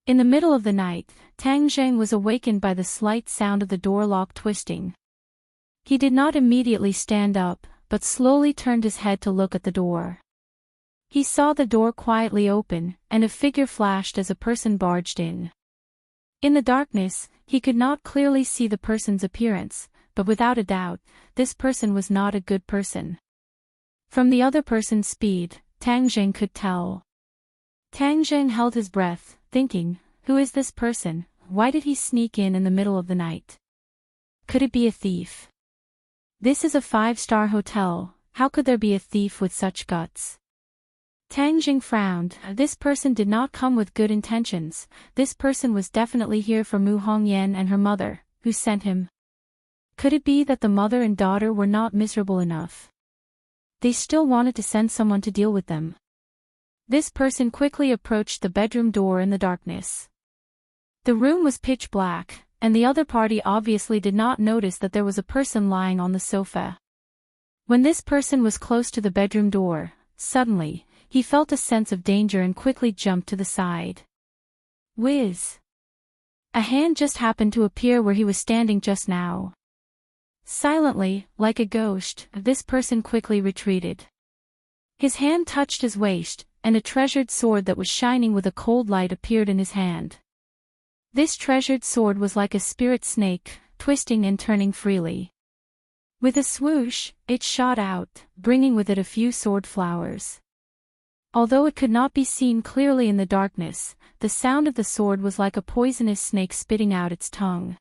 In the middle of the night, Tang Jing was awakened by the slight sound of the door lock twisting. He did not immediately stand up, but slowly turned his head to look at the door. He saw the door quietly open, and a figure flashed as a person barged in. In the darkness, he could not clearly see the person's appearance, but without a doubt, this person was not a good person. From the other person's speed, Tang Jing could tell. Tang Jing held his breath, thinking, who is this person? Why did he sneak in the middle of the night? Could it be a thief? This is a 5-star hotel, how could there be a thief with such guts? Tang Jing frowned. This person did not come with good intentions. This person was definitely here for Mu Hongyan and her mother, who sent him. Could it be that the mother and daughter were not miserable enough? They still wanted to send someone to deal with them. This person quickly approached the bedroom door in the darkness. The room was pitch black, and the other party obviously did not notice that there was a person lying on the sofa. When this person was close to the bedroom door, suddenly, he felt a sense of danger and quickly jumped to the side. Whiz! A hand just happened to appear where he was standing just now. Silently, like a ghost, this person quickly retreated. His hand touched his waist, and a treasured sword that was shining with a cold light appeared in his hand. This treasured sword was like a spirit snake, twisting and turning freely. With a swoosh, it shot out, bringing with it a few sword flowers. Although it could not be seen clearly in the darkness, the sound of the sword was like a poisonous snake spitting out its tongue.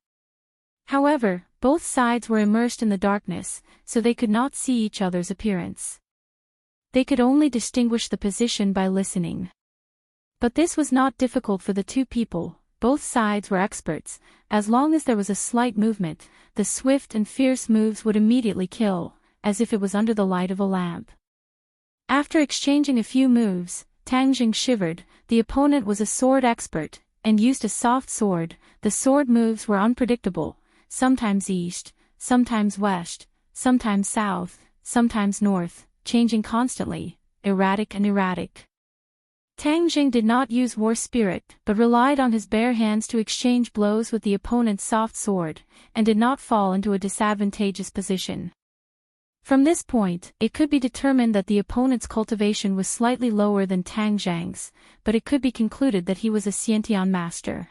However, both sides were immersed in the darkness, so they could not see each other's appearance. They could only distinguish the position by listening. But this was not difficult for the two people. Both sides were experts. As long as there was a slight movement, the swift and fierce moves would immediately kill, as if it was under the light of a lamp. After exchanging a few moves, Tang Jing shivered. The opponent was a sword expert, and used a soft sword. The sword moves were unpredictable, sometimes east, sometimes west, sometimes south, sometimes north, changing constantly, erratic. Tang Jing did not use war spirit, but relied on his bare hands to exchange blows with the opponent's soft sword, and did not fall into a disadvantageous position. From this point, it could be determined that the opponent's cultivation was slightly lower than Tang Jing's, but it could be concluded that he was a Xiantian master.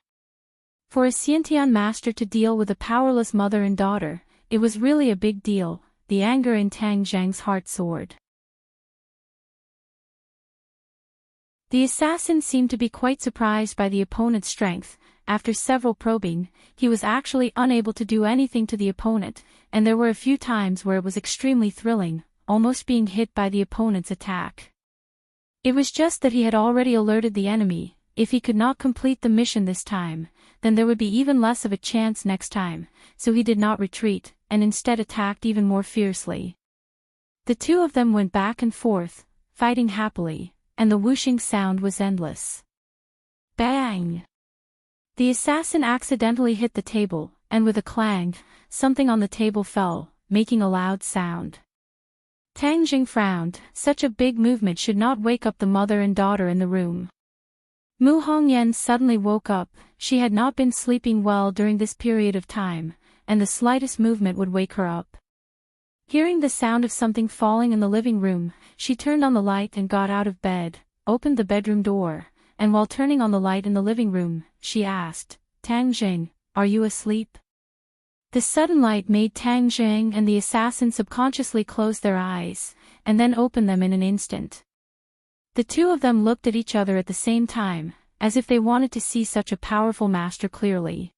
For a Xiantian master to deal with a powerless mother and daughter, it was really a big deal. The anger in Tang Jing's heart soared. The assassin seemed to be quite surprised by the opponent's strength. After several probing, he was actually unable to do anything to the opponent, and there were a few times where it was extremely thrilling, almost being hit by the opponent's attack. It was just that he had already alerted the enemy. If he could not complete the mission this time, then there would be even less of a chance next time, so he did not retreat, and instead attacked even more fiercely. The two of them went back and forth, fighting happily, and the whooshing sound was endless. Bang! The assassin accidentally hit the table, and with a clang, something on the table fell, making a loud sound. Tang Jing frowned. Such a big movement should not wake up the mother and daughter in the room. Mu Hongyan suddenly woke up. She had not been sleeping well during this period of time, and the slightest movement would wake her up. Hearing the sound of something falling in the living room, she turned on the light and got out of bed, opened the bedroom door, and while turning on the light in the living room, she asked, Tang Jing, are you asleep? The sudden light made Tang Jing and the assassin subconsciously close their eyes, and then open them in an instant. The two of them looked at each other at the same time, as if they wanted to see such a powerful master clearly.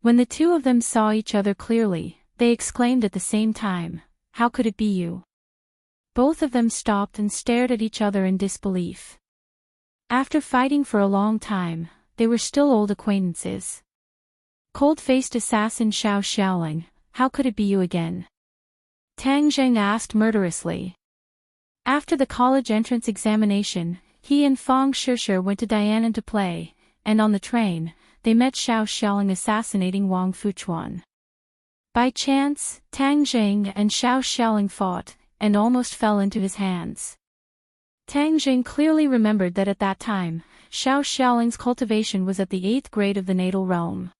When the two of them saw each other clearly, they exclaimed at the same time, "How could it be you?" Both of them stopped and stared at each other in disbelief. After fighting for a long time, they were still old acquaintances. Cold-faced assassin Xiao Xiaoling, how could it be you again? Tang Zheng asked murderously. After the college entrance examination, he and Fang Shishir went to Dianan to play, and on the train, they met Xiao Xiaoling assassinating Wang Fuchuan. By chance, Tang Zheng and Xiao Xiaoling fought, and almost fell into his hands. Tang Zheng clearly remembered that at that time, Xiao Xiaoling's cultivation was at the 8th grade of the natal realm.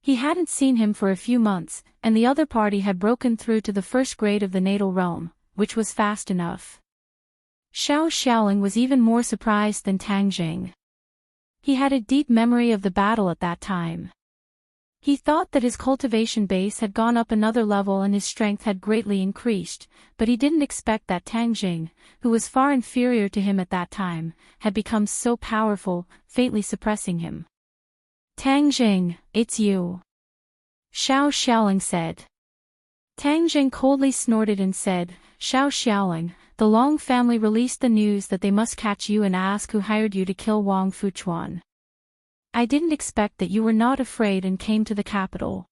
He hadn't seen him for a few months, and the other party had broken through to the 1st grade of the natal realm, which was fast enough. Xiao Xiaoling was even more surprised than Tang Zheng. He had a deep memory of the battle at that time. He thought that his cultivation base had gone up another level and his strength had greatly increased, but he didn't expect that Tang Zheng, who was far inferior to him at that time, had become so powerful, faintly suppressing him. "Tang Zheng, it's you," Xiao Xiaoling said. Tang Zheng coldly snorted and said, "Xiao Xiaoling, the Long family released the news that they must catch you and ask who hired you to kill Wang Fuchuan. I didn't expect that you were not afraid and came to the capital.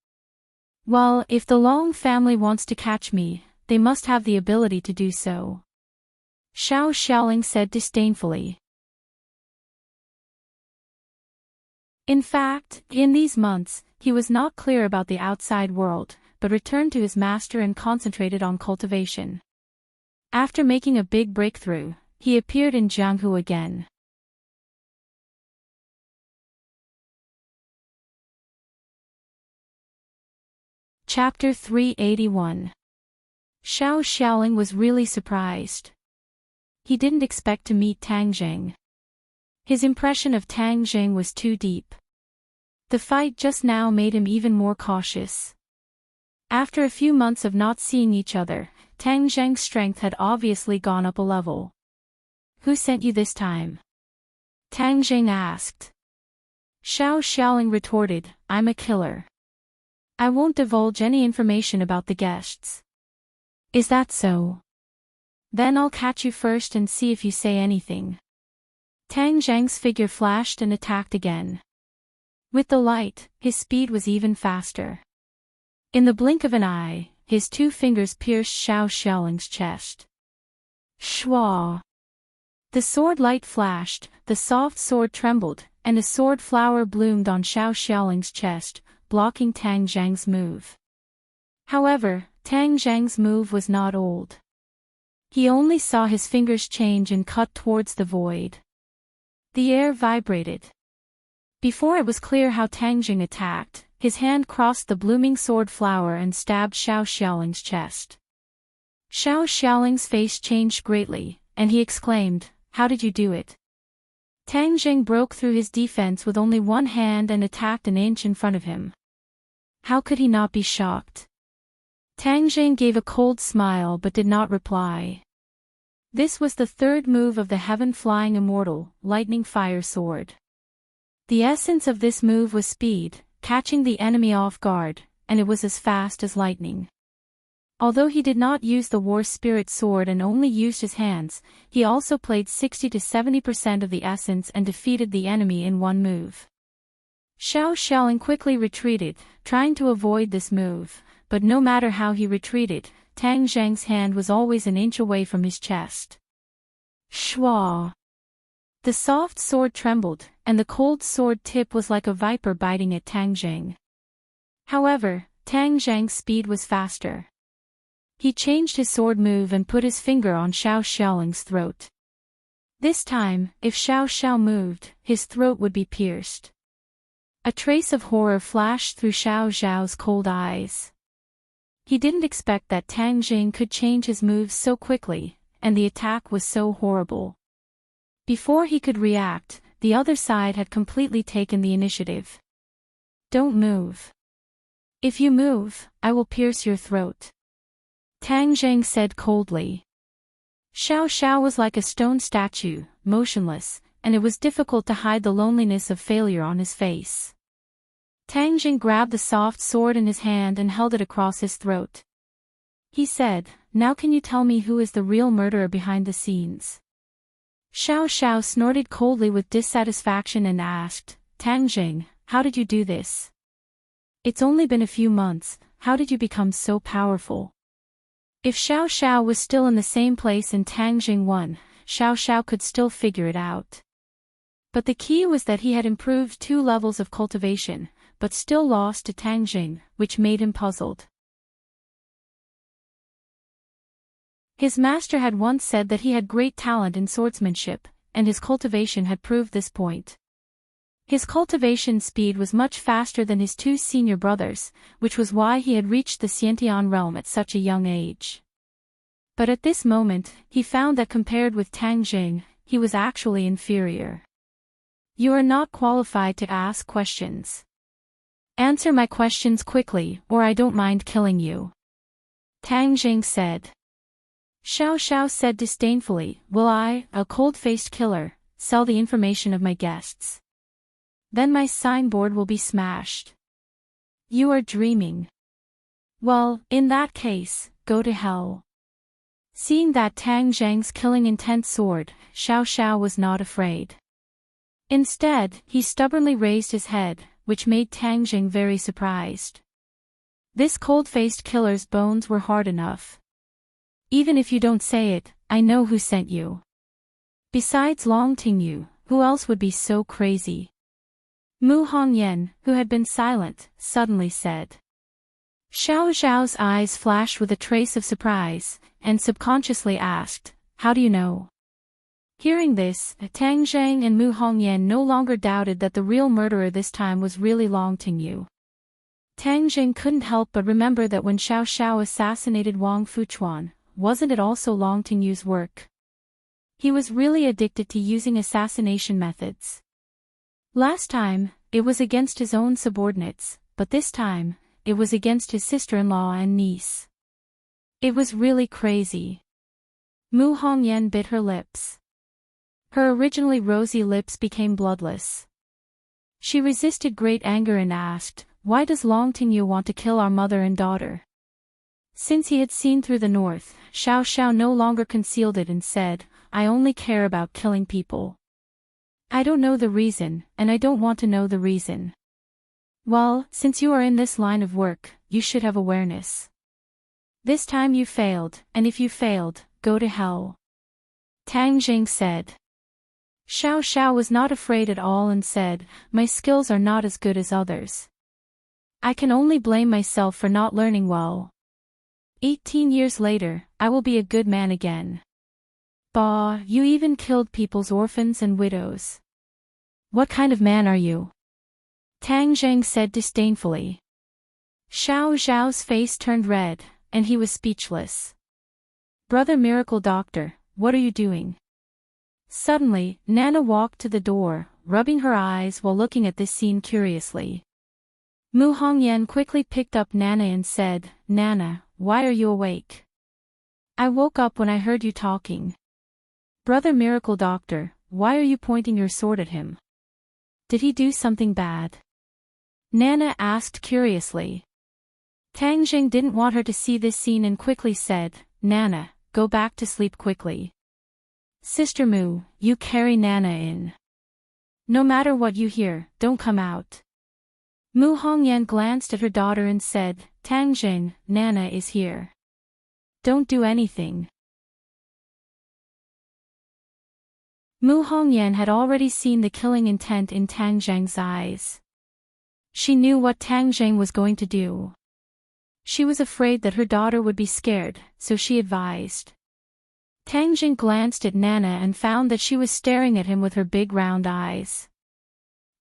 Well, if the Long family wants to catch me, they must have the ability to do so," Xiao Xiaoling said disdainfully. In fact, in these months, he was not clear about the outside world, but returned to his master and concentrated on cultivation. After making a big breakthrough, he appeared in Jianghu again. Chapter 381. Xiao Xiaoling was really surprised. He didn't expect to meet Tang Zheng. His impression of Tang Zheng was too deep. The fight just now made him even more cautious. After a few months of not seeing each other, Tang Zheng's strength had obviously gone up a level. "Who sent you this time?" Tang Zheng asked. Xiao Xiaoling retorted, "I'm a killer. I won't divulge any information about the guests." "Is that so? Then I'll catch you first and see if you say anything." Tang Zheng's figure flashed and attacked again. With the light, his speed was even faster. In the blink of an eye, his 2 fingers pierced Xiao Xiaoling's chest. Shwa! The sword light flashed, the soft sword trembled, and a sword flower bloomed on Xiao Xiaoling's chest, blocking Tang Zheng's move. However, Tang Zheng's move was not old. He only saw his fingers change and cut towards the void. The air vibrated. Before it was clear how Tang Zheng attacked, his hand crossed the blooming sword flower and stabbed Xiao Xiaoling's chest. Xiao Xiaoling's face changed greatly, and he exclaimed, "How did you do it?" Tang Zheng broke through his defense with only one hand and attacked an inch in front of him. How could he not be shocked? Tang Zheng gave a cold smile but did not reply. This was the 3rd move of the heaven-flying immortal, lightning fire sword. The essence of this move was speed, catching the enemy off guard, and it was as fast as lightning. Although he did not use the war spirit sword and only used his hands, he also played 60 to 70% of the essence and defeated the enemy in one move. Xiao Xiaoling quickly retreated, trying to avoid this move, but no matter how he retreated, Tang Zheng's hand was always an inch away from his chest. Shwa! The soft sword trembled, and the cold sword tip was like a viper biting at Tang Zheng. However, Tang Zheng's speed was faster. He changed his sword move and put his finger on Xiao Xiaoling's throat. This time, if Xiao Xiao moved, his throat would be pierced. A trace of horror flashed through Xiao Xiao's cold eyes. He didn't expect that Tang Zheng could change his moves so quickly, and the attack was so horrible. Before he could react, the other side had completely taken the initiative. "Don't move. If you move, I will pierce your throat," Tang Zheng said coldly. Xiao Xiao was like a stone statue, motionless, and it was difficult to hide the loneliness of failure on his face. Tang Jing grabbed the soft sword in his hand and held it across his throat. He said, "Now can you tell me who is the real murderer behind the scenes?" Xiao Xiao snorted coldly with dissatisfaction and asked, "Tang Jing, how did you do this? It's only been a few months, how did you become so powerful?" If Xiao Xiao was still in the same place and Tang Jing won, Xiao Xiao could still figure it out. But the key was that he had improved 2 levels of cultivation, but still lost to Tang Jing, which made him puzzled. His master had once said that he had great talent in swordsmanship, and his cultivation had proved this point. His cultivation speed was much faster than his 2 senior brothers, which was why he had reached the Xiantian realm at such a young age. But at this moment, he found that compared with Tang Jing, he was actually inferior. "You are not qualified to ask questions. Answer my questions quickly, or I don't mind killing you," Tang Jing said. Xiao Xiao said disdainfully, "Will I, a cold-faced killer, sell the information of my guests? Then my signboard will be smashed." "You are dreaming." "Well, in that case, go to hell." Seeing that Tang Zhang's killing intent soared, Xiao Xiao was not afraid. Instead, he stubbornly raised his head, which made Tang Jing very surprised. This cold-faced killer's bones were hard enough. "Even if you don't say it, I know who sent you. Besides Long Tingyu, who else would be so crazy?" Mu Hongyan, who had been silent, suddenly said. Xiao Xiao's eyes flashed with a trace of surprise, and subconsciously asked, "How do you know?" Hearing this, Tang Zhang and Mu Hongyan no longer doubted that the real murderer this time was really Long Tingyu. Tang Jing couldn't help but remember that when Xiao Xiao assassinated Wang Fuchuan, wasn't it also Long Tingyu's work? He was really addicted to using assassination methods. Last time, it was against his own subordinates, but this time, it was against his sister-in-law and niece. It was really crazy. Mu Hongyan bit her lips. Her originally rosy lips became bloodless. She resisted great anger and asked, "Why does Long Tingyu want to kill our mother and daughter?" Since he had seen through the north, Xiao Xiao no longer concealed it and said, "I only care about killing people. I don't know the reason, and I don't want to know the reason." "Well, since you are in this line of work, you should have awareness. This time you failed, and if you failed, go to hell," Tang Jing said. Xiao Xiao was not afraid at all and said, "My skills are not as good as others. I can only blame myself for not learning well. 18 years later, I will be a good man again." "Bah, you even killed people's orphans and widows. What kind of man are you?" Tang Zheng said disdainfully. Xiao Zhao's face turned red, and he was speechless. "Brother Miracle Doctor, what are you doing?" Suddenly, Nana walked to the door, rubbing her eyes while looking at this scene curiously. Mu Hongyan quickly picked up Nana and said, "Nana, why are you awake?" "I woke up when I heard you talking." "Brother Miracle Doctor, why are you pointing your sword at him? Did he do something bad?" Nana asked curiously. Tang Jing didn't want her to see this scene and quickly said, "Nana, go back to sleep quickly. Sister Mu, you carry Nana in. No matter what you hear, don't come out." Mu Hongyan glanced at her daughter and said, "Tang Jing, Nana is here. Don't do anything." Mu Hongyan had already seen the killing intent in Tang Zheng's eyes. She knew what Tang Zheng was going to do. She was afraid that her daughter would be scared, so she advised. Tang Jing glanced at Nana and found that she was staring at him with her big round eyes.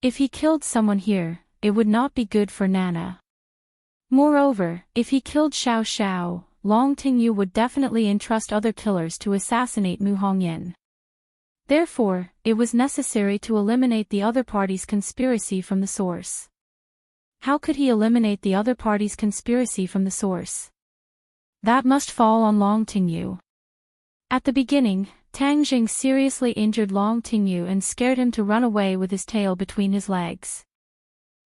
If he killed someone here, it would not be good for Nana. Moreover, if he killed Xiao Xiao, Long Tingyu would definitely entrust other killers to assassinate Mu Hongyan. Therefore, it was necessary to eliminate the other party's conspiracy from the source. How could he eliminate the other party's conspiracy from the source? That must fall on Long Tingyu. At the beginning, Tang Jing seriously injured Long Tingyu and scared him to run away with his tail between his legs.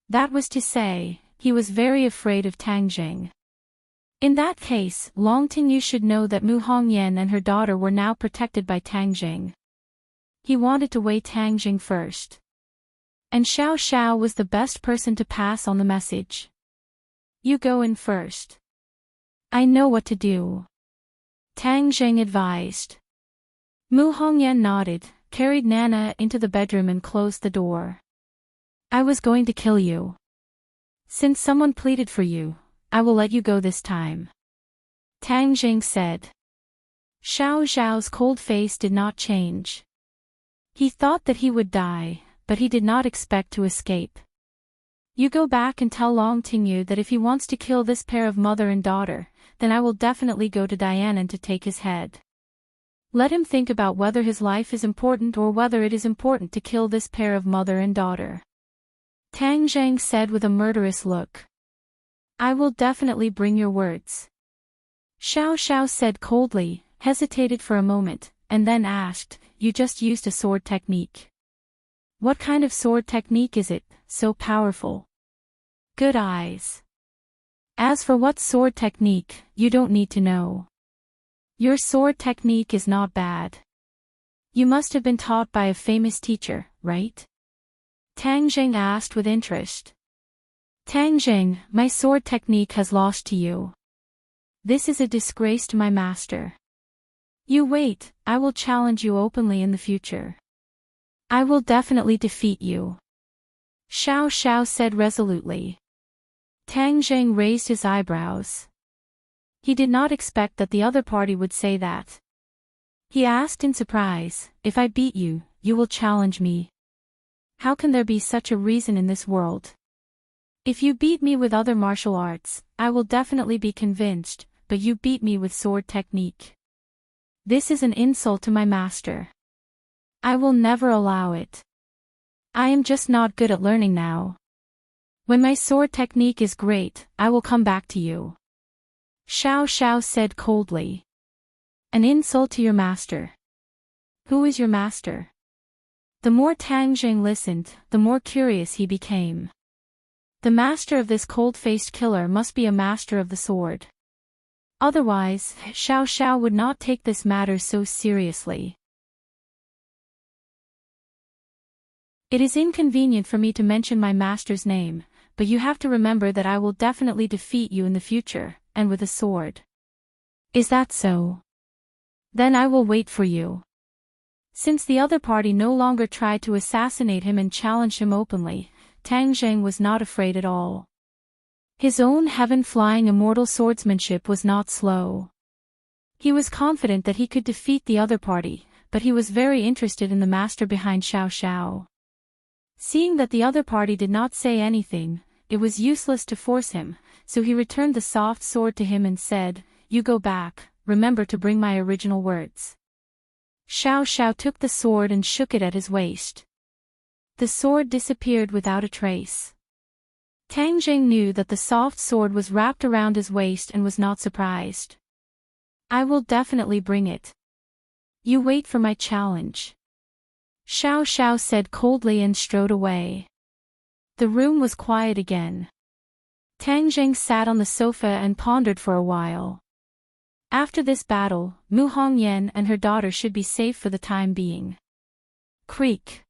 That was to say, he was very afraid of Tang Jing. In that case, Long Tingyu should know that Mu Hongyan and her daughter were now protected by Tang Jing. He wanted to weigh Tang Jing first. And Xiao Xiao was the best person to pass on the message. You go in first. I know what to do. Tang Jing advised. Mu Hongyan nodded, carried Nana into the bedroom and closed the door. I was going to kill you. Since someone pleaded for you, I will let you go this time. Tang Jing said. Xiao Xiao's cold face did not change. He thought that he would die, but he did not expect to escape. You go back and tell Long Tingyu that if he wants to kill this pair of mother and daughter, then I will definitely go to Dianan to take his head. Let him think about whether his life is important or whether it is important to kill this pair of mother and daughter. Tang Jing said with a murderous look. I will definitely bring your words. Xiao Xiao said coldly, hesitated for a moment, and then asked, You just used a sword technique. What kind of sword technique is it, so powerful? Good eyes. As for what sword technique, you don't need to know. Your sword technique is not bad. You must have been taught by a famous teacher, right? Tang Jing asked with interest. Tang Jing, my sword technique has lost to you. This is a disgrace to my master. You wait, I will challenge you openly in the future. I will definitely defeat you. Xiao Xiao said resolutely. Tang Jing raised his eyebrows. He did not expect that the other party would say that. He asked in surprise, If I beat you, you will challenge me. How can there be such a reason in this world? If you beat me with other martial arts, I will definitely be convinced, but you beat me with sword technique. This is an insult to my master. I will never allow it. I am just not good at learning now. When my sword technique is great, I will come back to you. Xiao Xiao said coldly. An insult to your master. Who is your master? The more Tang Jing listened, the more curious he became. The master of this cold-faced killer must be a master of the sword. Otherwise, Xiao Xiao would not take this matter so seriously. It is inconvenient for me to mention my master's name, but you have to remember that I will definitely defeat you in the future, and with a sword. Is that so? Then I will wait for you. Since the other party no longer tried to assassinate him and challenge him openly, Tang Jing was not afraid at all. His own heaven-flying immortal swordsmanship was not slow. He was confident that he could defeat the other party, but he was very interested in the master behind Xiao Xiao. Seeing that the other party did not say anything, it was useless to force him, so he returned the soft sword to him and said, You go back, remember to bring my original words. Xiao Xiao took the sword and shook it at his waist. The sword disappeared without a trace. Tang Jing knew that the soft sword was wrapped around his waist and was not surprised. I will definitely bring it. You wait for my challenge. Xiao Xiao said coldly and strode away. The room was quiet again. Tang Jing sat on the sofa and pondered for a while. After this battle, Mu Hongyan and her daughter should be safe for the time being. Creak.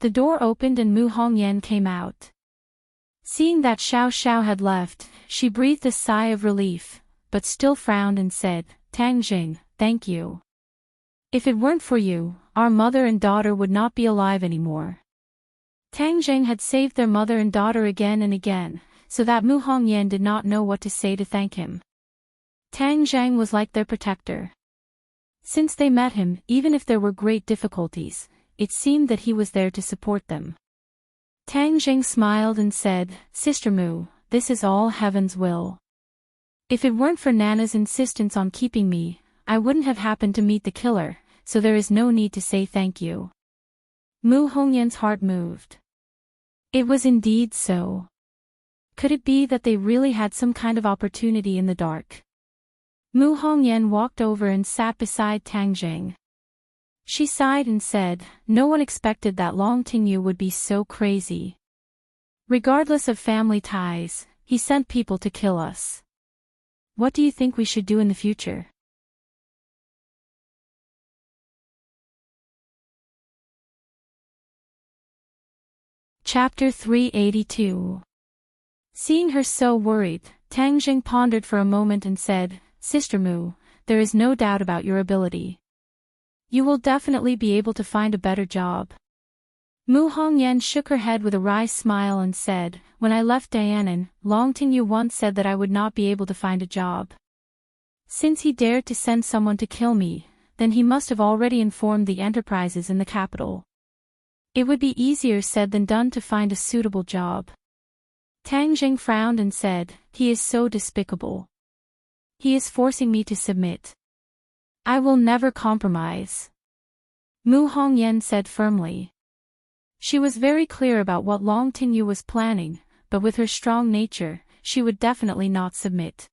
The door opened and Mu Hongyan came out. Seeing that Xiao Xiao had left, she breathed a sigh of relief, but still frowned and said, Tang Jing, thank you. If it weren't for you, our mother and daughter would not be alive anymore. Tang Jing had saved their mother and daughter again and again, so that Mu Hongyan did not know what to say to thank him. Tang Jing was like their protector. Since they met him, even if there were great difficulties, it seemed that he was there to support them. Tang Jing smiled and said, Sister Mu, this is all heaven's will. If it weren't for Nana's insistence on keeping me, I wouldn't have happened to meet the killer, so there is no need to say thank you. Mu Hongyan's heart moved. It was indeed so. Could it be that they really had some kind of opportunity in the dark? Mu Hongyan walked over and sat beside Tang Jing. She sighed and said, "No one expected that Long Tingyu would be so crazy. Regardless of family ties, he sent people to kill us. What do you think we should do in the future?" Chapter 382. Seeing her so worried, Tang Jing pondered for a moment and said, "Sister Mu, there is no doubt about your ability. You will definitely be able to find a better job." Mu Hongyan shook her head with a wry smile and said, "When I left Dianan, Long Tingyu once said that I would not be able to find a job. Since he dared to send someone to kill me, then he must have already informed the enterprises in the capital. It would be easier said than done to find a suitable job." Tang Jing frowned and said, "He is so despicable. He is forcing me to submit. I will never compromise." Mu Hongyan said firmly. She was very clear about what Long Tingyu was planning, but with her strong nature, she would definitely not submit.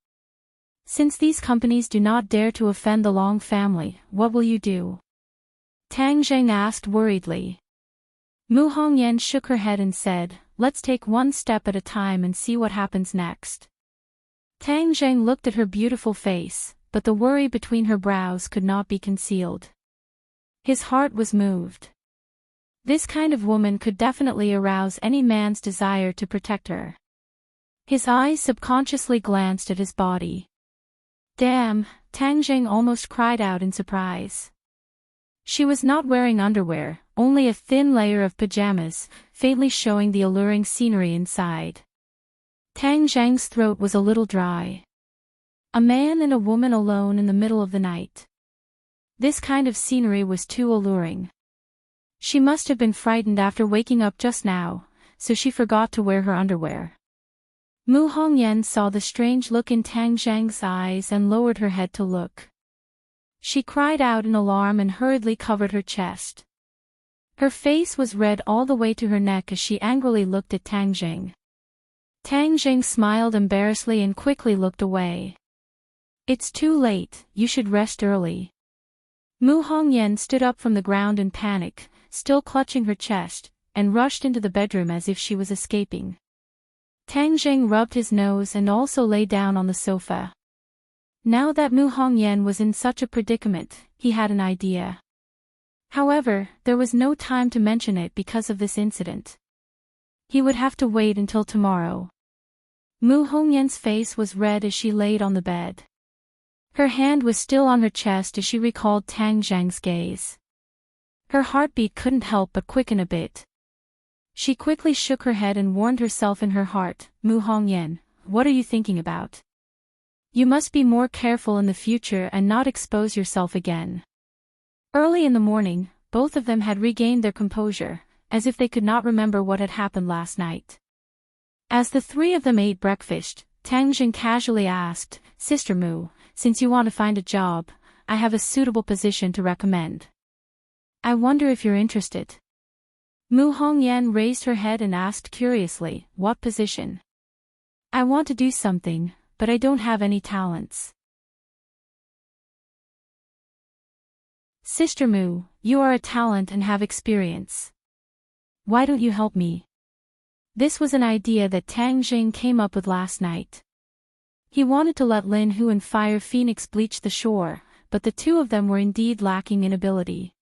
"Since these companies do not dare to offend the Long family, what will you do?" Tang Jing asked worriedly. Mu Hongyan shook her head and said, "Let's take one step at a time and see what happens next." Tang Jing looked at her beautiful face, but the worry between her brows could not be concealed. His heart was moved. This kind of woman could definitely arouse any man's desire to protect her. His eyes subconsciously glanced at his body. "Damn," Tang Jing almost cried out in surprise. She was not wearing underwear, only a thin layer of pajamas, faintly showing the alluring scenery inside. Tang Jing's throat was a little dry. A man and a woman alone in the middle of the night. This kind of scenery was too alluring. She must have been frightened after waking up just now, so she forgot to wear her underwear. Mu Hongyan saw the strange look in Tang Jing's eyes and lowered her head to look. She cried out in alarm and hurriedly covered her chest. Her face was red all the way to her neck as she angrily looked at Tang Jing. Tang Jing smiled embarrassedly and quickly looked away. "It's too late, you should rest early." Mu Hongyan stood up from the ground in panic, still clutching her chest, and rushed into the bedroom as if she was escaping. Tang Jing rubbed his nose and also lay down on the sofa. Now that Mu Hongyan was in such a predicament, he had an idea. However, there was no time to mention it because of this incident. He would have to wait until tomorrow. Mu Hongyan's face was red as she laid on the bed. Her hand was still on her chest as she recalled Tang Jing's gaze. Her heartbeat couldn't help but quicken a bit. She quickly shook her head and warned herself in her heart, "Mu Hongyan, what are you thinking about? You must be more careful in the future and not expose yourself again." Early in the morning, both of them had regained their composure, as if they could not remember what had happened last night. As the three of them ate breakfast, Tang Jing casually asked, "Sister Mu, since you want to find a job, I have a suitable position to recommend. I wonder if you're interested." Mu Hongyan raised her head and asked curiously, "What position?" "I want to do something, but I don't have any talents." "Sister Mu, you are a talent and have experience. Why don't you help me?" This was an idea that Tang Jing came up with last night. He wanted to let Lin Hu and Fire Phoenix bleach the shore, but the two of them were indeed lacking in ability.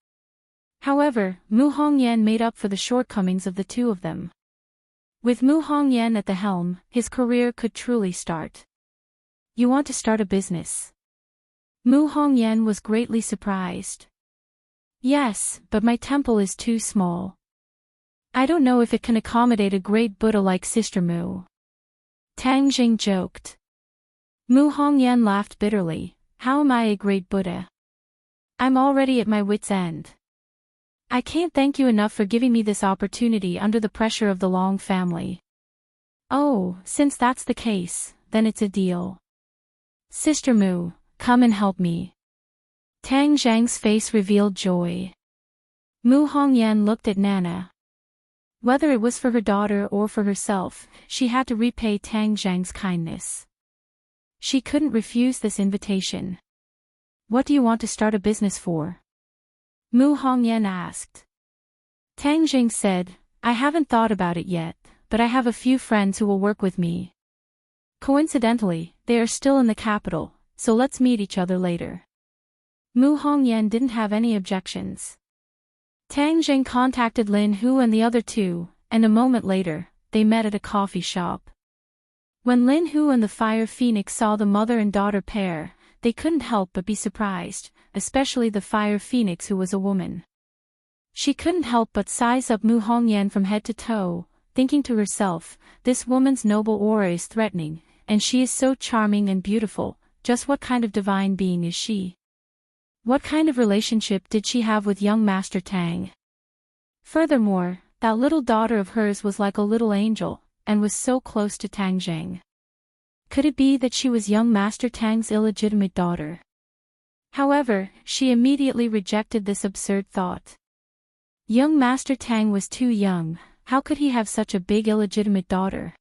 However, Mu Hongyan made up for the shortcomings of the two of them. With Mu Hongyan at the helm, his career could truly start. "You want to start a business?" Mu Hongyan was greatly surprised. "Yes, but my temple is too small. I don't know if it can accommodate a great Buddha like Sister Mu." Tang Jing joked. Mu Hongyan laughed bitterly. "How am I a great Buddha? I'm already at my wit's end. I can't thank you enough for giving me this opportunity under the pressure of the Long family." "Oh, since that's the case, then it's a deal. Sister Mu, come and help me." Tang Jing's face revealed joy. Mu Hongyan looked at Nana. Whether it was for her daughter or for herself, she had to repay Tang Jing's kindness. She couldn't refuse this invitation. "What do you want to start a business for?" Mu Hongyan asked. Tang Jing said, "I haven't thought about it yet, but I have a few friends who will work with me. Coincidentally, they are still in the capital, so let's meet each other later." Mu Hongyan didn't have any objections. Tang Jing contacted Lin Hu and the other two, and a moment later, they met at a coffee shop. When Lin Hu and the Fire Phoenix saw the mother and daughter pair, they couldn't help but be surprised, especially the Fire Phoenix who was a woman. She couldn't help but size up Mu Hongyan from head to toe, thinking to herself, "This woman's noble aura is threatening, and she is so charming and beautiful, just what kind of divine being is she? What kind of relationship did she have with young Master Tang?" Furthermore, that little daughter of hers was like a little angel, and was so close to Tang Jing. Could it be that she was young Master Tang's illegitimate daughter? However, she immediately rejected this absurd thought. Young Master Tang was too young, how could he have such a big illegitimate daughter?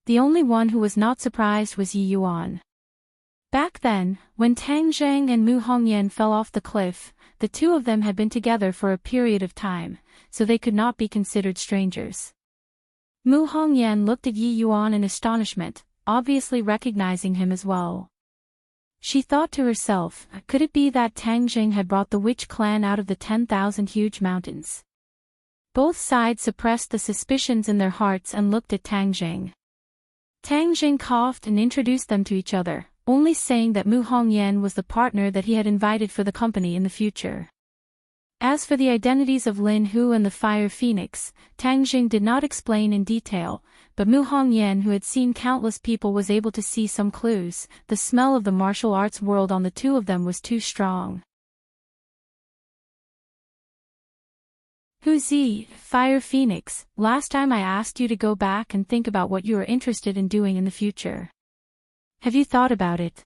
The only one who was not surprised was Yi Yuan. Back then, when Tang Zhang and Mu Hongyan fell off the cliff, the two of them had been together for a period of time, so they could not be considered strangers. Mu Hongyan looked at Yi Yuan in astonishment, obviously recognizing him as well. She thought to herself, could it be that Tang Jing had brought the witch clan out of the 10,000 huge mountains? Both sides suppressed the suspicions in their hearts and looked at Tang Jing. Tang Jing coughed and introduced them to each other, only saying that Mu Hongyan was the partner that he had invited for the company in the future. As for the identities of Lin Hu and the Fire Phoenix, Tang Jing did not explain in detail, but Mu Hongyan, who had seen countless people, was able to see some clues. The smell of the martial arts world on the two of them was too strong. Huzi, Fire Phoenix, last time I asked you to go back and think about what you are interested in doing in the future. Have you thought about it?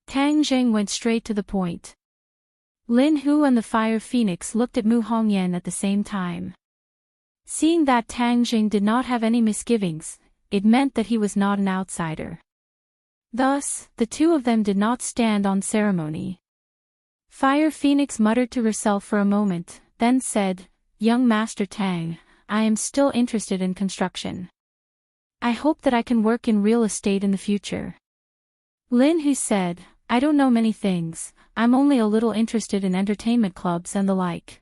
Tang Jing went straight to the point. Lin Hu and the Fire Phoenix looked at Mu Hongyan at the same time. Seeing that Tang Jing did not have any misgivings, it meant that he was not an outsider. Thus, the two of them did not stand on ceremony. Fire Phoenix muttered to herself for a moment, then said, "Young Master Tang, I am still interested in construction. I hope that I can work in real estate in the future." Lin Hu said, "I don't know many things, I'm only a little interested in entertainment clubs and the like."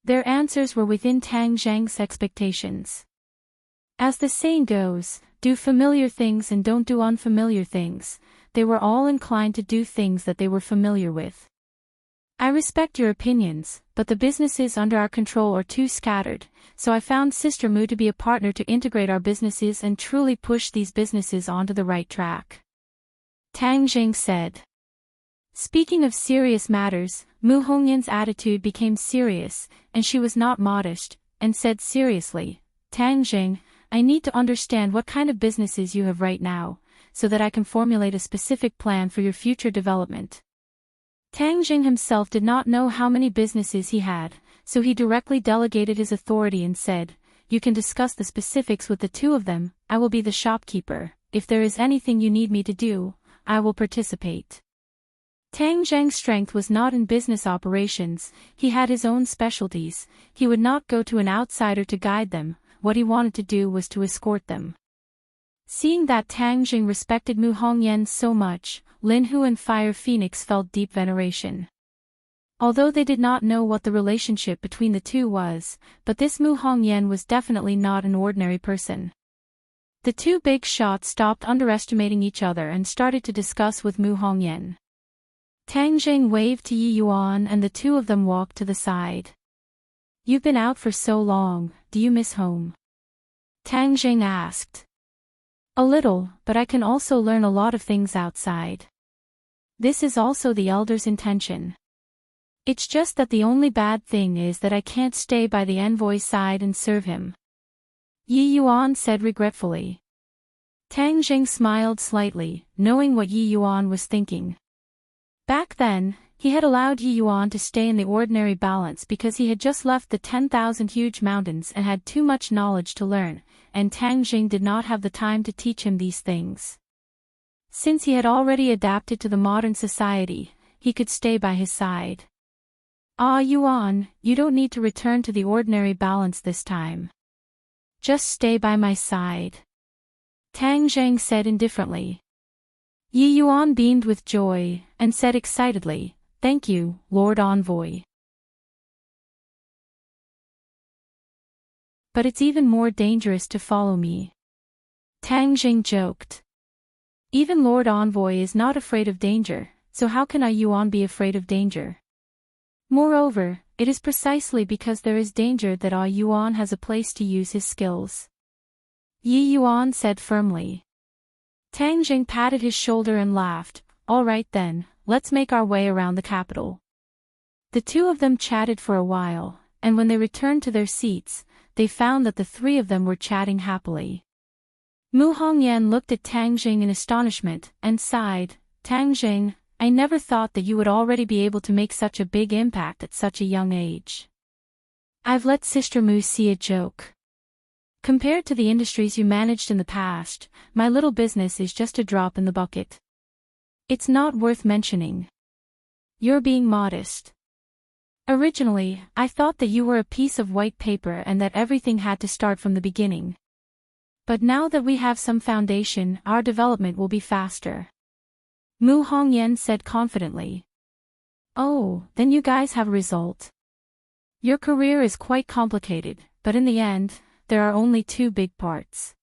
Their answers were within Tang Zhang's expectations. As the saying goes, do familiar things and don't do unfamiliar things. They were all inclined to do things that they were familiar with. "I respect your opinions, but the businesses under our control are too scattered, so I found Sister Mu to be a partner to integrate our businesses and truly push these businesses onto the right track," Tang Jing said. Speaking of serious matters, Mu Hongyan's attitude became serious, and she was not modest, and said seriously, "Tang Jing, I need to understand what kind of businesses you have right now, so that I can formulate a specific plan for your future development." Tang Jing himself did not know how many businesses he had, so he directly delegated his authority and said, "You can discuss the specifics with the two of them, I will be the shopkeeper. If there is anything you need me to do, I will participate." Tang Zhang's strength was not in business operations, he had his own specialties, he would not go to an outsider to guide them, what he wanted to do was to escort them. Seeing that Tang Jing respected Mu Hongyan so much, Lin Hu and Fire Phoenix felt deep veneration. Although they did not know what the relationship between the two was, but this Mu Hongyan was definitely not an ordinary person. The two big shots stopped underestimating each other and started to discuss with Mu Hongyan. Tang Jing waved to Yi Yuan and the two of them walked to the side. "You've been out for so long, do you miss home?" Tang Jing asked. "A little, but I can also learn a lot of things outside. This is also the elder's intention. It's just that the only bad thing is that I can't stay by the envoy's side and serve him," Yi Yuan said regretfully. Tang Jing smiled slightly, knowing what Yi Yuan was thinking. Back then, he had allowed Yi Yuan to stay in the ordinary balance because he had just left the 10,000 huge mountains and had too much knowledge to learn, and Tang Jing did not have the time to teach him these things. Since he had already adapted to the modern society, he could stay by his side. Ah, Yuan, you don't need to return to the ordinary balance this time. Just stay by my side. Tang Zheng said indifferently. Yi Yuan beamed with joy, and said excitedly, "Thank you, Lord Envoy. But it's even more dangerous to follow me." Tang Zheng joked. Even Lord Envoy is not afraid of danger, so how can I Yuan be afraid of danger? Moreover, it is precisely because there is danger that Ah Yuan has a place to use his skills. Yi Yuan said firmly. Tang Jing patted his shoulder and laughed. All right then, let's make our way around the capital. The two of them chatted for a while, and when they returned to their seats, they found that the three of them were chatting happily. Mu Hongyan looked at Tang Jing in astonishment, and sighed. Tang Jing, I never thought that you would already be able to make such a big impact at such a young age. I've let Sister Mu see a joke. Compared to the industries you managed in the past, my little business is just a drop in the bucket. It's not worth mentioning. You're being modest. Originally, I thought that you were a piece of white paper and that everything had to start from the beginning. But now that we have some foundation, our development will be faster. Mu Hongyan said confidently. Oh, then you guys have a result. Your career is quite complicated, but in the end, there are only two big parts.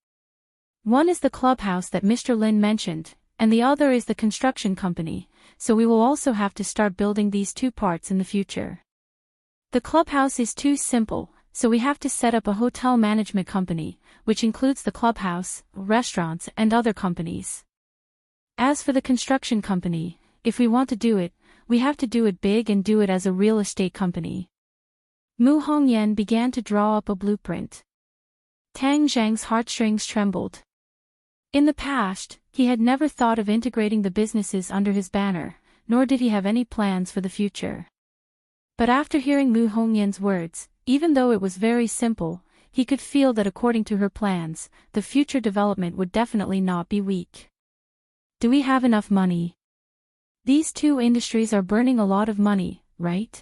One is the clubhouse that Mr. Lin mentioned, and the other is the construction company, so we will also have to start building these two parts in the future. The clubhouse is too simple, so we have to set up a hotel management company, which includes the clubhouse, restaurants, and other companies. As for the construction company, if we want to do it, we have to do it big and do it as a real estate company. Mu Hongyan began to draw up a blueprint. Tang Zhang's heartstrings trembled. In the past, he had never thought of integrating the businesses under his banner, nor did he have any plans for the future. But after hearing Mu Hongyan's words, even though it was very simple, he could feel that according to her plans, the future development would definitely not be weak. Do we have enough money? These two industries are burning a lot of money, right?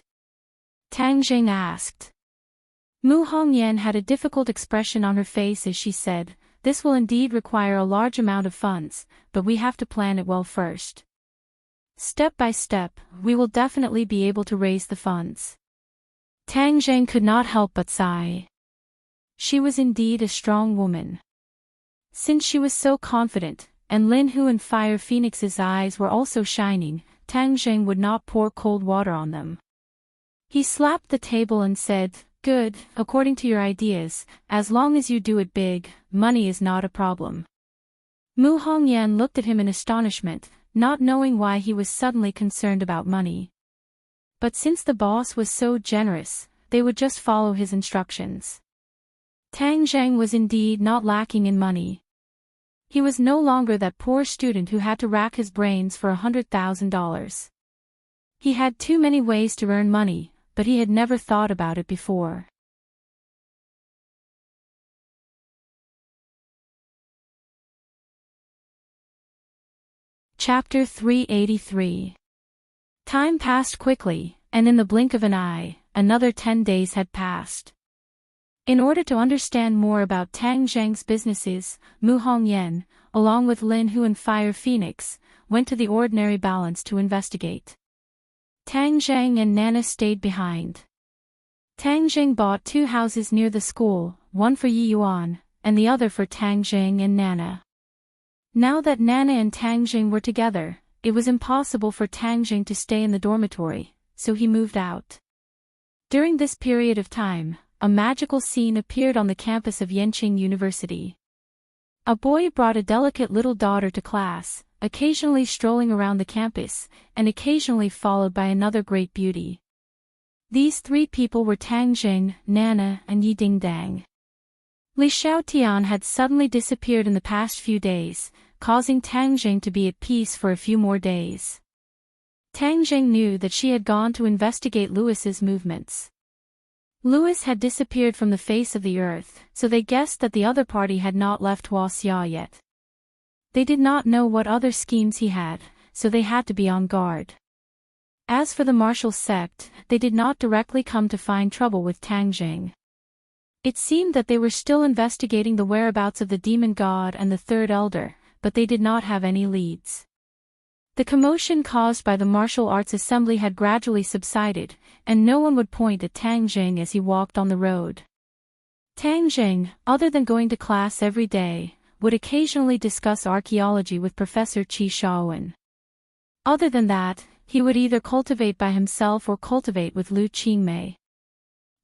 Tang Jing asked. Mu Hongyan had a difficult expression on her face as she said, this will indeed require a large amount of funds, but we have to plan it well first. Step by step, we will definitely be able to raise the funds. Tang Zheng could not help but sigh. She was indeed a strong woman. Since she was so confident, and Lin Hu and Fire Phoenix's eyes were also shining, Tang Zheng would not pour cold water on them. He slapped the table and said, good, according to your ideas, as long as you do it big, money is not a problem. Mu Hongyan looked at him in astonishment, not knowing why he was suddenly concerned about money. But since the boss was so generous, they would just follow his instructions. Tang Zheng was indeed not lacking in money. He was no longer that poor student who had to rack his brains for $100,000. He had too many ways to earn money, but he had never thought about it before. Chapter 383. Time passed quickly, and in the blink of an eye, another 10 days had passed. In order to understand more about Tang Zheng's businesses, Mu Hongyan, along with Lin Hu and Fire Phoenix, went to the ordinary balance to investigate. Tang Zheng and Nana stayed behind. Tang Zheng bought 2 houses near the school, one for Yi Yuan, and the other for Tang Zheng and Nana. Now that Nana and Tang Zheng were together, it was impossible for Tang Zheng to stay in the dormitory, so he moved out. During this period of time, a magical scene appeared on the campus of Yenqing University. A boy brought a delicate little daughter to class, occasionally strolling around the campus, and occasionally followed by another great beauty. These 3 people were Tang Zheng, Nana, and Yi Dingdang. Li Xiaotian had suddenly disappeared in the past few days, causing Tang Zheng to be at peace for a few more days. Tang Zheng knew that she had gone to investigate Louis's movements. Louis had disappeared from the face of the earth, so they guessed that the other party had not left Huaxia yet. They did not know what other schemes he had, so they had to be on guard. As for the martial sect, they did not directly come to find trouble with Tang Jing. It seemed that they were still investigating the whereabouts of the demon god and the third elder, but they did not have any leads. The commotion caused by the martial arts assembly had gradually subsided, and no one would point at Tang Jing as he walked on the road. Tang Jing, other than going to class every day, would occasionally discuss archaeology with Professor Qi Shaowen. Other than that, he would either cultivate by himself or cultivate with Lu Qingmei.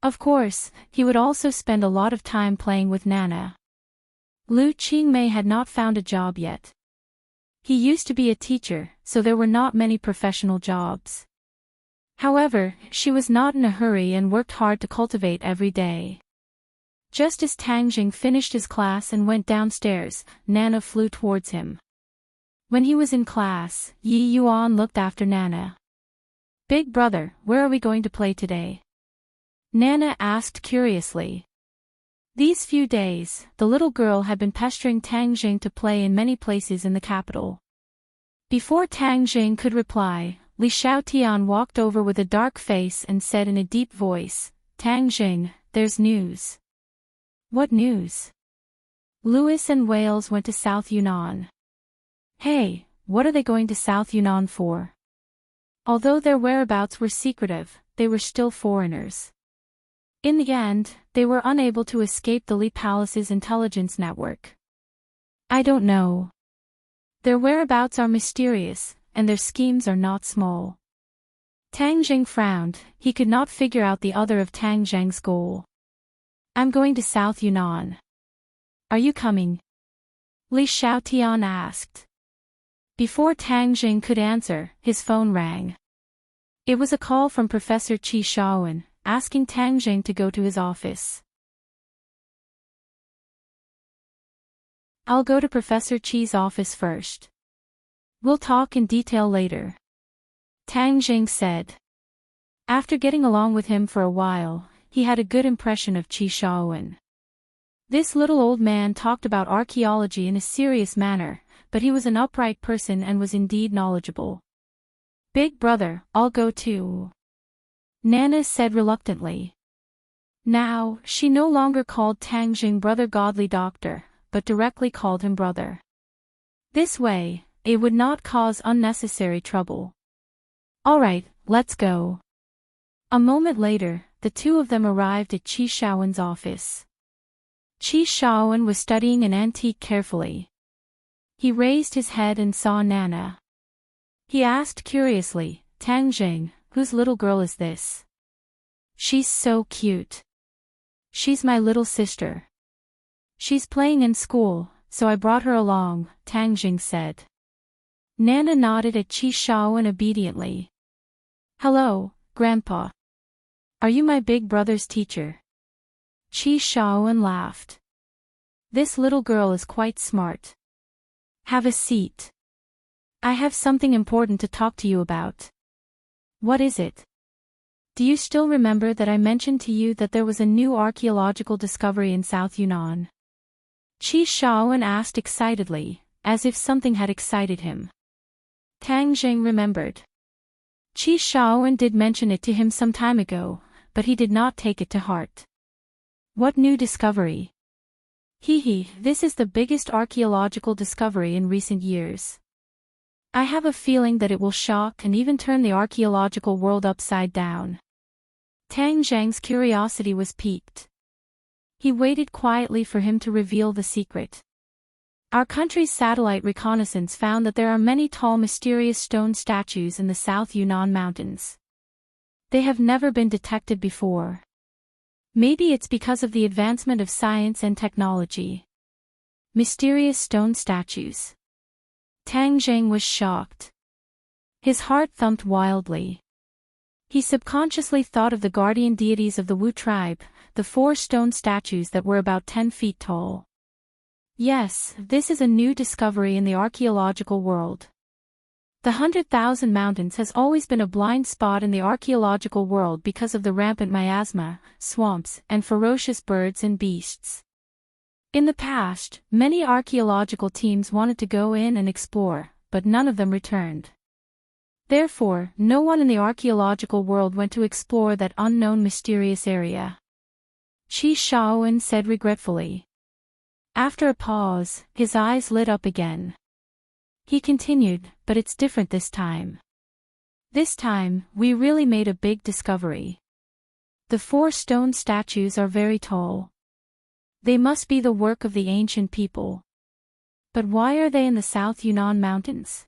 Of course, he would also spend a lot of time playing with Nana. Lu Qingmei had not found a job yet. He used to be a teacher, so there were not many professional jobs. However, she was not in a hurry and worked hard to cultivate every day. Just as Tang Jing finished his class and went downstairs, Nana flew towards him. When he was in class, Yi Yuan looked after Nana. "Big brother, where are we going to play today?" Nana asked curiously. These few days, the little girl had been pestering Tang Jing to play in many places in the capital. Before Tang Jing could reply, Li Xiaotian walked over with a dark face and said in a deep voice, "Tang Jing, there's news." "What news?" "Lewis and Wales went to South Yunnan." "Hey, what are they going to South Yunnan for?" Although their whereabouts were secretive, they were still foreigners. In the end, they were unable to escape the Li Palace's intelligence network. "I don't know. Their whereabouts are mysterious, and their schemes are not small." Tang Jing frowned. He could not figure out the other of Tang Zheng's goal. "I'm going to South Yunnan. Are you coming?" Li Xiaotian asked. Before Tang Jing could answer, his phone rang. It was a call from Professor Qi Shaowen, asking Tang Jing to go to his office. "I'll go to Professor Qi's office first. We'll talk in detail later," Tang Jing said. After getting along with him for a while, he had a good impression of Qi Shaowen. This little old man talked about archaeology in a serious manner, but he was an upright person and was indeed knowledgeable. "Big brother, I'll go too," Nana said reluctantly. Now, she no longer called Tang Jing brother godly doctor, but directly called him brother. This way, it would not cause unnecessary trouble. "All right, let's go." A moment later, the two of them arrived at Qi Shaowen's office. Qi Shaowen was studying an antique carefully. He raised his head and saw Nana. He asked curiously, "Tang Jing, whose little girl is this?" "She's so cute. She's my little sister. She's playing in school, so I brought her along," Tang Jing said. Nana nodded at Qi Shaowen obediently. "Hello, Grandpa. Are you my big brother's teacher?" Qi Shaowen laughed. "This little girl is quite smart. Have a seat. I have something important to talk to you about." "What is it?" "Do you still remember that I mentioned to you that there was a new archaeological discovery in South Yunnan?" Qi Shaowen asked excitedly, as if something had excited him. Tang Jing remembered. Qi Shaowen did mention it to him some time ago, but he did not take it to heart. "What new discovery?" This is the biggest archaeological discovery in recent years. I have a feeling that it will shock and even turn the archaeological world upside down." Tang Zhang's curiosity was piqued. He waited quietly for him to reveal the secret. "Our country's satellite reconnaissance found that there are many tall mysterious stone statues in the South Yunnan Mountains. They have never been detected before. Maybe it's because of the advancement of science and technology." Mysterious stone statues. Tang Jing was shocked. His heart thumped wildly. He subconsciously thought of the guardian deities of the Wu tribe, the 4 stone statues that were about 10 feet tall. Yes, this is a new discovery in the archaeological world. The 100,000 Mountains has always been a blind spot in the archaeological world because of the rampant miasma, swamps, and ferocious birds and beasts. In the past, many archaeological teams wanted to go in and explore, but none of them returned. Therefore, no one in the archaeological world went to explore that unknown mysterious area. Qi Shaowen said regretfully. After a pause, his eyes lit up again. He continued, but it's different this time. This time, we really made a big discovery. The 4 stone statues are very tall. They must be the work of the ancient people. But why are they in the South Yunnan Mountains?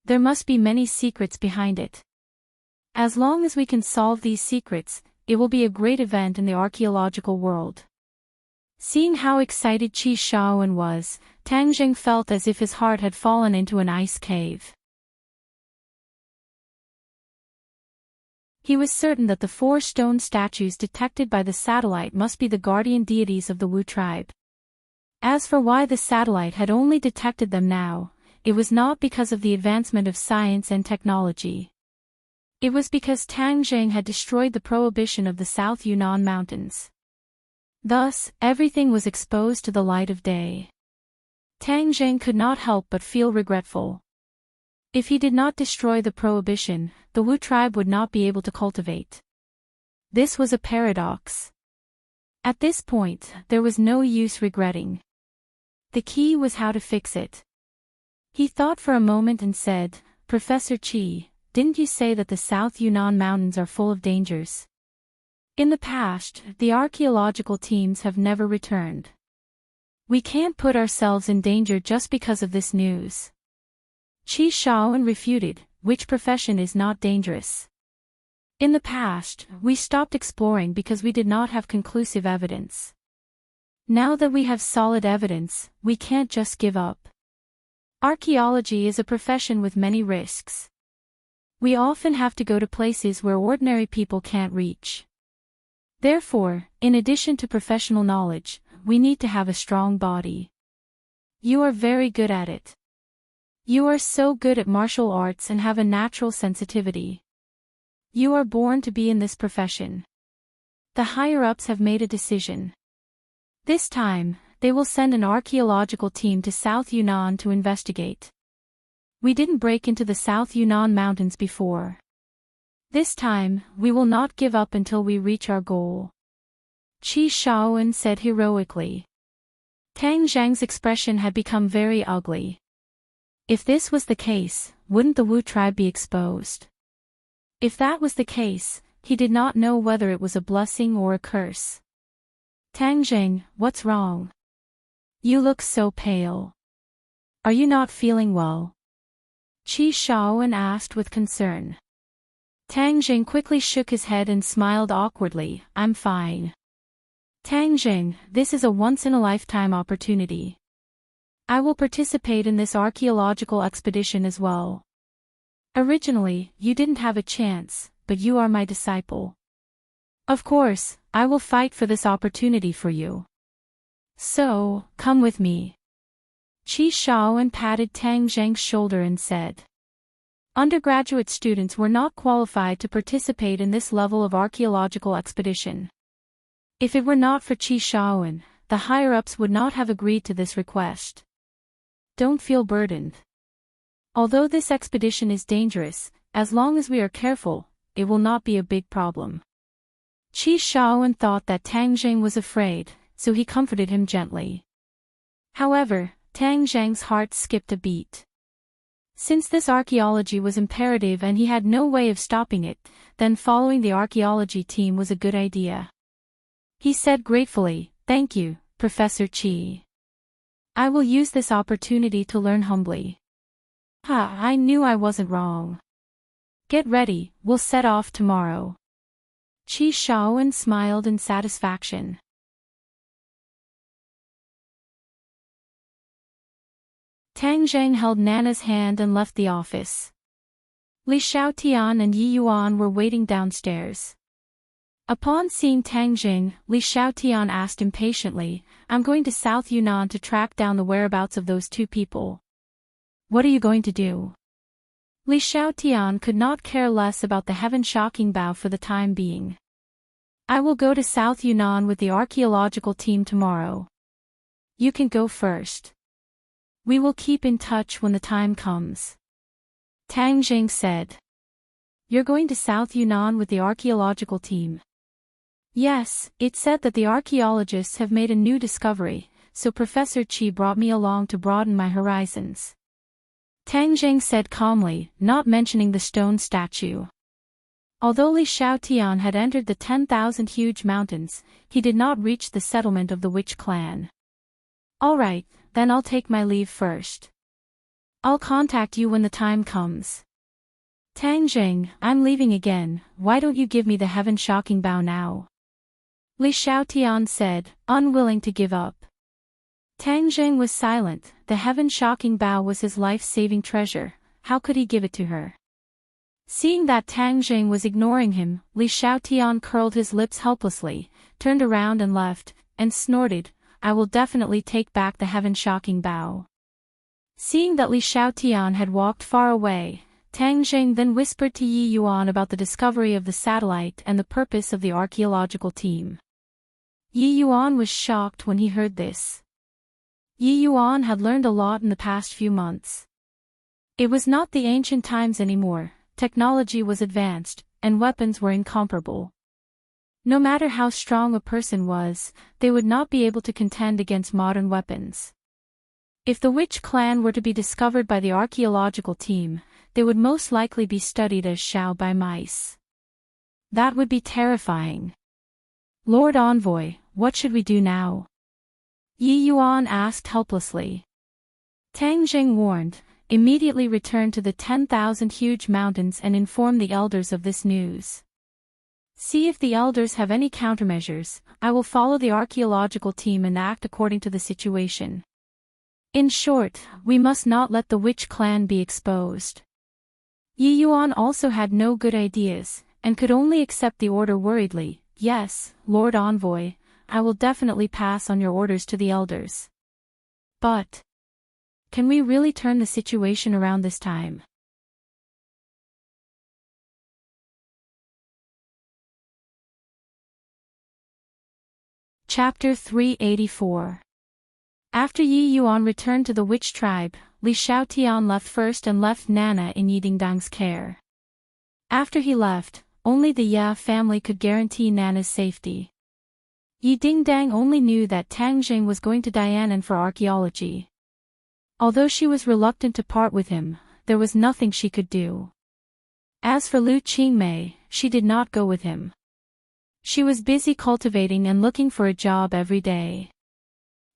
There must be many secrets behind it. As long as we can solve these secrets, it will be a great event in the archaeological world. Seeing how excited Qi Shaowen was, Tang Jing felt as if his heart had fallen into an ice cave. He was certain that the 4 stone statues detected by the satellite must be the guardian deities of the Wu tribe. As for why the satellite had only detected them now, it was not because of the advancement of science and technology. It was because Tang Jing had destroyed the prohibition of the South Yunnan Mountains. Thus, everything was exposed to the light of day. Tang Jing could not help but feel regretful. If he did not destroy the prohibition, the Wu tribe would not be able to cultivate. This was a paradox. At this point, there was no use regretting. The key was how to fix it. He thought for a moment and said, "Professor Qi, didn't you say that the South Yunnan Mountains are full of dangers? In the past, the archaeological teams have never returned. We can't put ourselves in danger just because of this news." Qi Shaowen refuted, "Which profession is not dangerous? In the past, we stopped exploring because we did not have conclusive evidence. Now that we have solid evidence, we can't just give up. Archaeology is a profession with many risks. We often have to go to places where ordinary people can't reach. Therefore, in addition to professional knowledge, we need to have a strong body. You are very good at it. You are so good at martial arts and have a natural sensitivity. You are born to be in this profession. The higher-ups have made a decision. This time, they will send an archaeological team to South Yunnan to investigate. We didn't break into the South Yunnan Mountains before. This time, we will not give up until we reach our goal." Qi Shaowen said heroically. Tang Zhang's expression had become very ugly. If this was the case, wouldn't the Wu tribe be exposed? If that was the case, he did not know whether it was a blessing or a curse. "Tang Jing, what's wrong? You look so pale. Are you not feeling well?" Qi Shaowen asked with concern. Tang Jing quickly shook his head and smiled awkwardly. "I'm fine. Tang Jing, this is a once-in-a-lifetime opportunity. I will participate in this archaeological expedition as well. Originally, you didn't have a chance, but you are my disciple. Of course, I will fight for this opportunity for you. So, come with me." Qi Shaowen patted Tang Zheng's shoulder and said. Undergraduate students were not qualified to participate in this level of archaeological expedition. If it were not for Qi Shaowen, the higher-ups would not have agreed to this request. Don't feel burdened. Although this expedition is dangerous, as long as we are careful, it will not be a big problem. Qi Shaowen thought that Tang Jing was afraid, so he comforted him gently. However, Tang Zhang's heart skipped a beat. Since this archaeology was imperative and he had no way of stopping it, then following the archaeology team was a good idea. He said gratefully, "Thank you, Professor Qi. I will use this opportunity to learn humbly." I knew I wasn't wrong. Get ready, we'll set off tomorrow." Qi Shaowen smiled in satisfaction. Tang Zheng held Nana's hand and left the office. Li Xiaotian and Yi Yuan were waiting downstairs. Upon seeing Tang Jing, Li Xiaotian asked impatiently, "I'm going to South Yunnan to track down the whereabouts of those 2 people. What are you going to do?" Li Xiaotian could not care less about the heaven-shocking bow for the time being. "I will go to South Yunnan with the archaeological team tomorrow. You can go first. We will keep in touch when the time comes. Tang Jing said. You're going to South Yunnan with the archaeological team. Yes, it said that the archaeologists have made a new discovery, so Professor Qi brought me along to broaden my horizons. Tang Jing said calmly, not mentioning the stone statue. Although Li Xiaotian had entered the 10,000 huge mountains, he did not reach the settlement of the witch clan. All right, then I'll take my leave first. I'll contact you when the time comes. Tang Jing, I'm leaving again, why don't you give me the heaven-shocking bow now? Li Xiaotian said, unwilling to give up. Tang Jing was silent, the heaven-shocking bow was his life-saving treasure, how could he give it to her? Seeing that Tang Jing was ignoring him, Li Xiaotian curled his lips helplessly, turned around and left, and snorted, I will definitely take back the heaven-shocking bow. Seeing that Li Xiaotian had walked far away, Tang Jing then whispered to Yi Yuan about the discovery of the satellite and the purpose of the archaeological team. Yi Yuan was shocked when he heard this. Yi Yuan had learned a lot in the past few months. It was not the ancient times anymore, technology was advanced, and weapons were incomparable. No matter how strong a person was, they would not be able to contend against modern weapons. If the witch clan were to be discovered by the archaeological team, they would most likely be studied as Shao by mice. That would be terrifying. Lord Envoy, what should we do now? Yi Yuan asked helplessly. Tang Jing warned, immediately return to the 10,000 huge mountains and inform the elders of this news. See if the elders have any countermeasures, I will follow the archaeological team and act according to the situation. In short, we must not let the witch clan be exposed. Yi Yuan also had no good ideas, and could only accept the order worriedly. Yes, Lord Envoy, I will definitely pass on your orders to the elders. But can we really turn the situation around this time? Chapter 384. After Yi Yuan returned to the witch tribe, Li Xiaotian left first and left Nana in Yi Dingdang's care. After he left, only the Ya family could guarantee Nana's safety. Yi Dingdang only knew that Tang Jing was going to Dianan for archaeology. Although she was reluctant to part with him, there was nothing she could do. As for Lu Qingmei, she did not go with him. She was busy cultivating and looking for a job every day.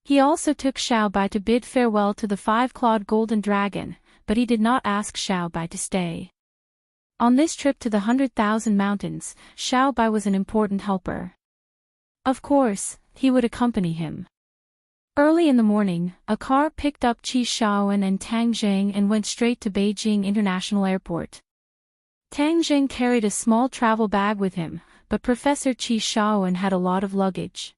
He also took Xiaobai to bid farewell to the five-clawed golden dragon, but he did not ask Xiaobai to stay. On this trip to the 100,000 mountains, Xiaobai was an important helper. Of course, he would accompany him. Early in the morning, a car picked up Qi Shaoan and Tang Jing and went straight to Beijing International Airport. Tang Jing carried a small travel bag with him, but Professor Qi Shaoan had a lot of luggage.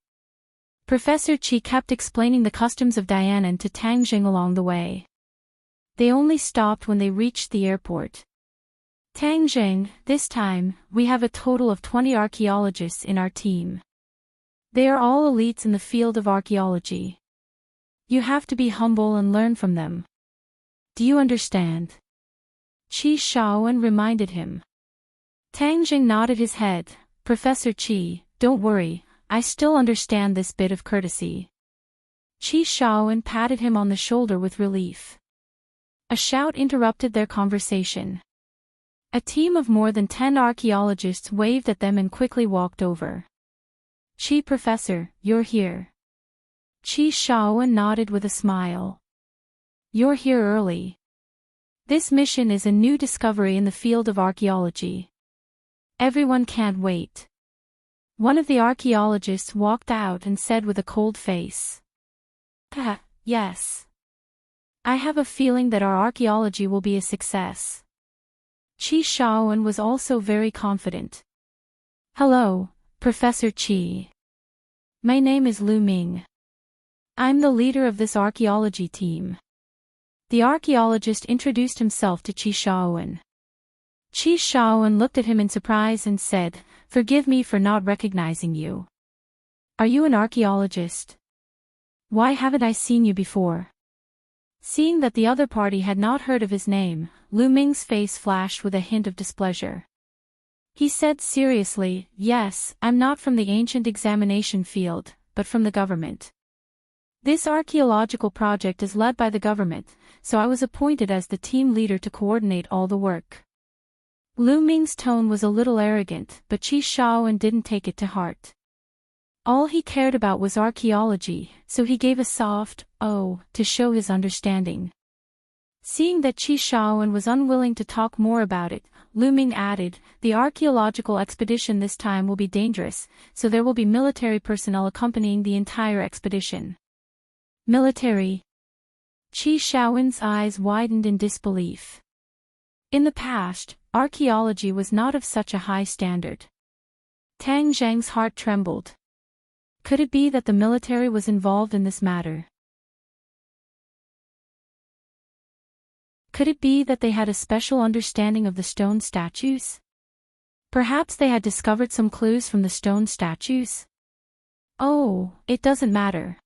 Professor Qi kept explaining the customs of Dianan to Tang Jing along the way. They only stopped when they reached the airport. Tang Jing, this time, we have a total of 20 archaeologists in our team. They are all elites in the field of archaeology. You have to be humble and learn from them. Do you understand? Qi Shaoan reminded him. Tang Jing nodded his head. Professor Qi, don't worry, I still understand this bit of courtesy. Qi Shaoan patted him on the shoulder with relief. A shout interrupted their conversation. A team of more than 10 archaeologists waved at them and quickly walked over. Qi Professor, you're here. Qi Shaoan nodded with a smile. You're here early. This mission is a new discovery in the field of archaeology. Everyone can't wait. One of the archaeologists walked out and said with a cold face. Yes. I have a feeling that our archaeology will be a success. Qi Shaoan was also very confident. Hello, Professor Qi. My name is Lu Ming. I'm the leader of this archaeology team. The archaeologist introduced himself to Qi Shaoan. Qi Shaoan looked at him in surprise and said, Forgive me for not recognizing you. Are you an archaeologist? Why haven't I seen you before? Seeing that the other party had not heard of his name, Lu Ming's face flashed with a hint of displeasure. He said seriously, yes, I'm not from the ancient examination field, but from the government. This archaeological project is led by the government, so I was appointed as the team leader to coordinate all the work. Lu Ming's tone was a little arrogant, but Qi Shaoan didn't take it to heart. All he cared about was archaeology, so he gave a soft, "oh," to show his understanding. Seeing that Qi Shaoan was unwilling to talk more about it, Lu Ming added, the archaeological expedition this time will be dangerous, so there will be military personnel accompanying the entire expedition. Military? Qi Shaoan's eyes widened in disbelief. In the past, archaeology was not of such a high standard. Tang Zhang's heart trembled. Could it be that the military was involved in this matter? Could it be that they had a special understanding of the stone statues? Perhaps they had discovered some clues from the stone statues? Oh, it doesn't matter.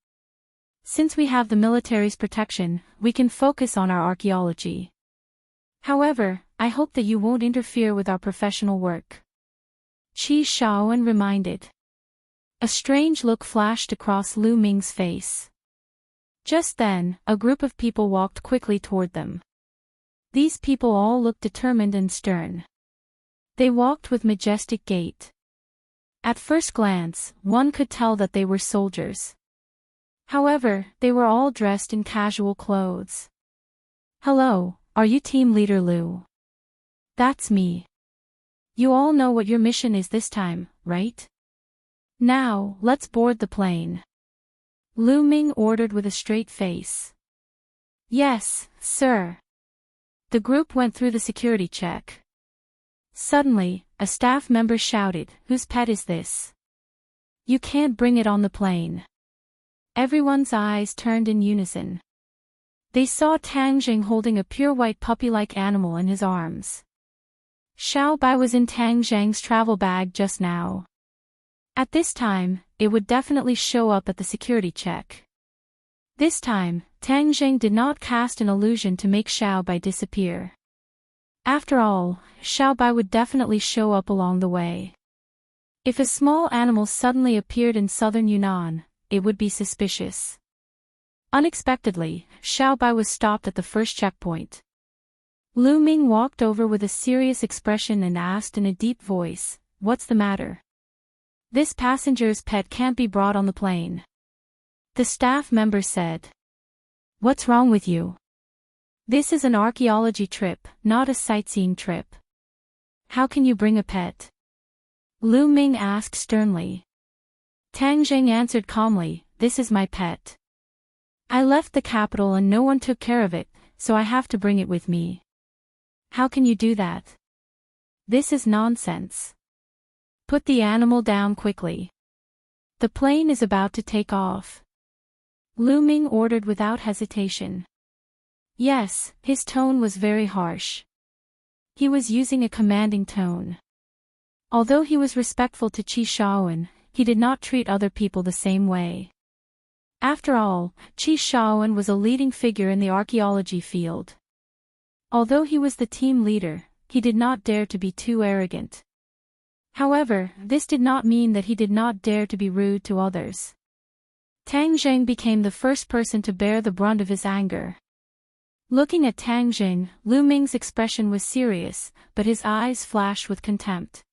Since we have the military's protection, we can focus on our archaeology. However, I hope that you won't interfere with our professional work. Qi Shaoan reminded. A strange look flashed across Lu Ming's face. Just then, a group of people walked quickly toward them. These people all looked determined and stern. They walked with majestic gait. At first glance, one could tell that they were soldiers. However, they were all dressed in casual clothes. Hello, are you team leader Lu? That's me. You all know what your mission is this time, right? Now, let's board the plane. Lu Ming ordered with a straight face. Yes, sir. The group went through the security check. Suddenly, a staff member shouted, whose pet is this? You can't bring it on the plane. Everyone's eyes turned in unison. They saw Tang Jing holding a pure white puppy-like animal in his arms. Xiao Bai was in Tang Zhang's travel bag just now. At this time, it would definitely show up at the security check. This time, Tang Zheng did not cast an illusion to make Xiao Bai disappear. After all, Xiao Bai would definitely show up along the way. If a small animal suddenly appeared in southern Yunnan, it would be suspicious. Unexpectedly, Xiao Bai was stopped at the first checkpoint. Lu Ming walked over with a serious expression and asked in a deep voice, "What's the matter?" "This passenger's pet can't be brought on the plane." The staff member said. "What's wrong with you? This is an archaeology trip, not a sightseeing trip. How can you bring a pet?" Lu Ming asked sternly. Tang Zheng answered calmly, "This is my pet. I left the capital and no one took care of it, so I have to bring it with me." "How can you do that? This is nonsense. Put the animal down quickly. The plane is about to take off." Lu Ming ordered without hesitation. Yes, his tone was very harsh. He was using a commanding tone. Although he was respectful to Qi Shaoan, he did not treat other people the same way. After all, Qi Shaoan was a leading figure in the archaeology field. Although he was the team leader, he did not dare to be too arrogant. However, this did not mean that he did not dare to be rude to others. Tang Zheng became the first person to bear the brunt of his anger. Looking at Tang Zheng, Lu Ming's expression was serious, but his eyes flashed with contempt.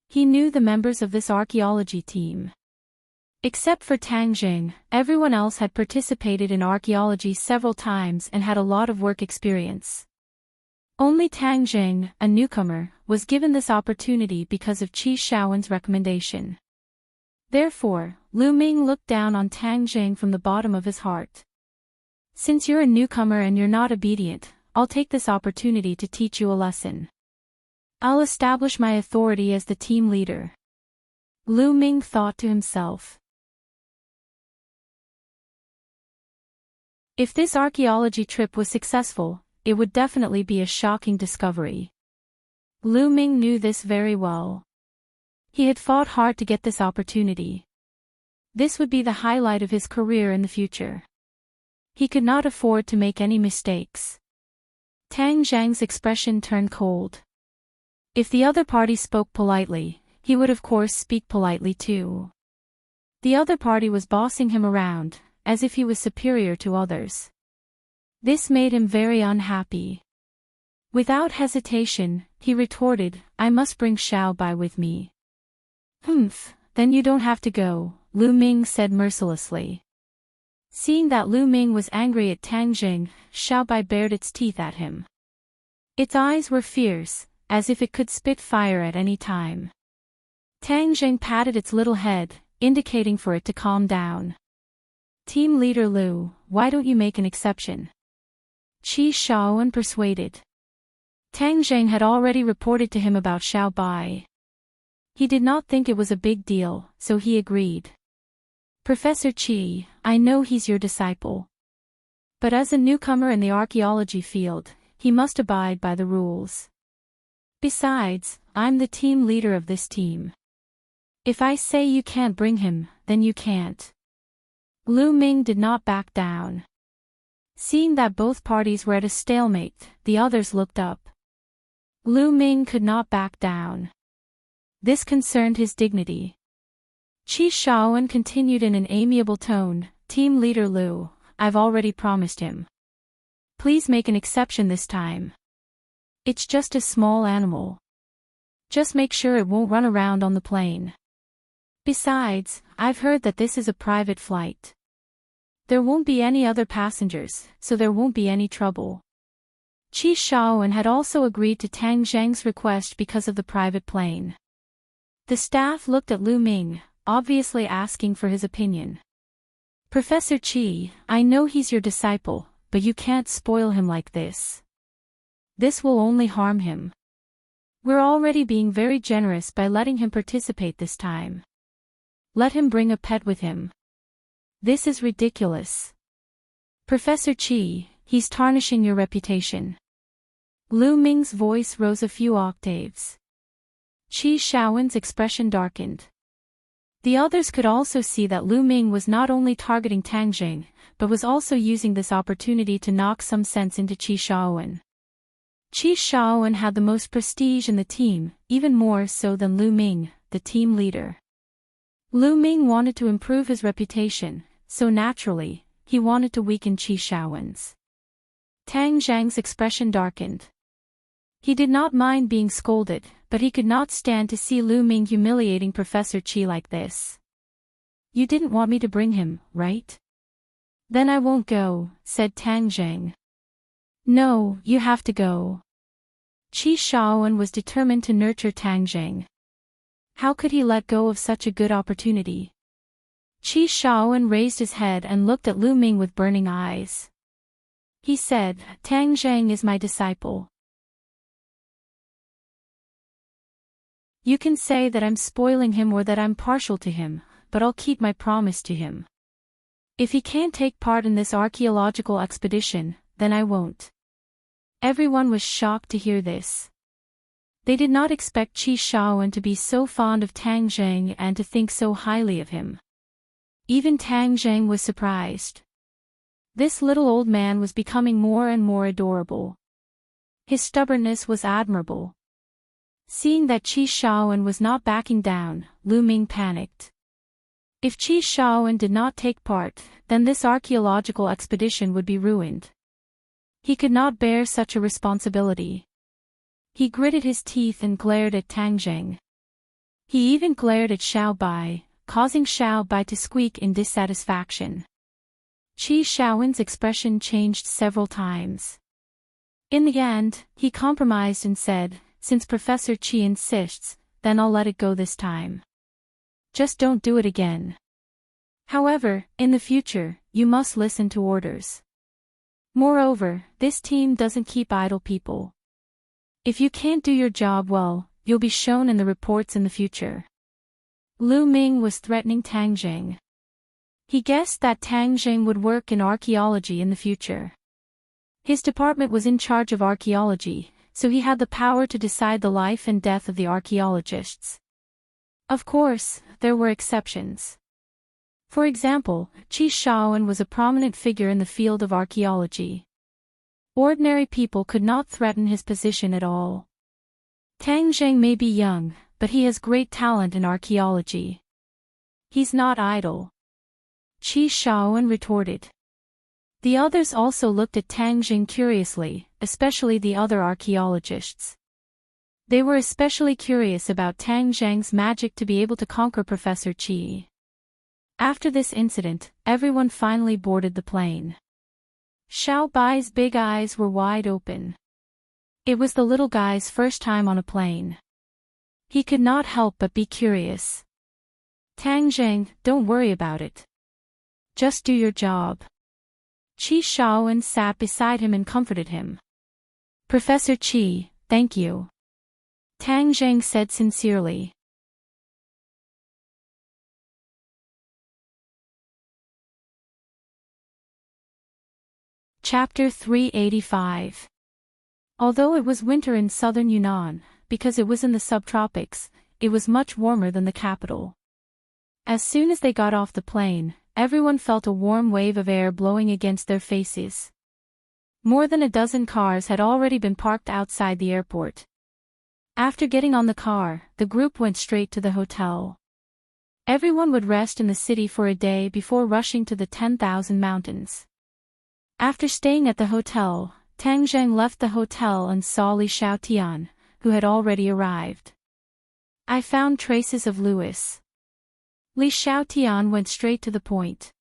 He knew the members of this archaeology team. Except for Tang Zheng, everyone else had participated in archaeology several times and had a lot of work experience. Only Tang Zheng, a newcomer, was given this opportunity because of Qi Shaoan's recommendation. Therefore, Lu Ming looked down on Tang Zheng from the bottom of his heart. "Since you're a newcomer and you're not obedient, I'll take this opportunity to teach you a lesson. I'll establish my authority as the team leader." Lu Ming thought to himself. If this archaeology trip was successful, it would definitely be a shocking discovery. Lu Ming knew this very well. He had fought hard to get this opportunity. This would be the highlight of his career in the future. He could not afford to make any mistakes. Tang Zhang's expression turned cold. If the other party spoke politely, he would of course speak politely too. The other party was bossing him around, as if he was superior to others. This made him very unhappy. Without hesitation, he retorted, "I must bring Xiao Bai with me." "Humph, then you don't have to go," Lu Ming said mercilessly. Seeing that Lu Ming was angry at Tang Jing, Xiao Bai bared its teeth at him. Its eyes were fierce, as if it could spit fire at any time. Tang Jing patted its little head, indicating for it to calm down. "Team leader Lu, why don't you make an exception?" Qi Shaoan persuaded. Tang Jing had already reported to him about Xiao Bai. He did not think it was a big deal, so he agreed. "Professor Qi, I know he's your disciple. But as a newcomer in the archaeology field, he must abide by the rules. Besides, I'm the team leader of this team. If I say you can't bring him, then you can't." Lu Ming did not back down. Seeing that both parties were at a stalemate, the others looked up. Lu Ming could not back down. This concerned his dignity. Qi Shaoan continued in an amiable tone, "Team leader Lu, I've already promised him. Please make an exception this time. It's just a small animal. Just make sure it won't run around on the plane. Besides, I've heard that this is a private flight. There won't be any other passengers, so there won't be any trouble." Qi Shaoan had also agreed to Tang Zhang's request because of the private plane. The staff looked at Lu Ming, obviously asking for his opinion. "Professor Qi, I know he's your disciple, but you can't spoil him like this. This will only harm him. We're already being very generous by letting him participate this time. Let him bring a pet with him. This is ridiculous. Professor Qi, he's tarnishing your reputation." Lu Ming's voice rose a few octaves. Qi Shaoan's expression darkened. The others could also see that Lu Ming was not only targeting Tang Jing, but was also using this opportunity to knock some sense into Qi Shaoan. Qi Shaoan had the most prestige in the team, even more so than Lu Ming, the team leader. Lu Ming wanted to improve his reputation, so naturally, he wanted to weaken Qi Shaoan's. Tang Zhang's expression darkened. He did not mind being scolded, but he could not stand to see Lu Ming humiliating Professor Qi like this. "You didn't want me to bring him, right? Then I won't go," said Tang Zhang. "No, you have to go." Qi Shaoan was determined to nurture Tang Zhang. How could he let go of such a good opportunity? Qi Shaoan raised his head and looked at Lu Ming with burning eyes. He said, "Tang Zhang is my disciple. You can say that I'm spoiling him or that I'm partial to him, but I'll keep my promise to him. If he can't take part in this archaeological expedition, then I won't." Everyone was shocked to hear this. They did not expect Qi Shaoan to be so fond of Tang Zhang and to think so highly of him. Even Tang Zhang was surprised. This little old man was becoming more and more adorable. His stubbornness was admirable. Seeing that Qi Shaoan was not backing down, Lu Ming panicked. If Qi Shaoan did not take part, then this archaeological expedition would be ruined. He could not bear such a responsibility. He gritted his teeth and glared at Tang Zhang. He even glared at Xiao Bai, causing Xiao Bai to squeak in dissatisfaction. Qi Shaoan's expression changed several times. In the end, he compromised and said, "Since Professor Qi insists, then I'll let it go this time. Just don't do it again. However, in the future, you must listen to orders. Moreover, this team doesn't keep idle people. If you can't do your job well, you'll be shown in the reports in the future." Lu Ming was threatening Tang Zhang. He guessed that Tang Zhang would work in archaeology in the future. His department was in charge of archaeology, so he had the power to decide the life and death of the archaeologists. Of course, there were exceptions. For example, Qi Shaoan was a prominent figure in the field of archaeology. Ordinary people could not threaten his position at all. Tang Zheng may be young, but he has great talent in archaeology. He's not idle. Qi Shaoan retorted. The others also looked at Tang Zheng curiously, especially the other archaeologists. They were especially curious about Tang Zheng's magic to be able to conquer Professor Qi. After this incident, everyone finally boarded the plane. Xiao Bai's big eyes were wide open. It was the little guy's first time on a plane. He could not help but be curious. Tang Zheng, don't worry about it. Just do your job. Qi Shaoan sat beside him and comforted him. Professor Qi, thank you. Tang Zheng said sincerely. Chapter 385. Although it was winter in southern Yunnan, because it was in the subtropics, it was much warmer than the capital. As soon as they got off the plane, everyone felt a warm wave of air blowing against their faces. More than a dozen cars had already been parked outside the airport. After getting on the car, the group went straight to the hotel. Everyone would rest in the city for a day before rushing to the 10,000 mountains. After staying at the hotel, Tang Zheng left the hotel and saw Li Xiaotian, who had already arrived. I found traces of Louis. Li Xiaotian went straight to the point.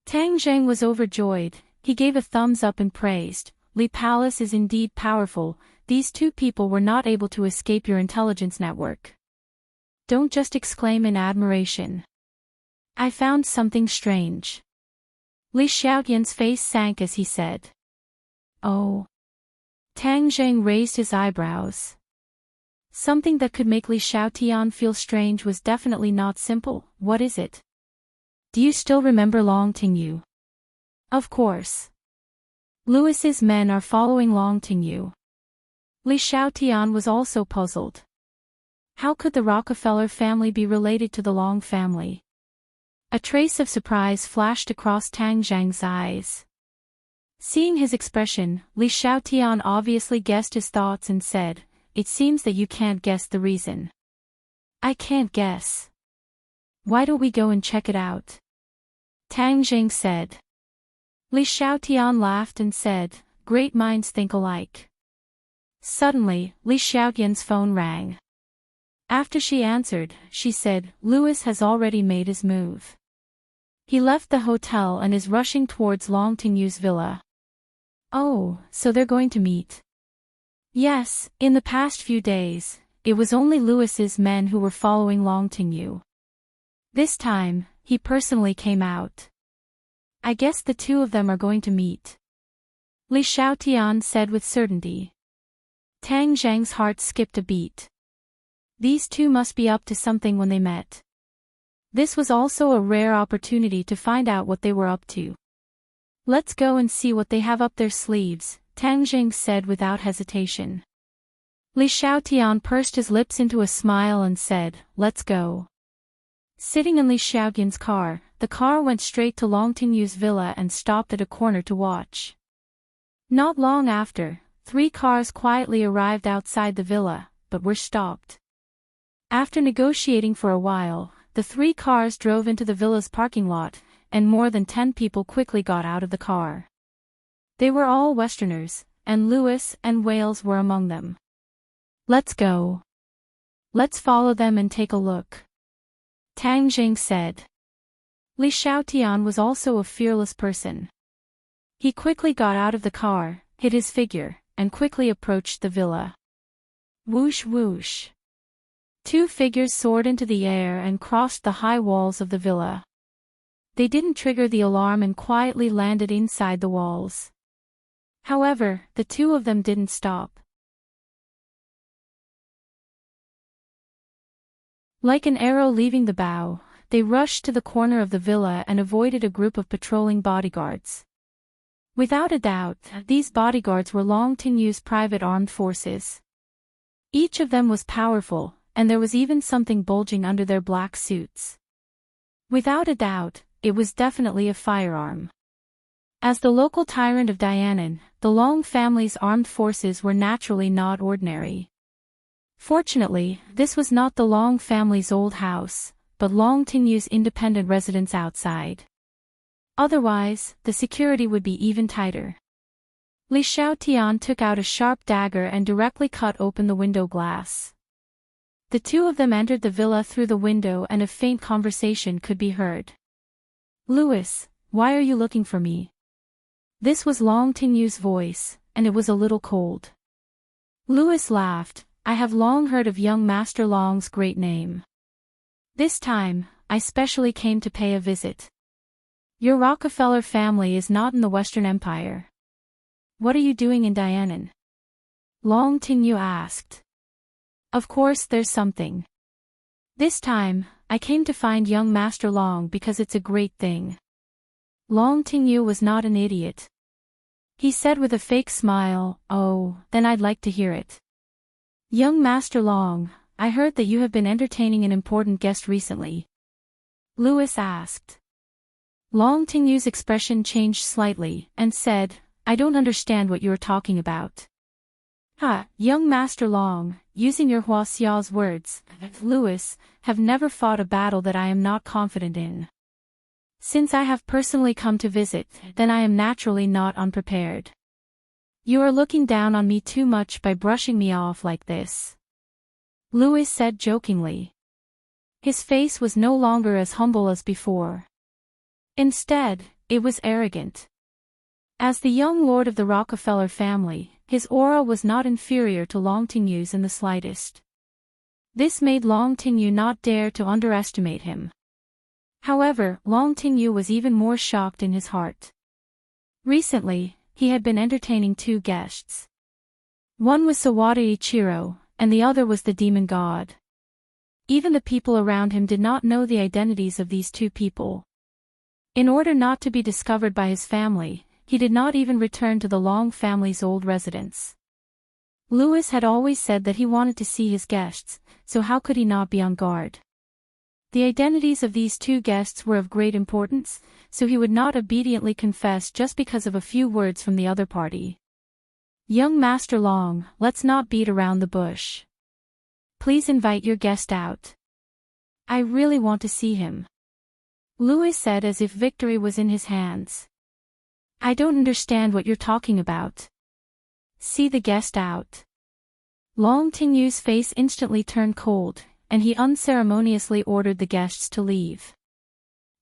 Tang Zheng was overjoyed. He gave a thumbs up and praised, Li Palace is indeed powerful. These two people were not able to escape your intelligence network. Don't just exclaim in admiration. I found something strange. Li Xiaotian's face sank as he said. Oh. Tang Zheng raised his eyebrows. Something that could make Li Xiaotian feel strange was definitely not simple. What is it? Do you still remember Long Tingyu? Of course. Louis's men are following Long Tingyu. Li Xiaotian was also puzzled. How could the Rockefeller family be related to the Long family? A trace of surprise flashed across Tang Zheng's eyes. Seeing his expression, Li Xiaotian obviously guessed his thoughts and said, it seems that you can't guess the reason. I can't guess. Why don't we go and check it out? Tang Zheng said. Li Xiaotian laughed and said, great minds think alike. Suddenly, Li Xiaotian's phone rang. After she answered, she said, Louis has already made his move. He left the hotel and is rushing towards Long Tingyu's villa. Oh, so they're going to meet. Yes, in the past few days, it was only Louis's men who were following Long Tingyu. This time, he personally came out. I guess the two of them are going to meet. Li Xiaotian said with certainty. Tang Zheng's heart skipped a beat. These two must be up to something when they met. This was also a rare opportunity to find out what they were up to. Let's go and see what they have up their sleeves, Tang Zheng said without hesitation. Li Xiaotian pursed his lips into a smile and said, let's go. Sitting in Li Xiaotian's car, the car went straight to Long Tingyu's villa and stopped at a corner to watch. Not long after, 3 cars quietly arrived outside the villa, but were stopped. After negotiating for a while, the 3 cars drove into the villa's parking lot, and more than 10 people quickly got out of the car. They were all Westerners, and Louis and Wales were among them. Let's go. Let's follow them and take a look. Tang Zheng said. Li Xiaotian was also a fearless person. He quickly got out of the car, hid his figure, and quickly approached the villa. Whoosh whoosh. 2 figures soared into the air and crossed the high walls of the villa. They didn't trigger the alarm and quietly landed inside the walls. However, the 2 of them didn't stop. Like an arrow leaving the bow, they rushed to the corner of the villa and avoided a group of patrolling bodyguards. Without a doubt, these bodyguards were Long Tingyu's private armed forces. Each of them was powerful, and there was even something bulging under their black suits. Without a doubt, it was definitely a firearm. As the local tyrant of Dianan, the Long family's armed forces were naturally not ordinary. Fortunately, this was not the Long family's old house, but Long Tingyu's independent residence outside. Otherwise, the security would be even tighter. Li Xiaotian took out a sharp dagger and directly cut open the window glass. The two of them entered the villa through the window and a faint conversation could be heard. "Louis, why are you looking for me?" This was Long Tingyu's voice, and it was a little cold. Louis laughed. "I have long heard of young Master Long's great name. This time, I specially came to pay a visit. Your Rockefeller family is not in the Western Empire. What are you doing in Dianan?" Long Tingyu asked. "Of course there's something. This time, I came to find young Master Long because it's a great thing." Long Tingyu was not an idiot. He said with a fake smile, "Oh, then I'd like to hear it. Young Master Long, I heard that you have been entertaining an important guest recently." Louis asked. Long Tingyu's expression changed slightly, and said, "I don't understand what you are talking about." Young Master Long, using your Huaxia's words, Louis, have never fought a battle that I am not confident in. Since I have personally come to visit, then I am naturally not unprepared. You are looking down on me too much by brushing me off like this," Louis said jokingly. His face was no longer as humble as before. Instead, it was arrogant. As the young lord of the Rockefeller family, his aura was not inferior to Long Tingyu's in the slightest. This made Long Tingyu not dare to underestimate him. However, Long Tingyu was even more shocked in his heart. Recently, he had been entertaining two guests. One was Sawada Ichiro, and the other was the demon god. Even the people around him did not know the identities of these two people. In order not to be discovered by his family, he did not even return to the Long family's old residence. Louis had always said that he wanted to see his guests, so how could he not be on guard? The identities of these two guests were of great importance, so he would not obediently confess just because of a few words from the other party. "Young Master Long, let's not beat around the bush. Please invite your guest out. I really want to see him," Louis said as if victory was in his hands. "I don't understand what you're talking about. See the guest out." Long Tingyu's face instantly turned cold, and he unceremoniously ordered the guests to leave.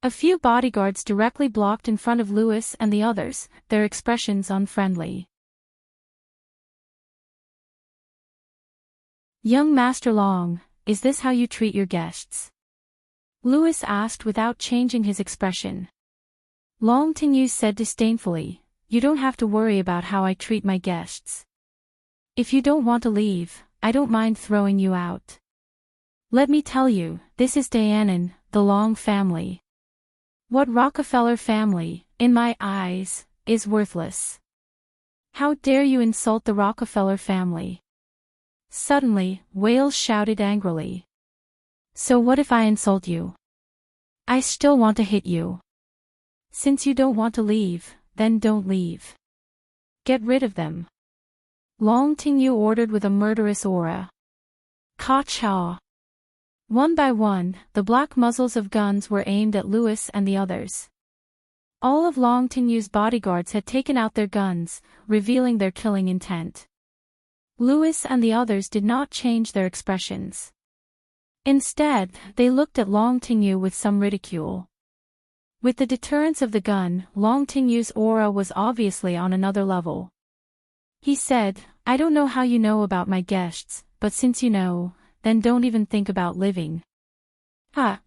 A few bodyguards directly blocked in front of Louis and the others, their expressions unfriendly. "Young Master Long, is this how you treat your guests?" Louis asked without changing his expression. Long Tingyu said disdainfully, "You don't have to worry about how I treat my guests. If you don't want to leave, I don't mind throwing you out. Let me tell you, this is Dianan, the Long family. What Rockefeller family, in my eyes, is worthless. How dare you insult the Rockefeller family?" Suddenly, Wales shouted angrily. "So what if I insult you? I still want to hit you. Since you don't want to leave, then don't leave. Get rid of them." Long Tingyu ordered with a murderous aura. Ka-cha! One by one, the black muzzles of guns were aimed at Louis and the others. All of Long Tingyu's bodyguards had taken out their guns, revealing their killing intent. Louis and the others did not change their expressions. Instead, they looked at Long Tingyu with some ridicule. With the deterrence of the gun, Long Tingyu's aura was obviously on another level. He said, "I don't know how you know about my guests, but since you know, then don't even think about living.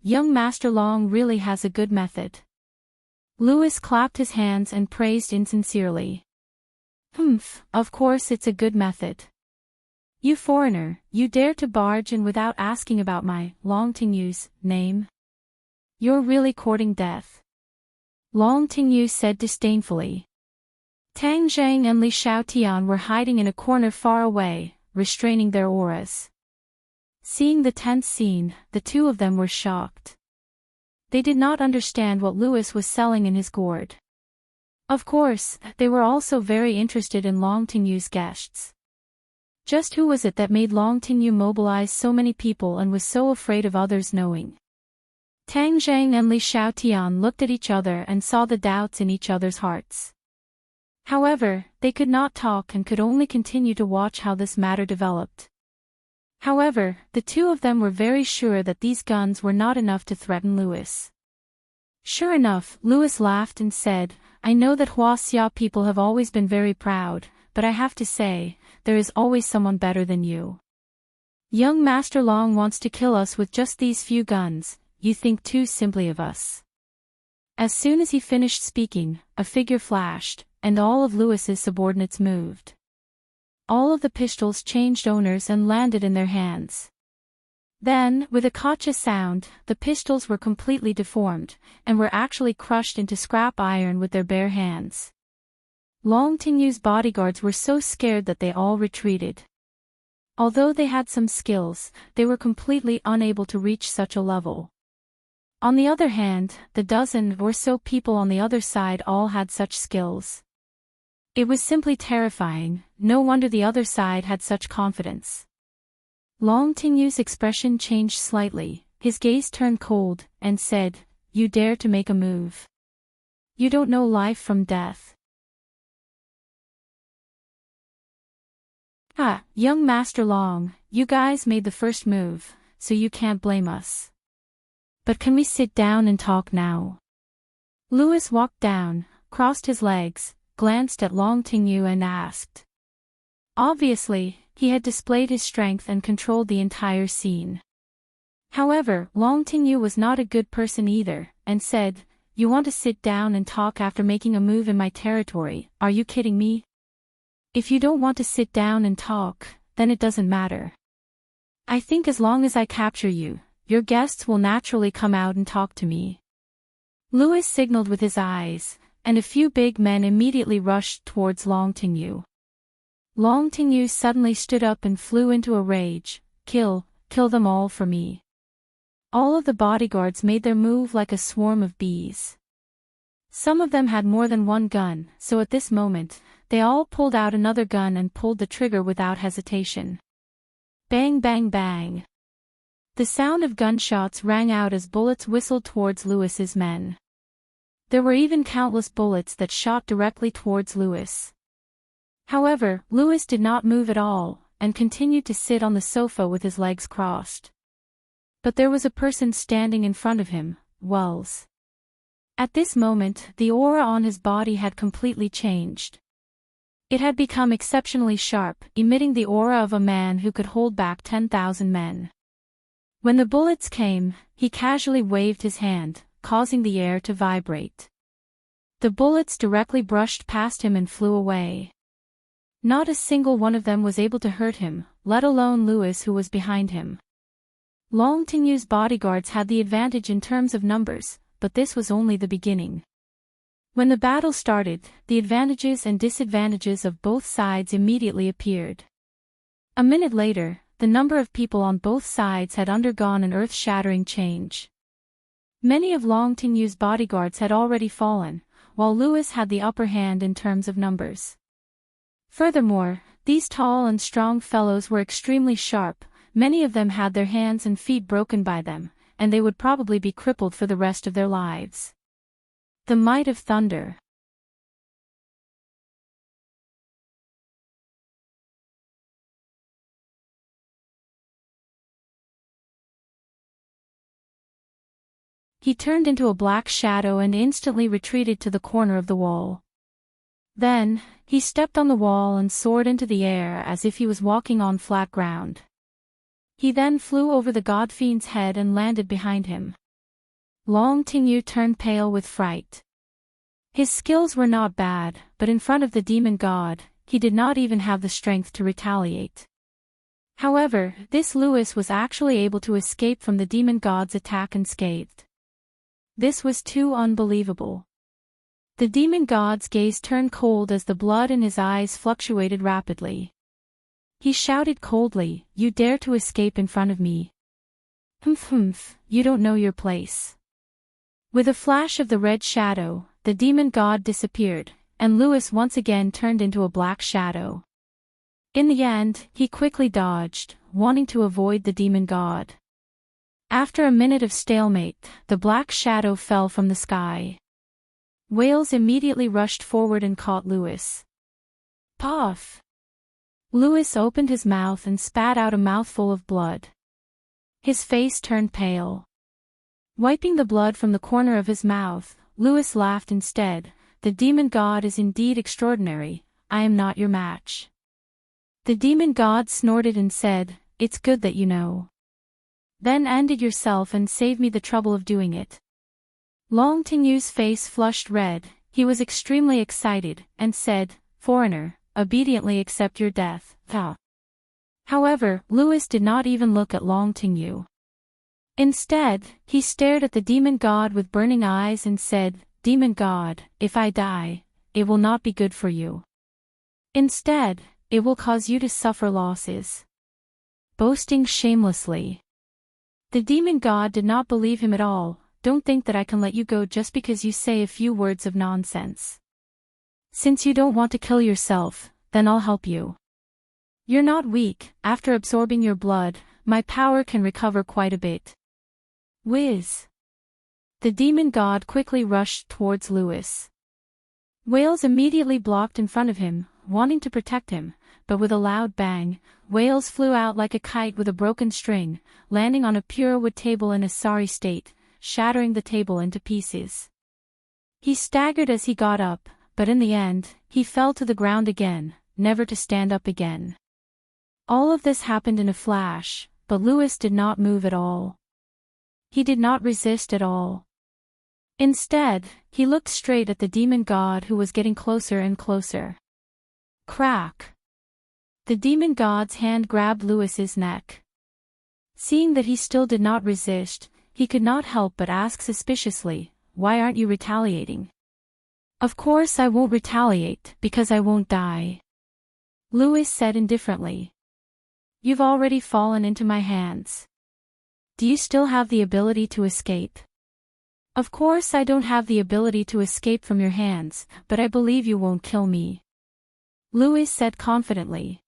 Young Master Long really has a good method." Louis clapped his hands and praised insincerely. Of course it's a good method. You foreigner, you dare to barge in without asking about my, Long Tingyu's, name? You're really courting death," Long Tingyu said disdainfully. Tang Zhang and Li Xiaotian were hiding in a corner far away, restraining their auras. Seeing the tense scene, the two of them were shocked. They did not understand what Lewis was selling in his gourd. Of course, they were also very interested in Long Tingyu's guests. Just who was it that made Long Tingyu mobilize so many people and was so afraid of others knowing? Tang Zhang and Li Xiaotian looked at each other and saw the doubts in each other's hearts. However, they could not talk and could only continue to watch how this matter developed. However, the two of them were very sure that these guns were not enough to threaten Lewis. Sure enough, Lewis laughed and said, "I know that Huaxia people have always been very proud, but I have to say, there is always someone better than you. Young Master Long wants to kill us with just these few guns, you think too simply of us." As soon as he finished speaking, a figure flashed, and all of Lewis's subordinates moved. All of the pistols changed owners and landed in their hands. Then, with a gotcha sound, the pistols were completely deformed, and were actually crushed into scrap iron with their bare hands. Long Tingyu's bodyguards were so scared that they all retreated. Although they had some skills, they were completely unable to reach such a level. On the other hand, the dozen or so people on the other side all had such skills. It was simply terrifying, no wonder the other side had such confidence. Long Tingyu's expression changed slightly, his gaze turned cold, and said, "You dare to make a move? You don't know life from death." Young Master Long, you guys made the first move, so you can't blame us. But can we sit down and talk now? Lewis walked down, crossed his legs, glanced at Long Tingyu and asked. Obviously, he had displayed his strength and controlled the entire scene. However, Long Tingyu was not a good person either, and said, "You want to sit down and talk after making a move in my territory, are you kidding me? If you don't want to sit down and talk, then it doesn't matter. I think as long as I capture you, your guests will naturally come out and talk to me." Lewis signaled with his eyes, and a few big men immediately rushed towards Long Tingyu. Long Tingyu suddenly stood up and flew into a rage. Kill them all for me." All of the bodyguards made their move like a swarm of bees. Some of them had more than one gun, so at this moment, they all pulled out another gun and pulled the trigger without hesitation. Bang bang bang. The sound of gunshots rang out as bullets whistled towards Lewis's men. There were even countless bullets that shot directly towards Lewis. However, Lewis did not move at all, and continued to sit on the sofa with his legs crossed. But there was a person standing in front of him, Wells. At this moment, the aura on his body had completely changed. It had become exceptionally sharp, emitting the aura of a man who could hold back 10,000 men. When the bullets came, he casually waved his hand, causing the air to vibrate. The bullets directly brushed past him and flew away. Not a single one of them was able to hurt him, let alone Lewis who was behind him. Long Tingyu's bodyguards had the advantage in terms of numbers, but this was only the beginning. When the battle started, the advantages and disadvantages of both sides immediately appeared. A minute later, the number of people on both sides had undergone an earth-shattering change. Many of Long Tingyu's bodyguards had already fallen, while Lewis had the upper hand in terms of numbers. Furthermore, these tall and strong fellows were extremely sharp, many of them had their hands and feet broken by them, and they would probably be crippled for the rest of their lives. The might of thunder. He turned into a black shadow and instantly retreated to the corner of the wall. Then, he stepped on the wall and soared into the air as if he was walking on flat ground. He then flew over the god fiend's head and landed behind him. Long Tingyu turned pale with fright. His skills were not bad, but in front of the demon god, he did not even have the strength to retaliate. However, this Lewis was actually able to escape from the demon god's attack unscathed. This was too unbelievable. The demon god's gaze turned cold as the blood in his eyes fluctuated rapidly. He shouted coldly, "You dare to escape in front of me? Humph, you don't know your place. With a flash of the red shadow, the demon god disappeared, and Lewis once again turned into a black shadow. In the end, he quickly dodged, wanting to avoid the demon god. After a minute of stalemate, the black shadow fell from the sky. Wales immediately rushed forward and caught Lewis. Puff! Lewis opened his mouth and spat out a mouthful of blood. His face turned pale. Wiping the blood from the corner of his mouth, Lewis laughed instead. The demon god is indeed extraordinary. I am not your match. The demon god snorted and said, "It's good that you know. Then end it yourself and save me the trouble of doing it." Long Tingyu's face flushed red. He was extremely excited, and said, "Foreigner, obediently accept your death." However, Lewis did not even look at Long Tingyu. Instead, he stared at the demon god with burning eyes and said, "Demon god, if I die, it will not be good for you. Instead, it will cause you to suffer losses." Boasting shamelessly. The demon god did not believe him at all. "Don't think that I can let you go just because you say a few words of nonsense. Since you don't want to kill yourself, then I'll help you. You're not weak. After absorbing your blood, my power can recover quite a bit." Whiz! The demon god quickly rushed towards Lewis. Wales immediately blocked in front of him, wanting to protect him, but with a loud bang, Wales flew out like a kite with a broken string, landing on a pure wood table in a sorry state, shattering the table into pieces. He staggered as he got up, but in the end, he fell to the ground again, never to stand up again. All of this happened in a flash, but Lewis did not move at all. He did not resist at all. Instead, he looked straight at the demon god who was getting closer and closer. Crack! The demon god's hand grabbed Lewis's neck. Seeing that he still did not resist, he could not help but ask suspiciously, "Why aren't you retaliating?" "Of course I won't retaliate, because I won't die," Lewis said indifferently. "You've already fallen into my hands. Do you still have the ability to escape?" "Of course I don't have the ability to escape from your hands, but I believe you won't kill me," Lewis said confidently.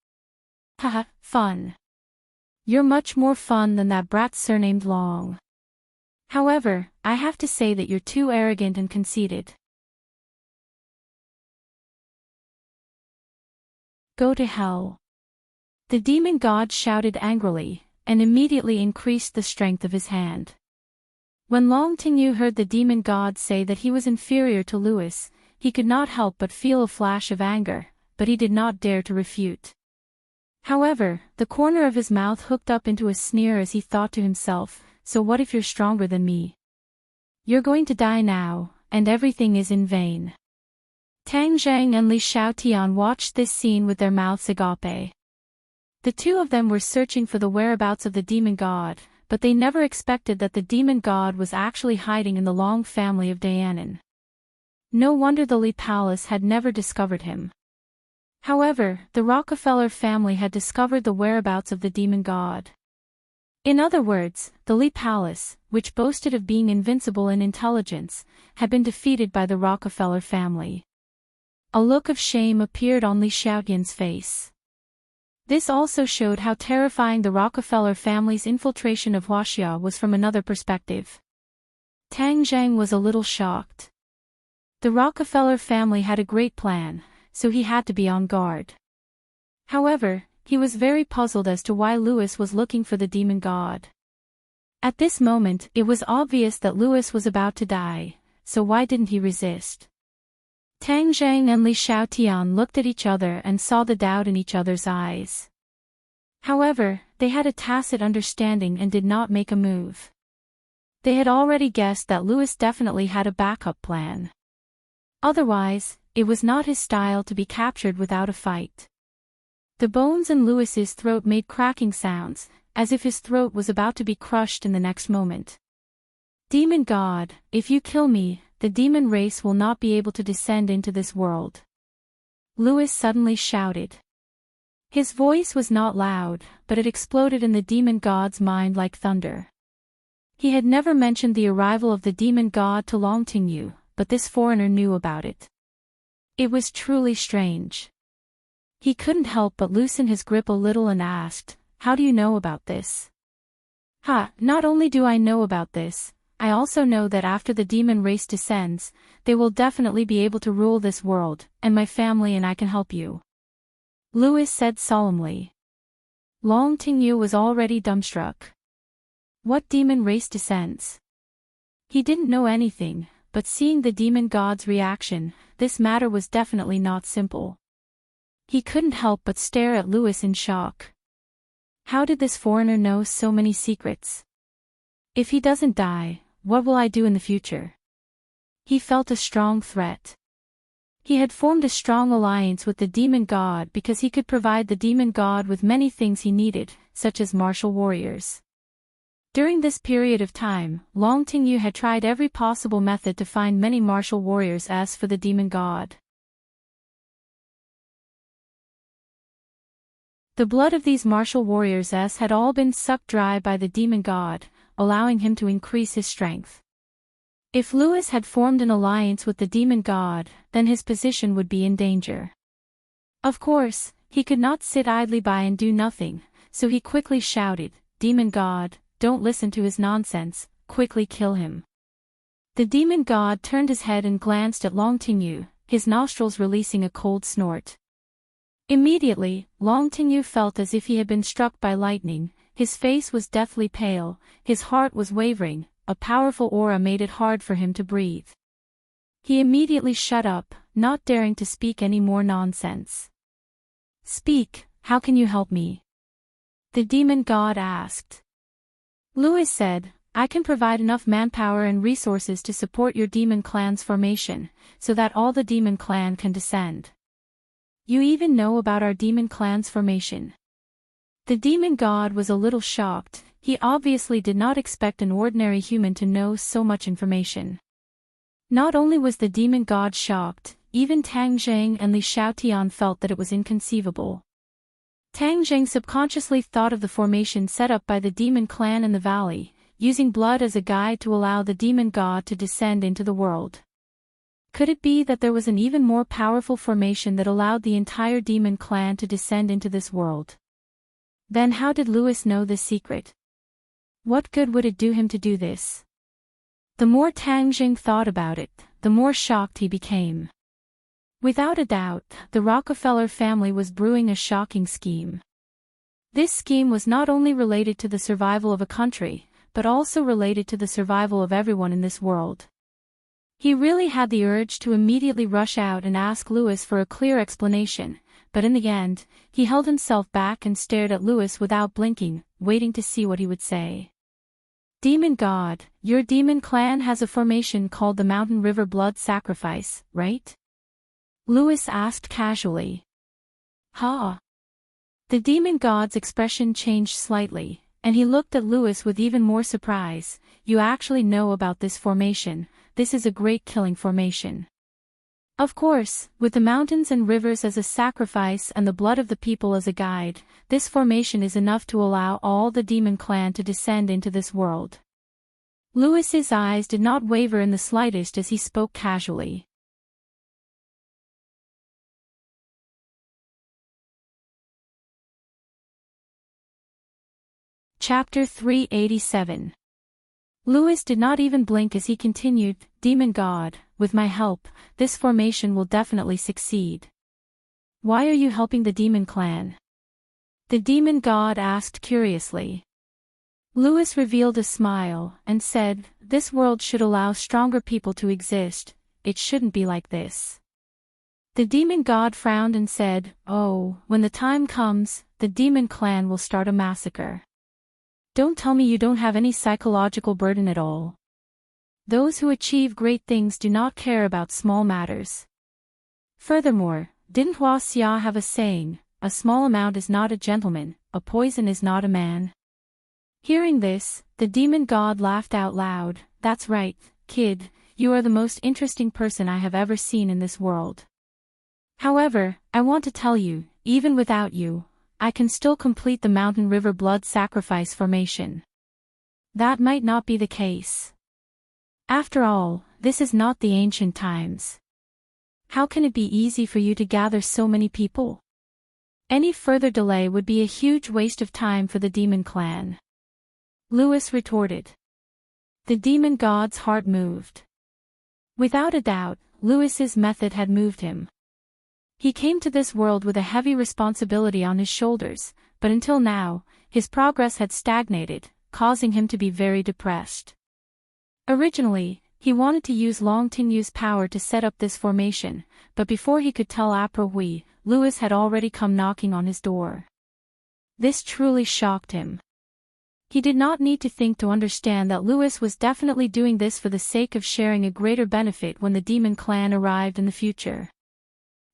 "Haha, fun. You're much more fun than that brat surnamed Long. However, I have to say that you're too arrogant and conceited." Go to hell. The demon god shouted angrily, and immediately increased the strength of his hand. When Long Tingyu heard the demon god say that he was inferior to Lewis, he could not help but feel a flash of anger, but he did not dare to refute. However, the corner of his mouth hooked up into a sneer as he thought to himself, "So what if you're stronger than me? You're going to die now, and everything is in vain." Tang Zhang and Li Xiaotian watched this scene with their mouths agape. The two of them were searching for the whereabouts of the demon god, but they never expected that the demon god was actually hiding in the Long family of Dayanan. No wonder the Li palace had never discovered him. However, the Rockefeller family had discovered the whereabouts of the demon god. In other words, the Li palace, which boasted of being invincible in intelligence, had been defeated by the Rockefeller family. A look of shame appeared on Li Xiaotian's face. This also showed how terrifying the Rockefeller family's infiltration of Huaxia was from another perspective. Tang Zhang was a little shocked. The Rockefeller family had a great plan, so he had to be on guard. However, he was very puzzled as to why Lewis was looking for the demon god. At this moment, it was obvious that Lewis was about to die, so why didn't he resist? Tang Zhang and Li Xiaotian looked at each other and saw the doubt in each other's eyes. However, they had a tacit understanding and did not make a move. They had already guessed that Lewis definitely had a backup plan. Otherwise, it was not his style to be captured without a fight. The bones in Lewis's throat made cracking sounds, as if his throat was about to be crushed in the next moment. "Demon god, if you kill me, the demon race will not be able to descend into this world," Lewis suddenly shouted. His voice was not loud, but it exploded in the demon god's mind like thunder. He had never mentioned the arrival of the demon god to Longtingyu, but this foreigner knew about it. It was truly strange. He couldn't help but loosen his grip a little and asked, "How do you know about this?" Not only do I know about this, I also know that after the demon race descends, they will definitely be able to rule this world, and my family and I can help you," Lewis said solemnly. Longtingyu was already dumbstruck. What demon race descends? He didn't know anything, but seeing the demon god's reaction, this matter was definitely not simple. He couldn't help but stare at Lewis in shock. How did this foreigner know so many secrets? If he doesn't die, what will I do in the future? He felt a strong threat. He had formed a strong alliance with the demon god because he could provide the demon god with many things he needed, such as martial warriors. During this period of time, Longtingyu had tried every possible method to find many martial warriors as for the demon god. The blood of these martial warriors had all been sucked dry by the demon god, allowing him to increase his strength. If Lewis had formed an alliance with the demon god, then his position would be in danger. Of course, he could not sit idly by and do nothing, so he quickly shouted, "Demon god, don't listen to his nonsense, quickly kill him." The demon god turned his head and glanced at Longtingyu, his nostrils releasing a cold snort. Immediately, Longtingyu felt as if he had been struck by lightning. His face was deathly pale, his heart was wavering, a powerful aura made it hard for him to breathe. He immediately shut up, not daring to speak any more nonsense. "Speak, how can you help me?" the demon god asked. Lewis said, "I can provide enough manpower and resources to support your demon clan's formation, so that all the demon clan can descend." "You even know about our demon clan's formation?" The demon god was a little shocked. He obviously did not expect an ordinary human to know so much information. Not only was the demon god shocked, even Tang Zheng and Li Xiaotian felt that it was inconceivable. Tang Zheng subconsciously thought of the formation set up by the demon clan in the valley, using blood as a guide to allow the demon god to descend into the world. Could it be that there was an even more powerful formation that allowed the entire demon clan to descend into this world? Then how did Lewis know this secret? What good would it do him to do this? The more Tang Jing thought about it, the more shocked he became. Without a doubt, the Rockefeller family was brewing a shocking scheme. This scheme was not only related to the survival of a country, but also related to the survival of everyone in this world. He really had the urge to immediately rush out and ask Lewis for a clear explanation, but in the end, he held himself back and stared at Lewis without blinking, waiting to see what he would say. "Demon God, your demon clan has a formation called the Mountain River Blood Sacrifice, right?" Lewis asked casually. "Ha!" The demon god's expression changed slightly, and he looked at Lewis with even more surprise. "You actually know about this formation. This is a great killing formation." Of course, with the mountains and rivers as a sacrifice and the blood of the people as a guide, this formation is enough to allow all the demon clan to descend into this world. Lewis's eyes did not waver in the slightest as he spoke casually. Chapter 387. Lewis did not even blink as he continued, "Demon God, with my help, this formation will definitely succeed." "Why are you helping the demon clan?" the demon god asked curiously. Lewis revealed a smile, and said, "This world should allow stronger people to exist, it shouldn't be like this." The demon god frowned and said, "Oh, when the time comes, the demon clan will start a massacre. Don't tell me you don't have any psychological burden at all. Those who achieve great things do not care about small matters. Furthermore, didn't Hua Xia have a saying, a small amount is not a gentleman, a poison is not a man?" Hearing this, the demon god laughed out loud. "That's right, kid, you are the most interesting person I have ever seen in this world. However, I want to tell you, even without you, I can still complete the Mountain River Blood Sacrifice formation." That might not be the case. After all, this is not the ancient times. How can it be easy for you to gather so many people? Any further delay would be a huge waste of time for the demon clan. Lewis retorted. The demon god's heart moved. Without a doubt, Lewis's method had moved him. He came to this world with a heavy responsibility on his shoulders, but until now, his progress had stagnated, causing him to be very depressed. Originally, he wanted to use Long Tinyu's power to set up this formation, but before he could tell Aprohui, Lewis had already come knocking on his door. This truly shocked him. He did not need to think to understand that Lewis was definitely doing this for the sake of sharing a greater benefit when the demon clan arrived in the future.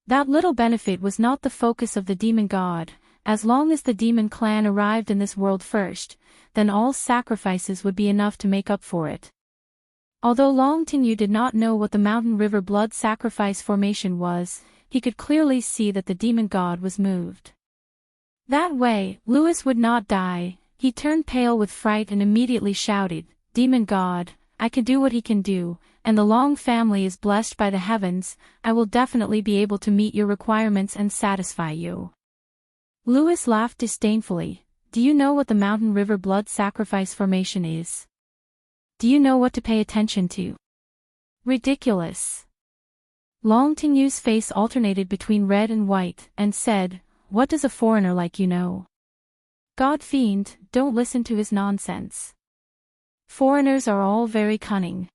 That little benefit was not the focus of the demon god. As long as the demon clan arrived in this world first, then all sacrifices would be enough to make up for it. Although Long Tinyu did not know what the Mountain River blood sacrifice formation was, he could clearly see that the demon god was moved. That way, Lewis would not die. He turned pale with fright and immediately shouted, "Demon god, I can do what he can do, and the Long family is blessed by the heavens. I will definitely be able to meet your requirements and satisfy you." Lewis laughed disdainfully. Do you know what the Mountain River blood sacrifice formation is? Do you know what to pay attention to? Ridiculous. Long Tinyu's face alternated between red and white, and said, "What does a foreigner like you know? God fiend, don't listen to his nonsense. Foreigners are all very cunning."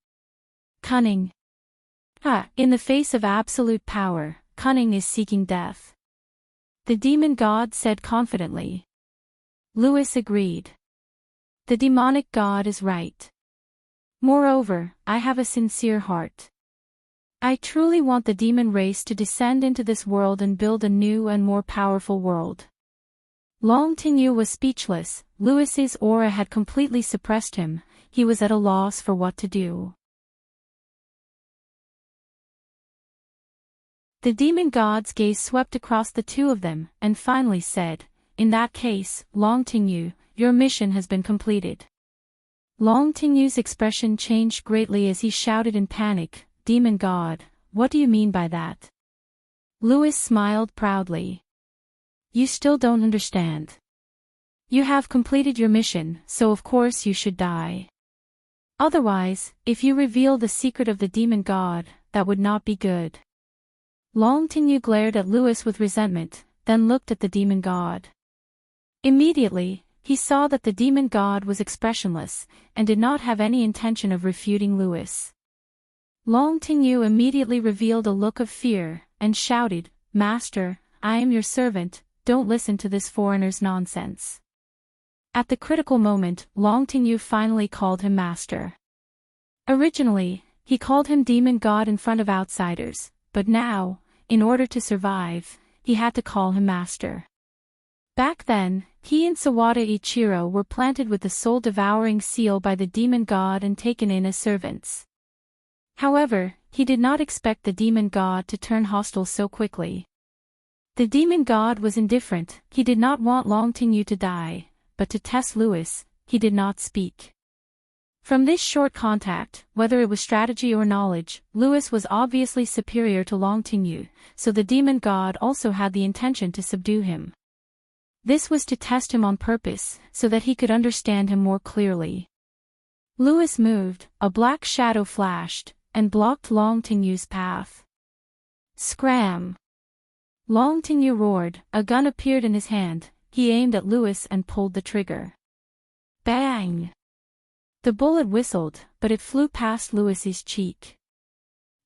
Cunning. In the face of absolute power, cunning is seeking death. The demon god said confidently. Lewis agreed. The demonic god is right. Moreover, I have a sincere heart. I truly want the demon race to descend into this world and build a new and more powerful world. Long Tinyu was speechless. Lewis's aura had completely suppressed him. He was at a loss for what to do. The demon god's gaze swept across the two of them, and finally said, "In that case, Long Tinyu, your mission has been completed." Long Tinyu's expression changed greatly as he shouted in panic, "Demon god, what do you mean by that?" Lewis smiled proudly. "You still don't understand. You have completed your mission, so of course you should die. Otherwise, if you reveal the secret of the demon god, that would not be good." Long Tinyu glared at Lewis with resentment, then looked at the demon god. Immediately, he saw that the demon god was expressionless, and did not have any intention of refuting Lewis. Long Tinyu immediately revealed a look of fear, and shouted, "Master, I am your servant, don't listen to this foreigner's nonsense." At the critical moment, Long Tinyu finally called him master. Originally, he called him demon god in front of outsiders, but now, in order to survive, he had to call him master. Back then, he and Sawada Ichiro were planted with the soul-devouring seal by the demon god and taken in as servants. However, he did not expect the demon god to turn hostile so quickly. The demon god was indifferent. He did not want Long Tinyu to die, but to test Lewis, he did not speak. From this short contact, whether it was strategy or knowledge, Lewis was obviously superior to Long Tinyu, so the demon god also had the intention to subdue him. This was to test him on purpose, so that he could understand him more clearly. Lewis moved, a black shadow flashed, and blocked Long Tinyu's path. Scram! Long Tinyu roared, a gun appeared in his hand, he aimed at Lewis and pulled the trigger. Bang! The bullet whistled, but it flew past Lewis's cheek.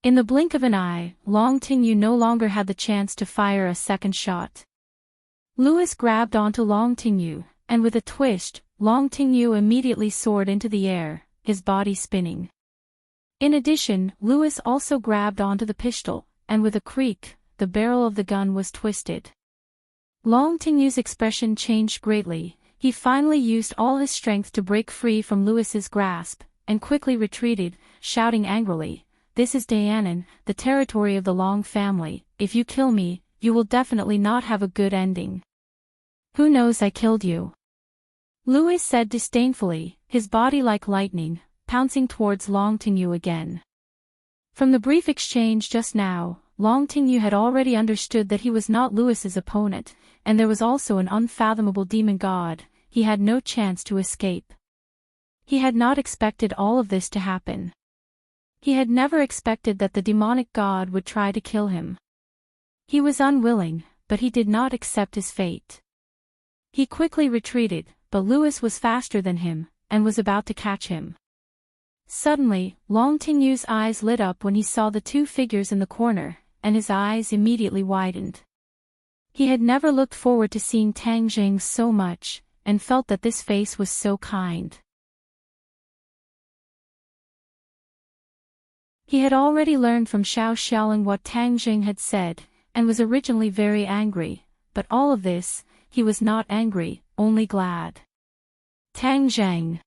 In the blink of an eye, Long Tinyu no longer had the chance to fire a second shot. Lewis grabbed onto Long Tinyu, and with a twist, Long Tinyu immediately soared into the air, his body spinning. In addition, Lewis also grabbed onto the pistol, and with a creak, the barrel of the gun was twisted. Long Tinyu's expression changed greatly. He finally used all his strength to break free from Lewis's grasp, and quickly retreated, shouting angrily, "This is Dayanan, the territory of the Long family. If you kill me, you will definitely not have a good ending." "Who knows I killed you?" Lewis said disdainfully, his body like lightning, pouncing towards Long Tingyu again. From the brief exchange just now, Long Tingyu had already understood that he was not Lewis's opponent, and there was also an unfathomable demon god. He had no chance to escape. He had not expected all of this to happen. He had never expected that the demonic god would try to kill him. He was unwilling, but he did not accept his fate. He quickly retreated, but Lewis was faster than him, and was about to catch him. Suddenly, Long Tingyu's eyes lit up when he saw the two figures in the corner, and his eyes immediately widened. He had never looked forward to seeing Tang Jing so much, and felt that this face was so kind. He had already learned from Xiao Xiaoling what Tang Jing had said, and was originally very angry, but all of this, he was not angry, only glad. Tang Zhang!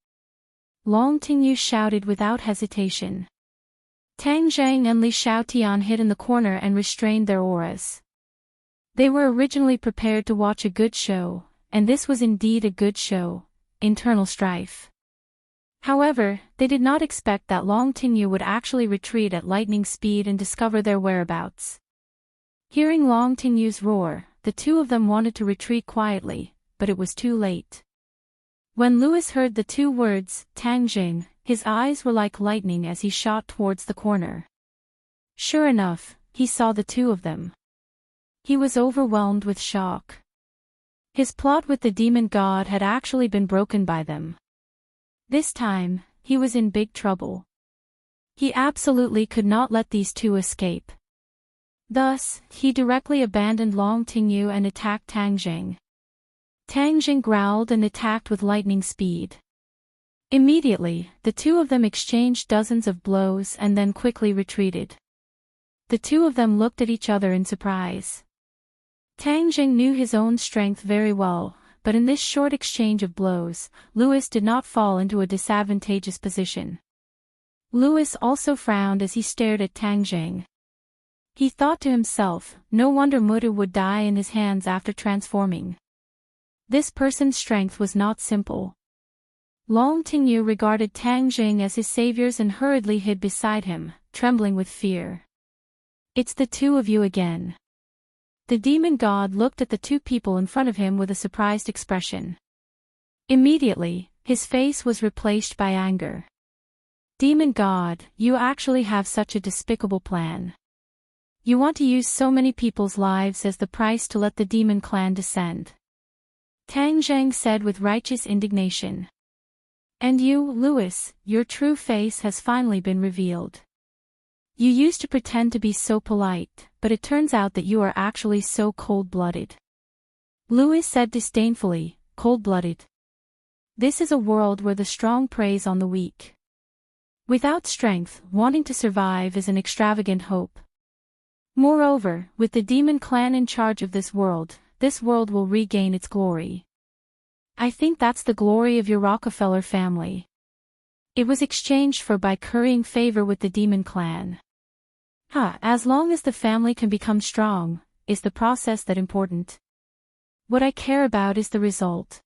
Long Tingyu shouted without hesitation. Tang Zhang and Li Xiaotian hid in the corner and restrained their auras. They were originally prepared to watch a good show, and this was indeed a good show, internal strife. However, they did not expect that Long Tingyu would actually retreat at lightning speed and discover their whereabouts. Hearing Long Tingyu's roar, the two of them wanted to retreat quietly, but it was too late. When Lewis heard the two words, Tang Jing, his eyes were like lightning as he shot towards the corner. Sure enough, he saw the two of them. He was overwhelmed with shock. His plot with the demon god had actually been broken by them. This time, he was in big trouble. He absolutely could not let these two escape. Thus, he directly abandoned Long Tingyu and attacked Tang Jing. Tang Jing growled and attacked with lightning speed. Immediately, the two of them exchanged dozens of blows and then quickly retreated. The two of them looked at each other in surprise. Tang Jing knew his own strength very well, but in this short exchange of blows, Lewis did not fall into a disadvantageous position. Lewis also frowned as he stared at Tang Jing. He thought to himself, no wonder Mutu would die in his hands after transforming. This person's strength was not simple. Long Tingyu regarded Tang Jing as his saviors and hurriedly hid beside him, trembling with fear. It's the two of you again. The demon god looked at the two people in front of him with a surprised expression. Immediately, his face was replaced by anger. Demon god, you actually have such a despicable plan. You want to use so many people's lives as the price to let the demon clan descend. Tang Zhang said with righteous indignation. And you, Lewis, your true face has finally been revealed. You used to pretend to be so polite, but it turns out that you are actually so cold-blooded. Lewis said disdainfully, cold-blooded. This is a world where the strong preys on the weak. Without strength, wanting to survive is an extravagant hope. Moreover, with the demon clan in charge of this world will regain its glory. I think that's the glory of your Rockefeller family. It was exchanged for by currying favor with the demon clan. As long as the family can become strong, is the process that important? What I care about is the result.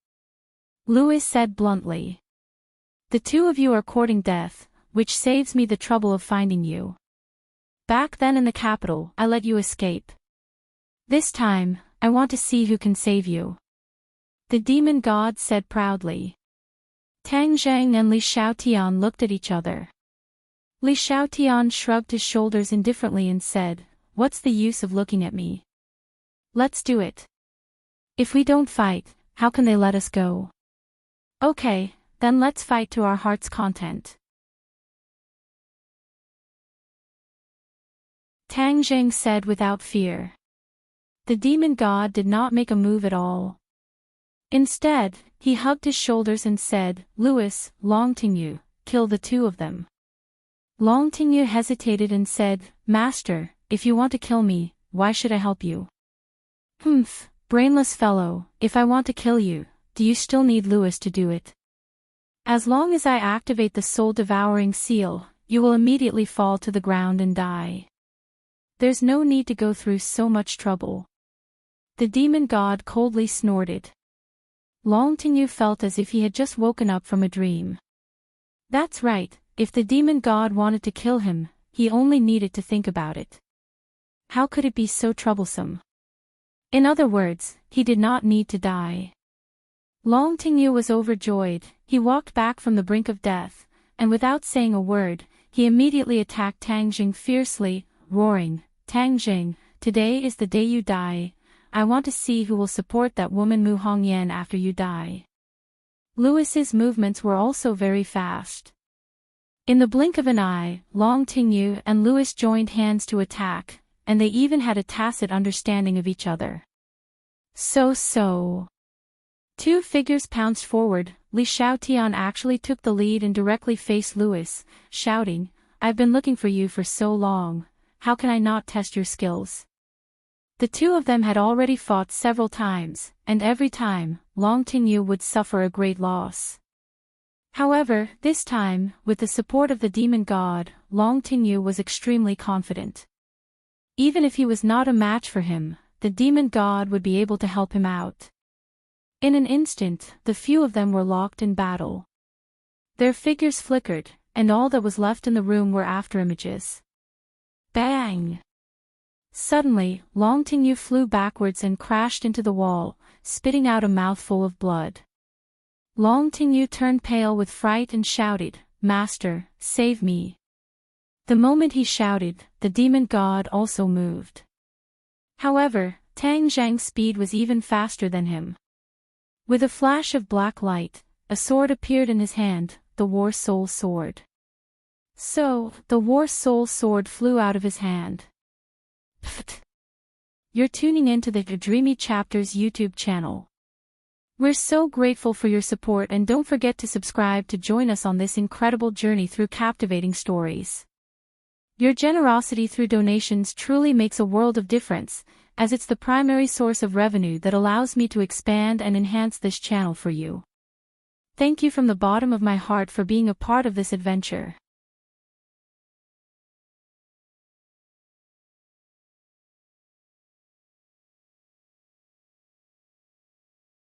Lewis said bluntly. The two of you are courting death, which saves me the trouble of finding you. Back then in the capital, I let you escape. This time, I want to see who can save you. The demon god said proudly. Tang Zhang and Li Xiaotian looked at each other. Li Xiaotian shrugged his shoulders indifferently and said, what's the use of looking at me? Let's do it. If we don't fight, how can they let us go? Okay, then let's fight to our heart's content. Tang Jing said without fear. The demon god did not make a move at all. Instead, he hugged his shoulders and said, Lewis, Long Tingyu, kill the two of them. Long Tingyu hesitated and said, Master, if you want to kill me, why should I help you? Humph, brainless fellow, if I want to kill you, do you still need Lewis to do it? As long as I activate the soul-devouring seal, you will immediately fall to the ground and die. There's no need to go through so much trouble. The demon god coldly snorted. Long Tingyu felt as if he had just woken up from a dream. That's right, if the demon god wanted to kill him, he only needed to think about it. How could it be so troublesome? In other words, he did not need to die. Long Tingyu was overjoyed. He walked back from the brink of death, and without saying a word, he immediately attacked Tang Jing fiercely, roaring, "Tang Jing, today is the day you die. I want to see who will support that woman Mu Hongyan after you die." Louis's movements were also very fast. In the blink of an eye, Long Tingyu and Louis joined hands to attack, and they even had a tacit understanding of each other. So. Two figures pounced forward. Li Xiaotian actually took the lead and directly faced Louis, shouting, "I've been looking for you for so long, how can I not test your skills?" The two of them had already fought several times, and every time, Long Tingyu would suffer a great loss. However, this time, with the support of the demon god, Long Tingyu was extremely confident. Even if he was not a match for him, the demon god would be able to help him out. In an instant, the few of them were locked in battle. Their figures flickered, and all that was left in the room were afterimages. Bang! Suddenly, Long Tingyu flew backwards and crashed into the wall, spitting out a mouthful of blood. Long Tingyu turned pale with fright and shouted, "Master, save me." The moment he shouted, the demon god also moved. However, Tang Zhang's speed was even faster than him. With a flash of black light, a sword appeared in his hand, the War Soul Sword. So, the War Soul Sword flew out of his hand. Pfft. You're tuning into the Dreamy Chapters YouTube channel. We're so grateful for your support, and don't forget to subscribe to join us on this incredible journey through captivating stories. Your generosity through donations truly makes a world of difference, as it's the primary source of revenue that allows me to expand and enhance this channel for you. Thank you from the bottom of my heart for being a part of this adventure.